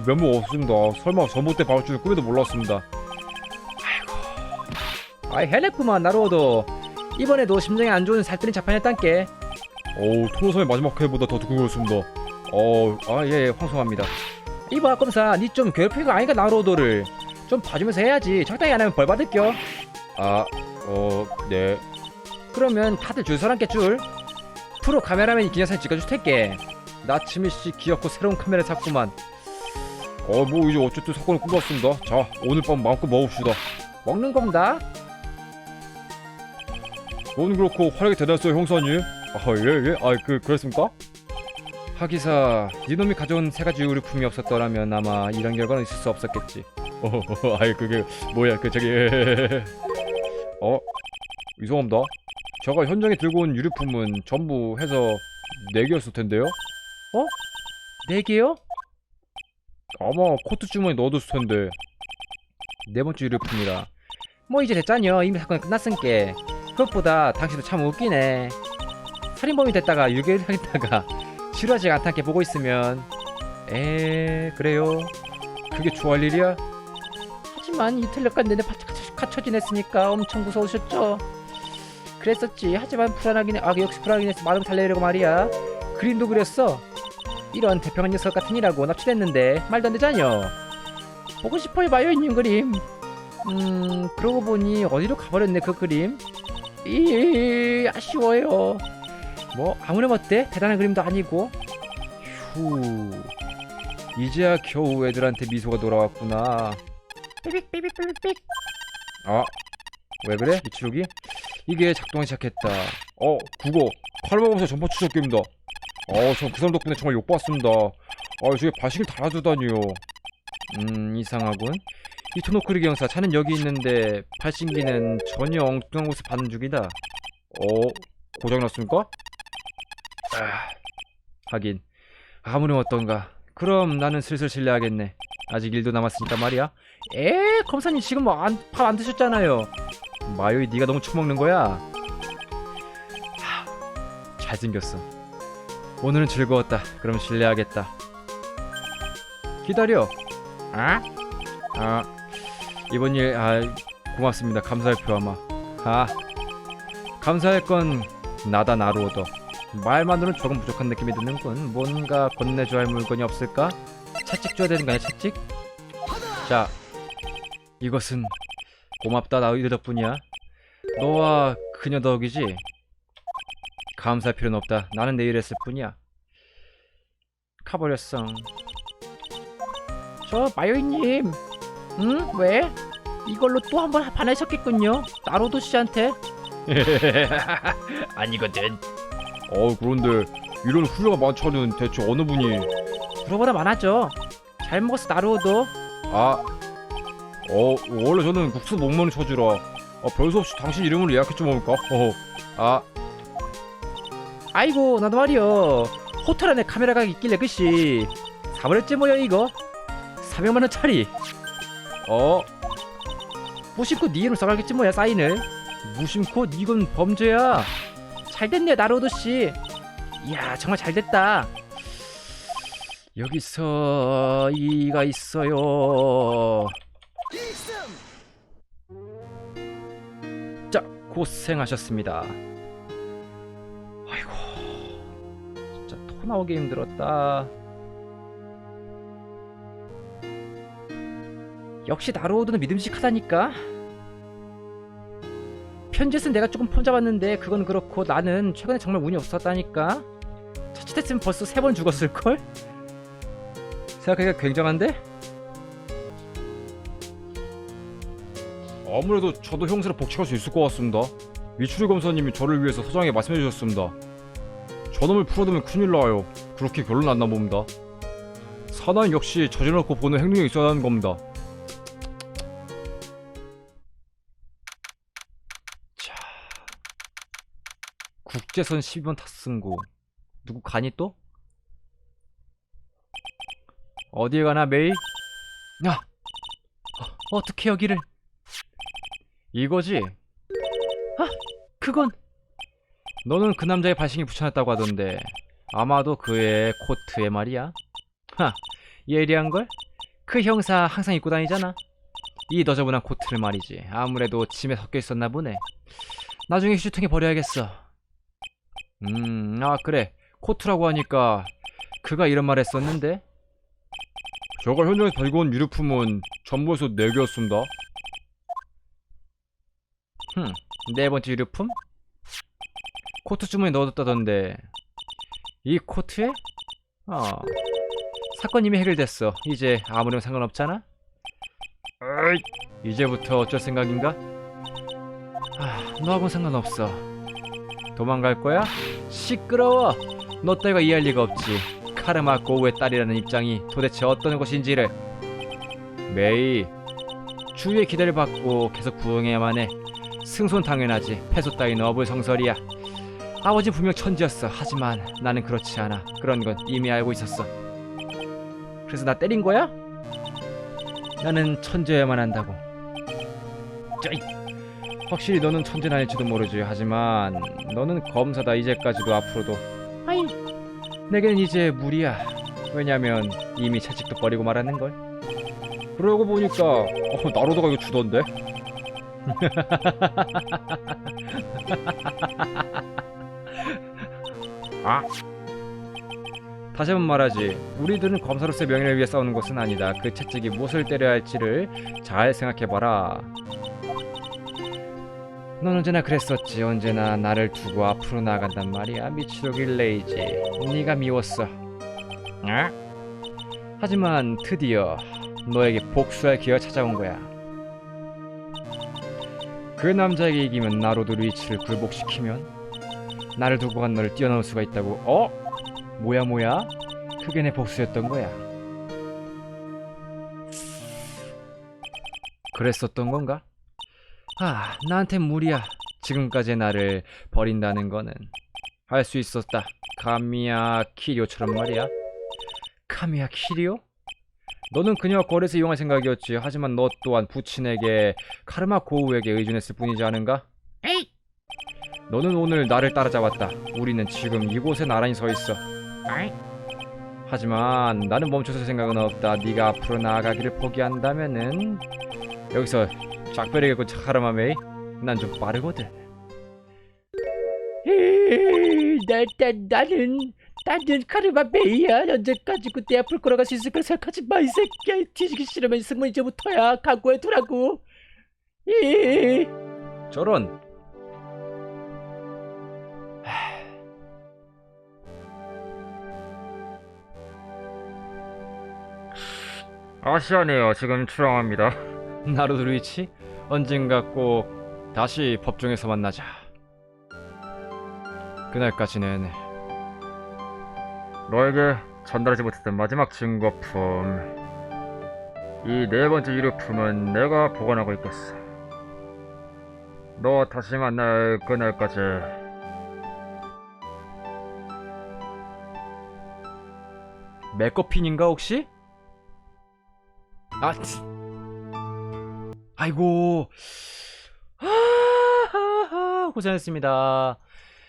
면목 없습니다. 설마 전봇대 박을 줄 꿈에도 몰랐습니다. 해냈구만 나루오도. 이번에도 심장이 안 좋은 살뜰인 자판이었단께. 토노사의 마지막 회보다 더 두근거렸습니다. 예, 황송합니다. 이봐 검사, 니 좀 괴롭히고 아니가 나루오도를 좀 봐주면서 해야지. 적당히 안 하면 벌 받을겨. 네. 그러면 다들 줄 서란께 줄. 프로 카메라맨이 기념사진 찍어줄 테께. 나츠미씨 귀엽고 새로운 카메라 샀구만. 이제 어쨌든 사건을 끝났습니다. 자, 오늘 밤 마음껏 먹읍시다. 먹는 겁니다. 그건 그렇고 활약이 대단했어요, 형사님. 예. 그랬습니까? 하기사 니놈이 가져온 세 가지 의류품이 없었더라면 아마 이런 결과는 있을 수 없었겠지. 아이 그게 뭐야 그 저기 이상합니다. 제가 현장에 들고 온 유류품은 전부 해서 4개였을 텐데요. 4개요? 아마 코트 주머니에 넣어뒀을 텐데. 4번째 유류품이라. 뭐 이제 됐잖여. 이미 사건이 끝났으니까. 그것보다 당신도 참 웃기네. 살인범이 됐다가 유괴를 하겠다가 지루하지 않다게 보고 있으면 그래요. 그게 좋아할 일이야? 하지만 이틀여간 내내 갇혀 지냈으니까 엄청 무서우셨죠? 그랬었지. 하지만 역시 불안하긴 했어. 마음 달래려고 말이야. 그림도 그렸어. 이런 대평한 녀석 같은 이라고 납치됐는데 말도 안 되잖여. 보고 싶어요 마요이님 그림. 그러고 보니 어디로 가버렸네 그 그림. 아쉬워요. 뭐 아무렴 어때? 대단한 그림도 아니고. 휴, 이제야 겨우 애들한테 미소가 돌아왔구나. 삐빅삐빅삐빅. 왜 그래? 미치루기? 이게 작동하기 시작했다. 국어 칼바보사 전파 추적 게임이다. 전 그 사람 덕분에 정말 욕받았습니다. 저게 발식을 달아두다니요. 이상하군. 이 토노크리기 형사, 차는 여기 있는데 발신기는 전혀 엉뚱한 곳에 받는 중이다. 고장났습니까? 하긴 아무렴 어떤가. 그럼 나는 슬슬 실례하겠네. 아직 일도 남았으니까 말이야. 검사님 지금 밥 안 드셨잖아요. 마요이 네가 너무 처먹는 거야. 잘생겼어. 오늘은 즐거웠다. 그럼 실례하겠다. 기다려. 이번 일 고맙습니다. 감사할 표아마. 감사할 건 나다 나루오더. 말만으로는 조금 부족한 느낌이 드는군. 뭔가 건네줘야 할 물건이 없을까? 채찍 줘야 되는 거 아니야? 채찍? 자, 이것은 고맙다 너희들 덕분이야. 너와 그녀 덕이지? 감사할 필요는 없다. 나는 내 일 했을 뿐이야. 가버렸어. 저 마요이님. 왜? 이걸로 또 한 번 반하셨겠군요. 나로도 씨한테. 아니거든. 그런데 이런 훌륭한 만찬은 대체 어느 분이? 물어보라 많아죠. 잘 먹었어 나로도. 원래 저는 국수 못 먹는 처지라 별수 없이 당신 이름으로 예약했죠 뭡니까? 아이고 나도 말이여. 호텔 안에 카메라가 있길래 그씨 사버렸지 뭐야 이거. 400만원짜리. 무심코 네 이름 써가겠지 뭐야 사인을. 무심코? 이건 범죄야. 잘됐네 나로도씨. 이야 정말 잘됐다. 여기서 이가 있어요. 자, 고생하셨습니다. 아이고, 진짜 토 나오기 힘들었다. 역시 나로우드는 믿음직하다니까. 편jet은 내가 조금 폰잡았는데 그건 그렇고 나는 최근에 정말 운이 없었다니까. 자칫했으면 벌써 3번 죽었을걸? 생각하기가 굉장한데? 아무래도 저도 형사를 복직할 수 있을 것 같습니다. 미추리 검사님이 저를 위해서 서장에 말씀해 주셨습니다. 저놈을 풀어두면 큰일 나요. 그렇게 결론 났나 봅니다. 사나이는 역시 저질러놓고 보는 행동이 있어야 하는 겁니다. 자, 국제선 12번 탑승구. 누구 가니 또? 어디에 가나 메이? 어떻게 여기를? 이거지? 그건 너는 그 남자의 발신기 붙여놨다고 하던데 아마도 그의 코트에 말이야. 예리한걸? 그 형사 항상 입고 다니잖아. 이 너저분한 코트를 말이지. 아무래도 짐에 섞여있었나 보네. 나중에 휴지통에 버려야겠어. 그래. 코트라고 하니까 그가 이런 말 했었는데. 제가 현장에서 발견 온 유류품은 전부에서 4개였습니다. 4번째 유류품? 코트 주머니에 넣어뒀다던데 이 코트에? 사건 이미 해결됐어. 이제 아무렴 상관없잖아? 이제부터 어쩔 생각인가? 너하고는 상관없어. 도망갈 거야? 시끄러워. 너 따위가 이해할 리가 없지. 카르마 고우의 딸이라는 입장이 도대체 어떤 것인지를. 메이, 주위의 기대를 받고 계속 부응해야만 해. 승소는 당연하지. 패소 따위는 어불성설이야. 아버지 분명 천지였어. 하지만 나는 그렇지 않아. 그런 건 이미 알고 있었어. 그래서 나 때린 거야? 나는 천재여야만 한다고. 짜이. 확실히 너는 천재는 아닐지도 모르지. 하지만 너는 검사다. 이제까지도 앞으로도. 아이, 내게는 이제 무리야. 왜냐면 이미 채찍도 버리고 말았는걸. 그러고 보니까 나로도가 이거 주던데? 아, 다시 한번 말하지. 우리들은 검사로서의 명예를 위해 싸우는 것은 아니다. 그 채찍이 무엇을 때려야 할지를 잘 생각해봐라. 넌 언제나 그랬었지. 언제나 나를 두고 앞으로 나아간단 말이야. 미치로길 레이지. 네가 미웠어. 아? 하지만 드디어 너에게 복수할 기회가 찾아온 거야. 그 남자에게 이기면 나로도 루이치를 굴복시키면 나를 두고 간 너를 뛰어넘을 수가 있다고. 뭐야? 그게 내 복수였던 거야. 그랬었던 건가? 나한테 무리야. 지금까지의 나를 버린다는 거는. 할 수 있었다. 카미야 키리오처럼 말이야. 카미야 키리오? 너는 그녀와 거래해서 이용할 생각이었지. 하지만 너 또한 부친에게 카르마 고우에게 의존했을 뿐이지 않은가? 에이! 너는 오늘 나를 따라잡았다. 우리는 지금 이곳에 나란히 서 있어. 에이? 하지만 나는 멈춰설 생각은 없다. 네가 앞으로 나아가기를 포기한다면은 여기서 작별이겠고. 카르마 메이, 난 좀 빠르거든. 나는 카르마 메이야. 언제까지 그때 앞을 걸어갈 수 있을 걸 생각하지 마, 이 새끼야. 뒤지기 싫으면 승문 이제부터야. 각오해두라고. 저런. 아시아네요. 지금 출항합니다. 나루도 루이치, 언젠가 꼭 다시 법정에서 만나자. 그날까지는 너에게 전달하지 못했던 마지막 증거품, 이 네 번째 유류품은 내가 보관하고 있겠어. 너 다시 만날 그날까지 메커핀인가 혹시? 아이고. 고생했습니다.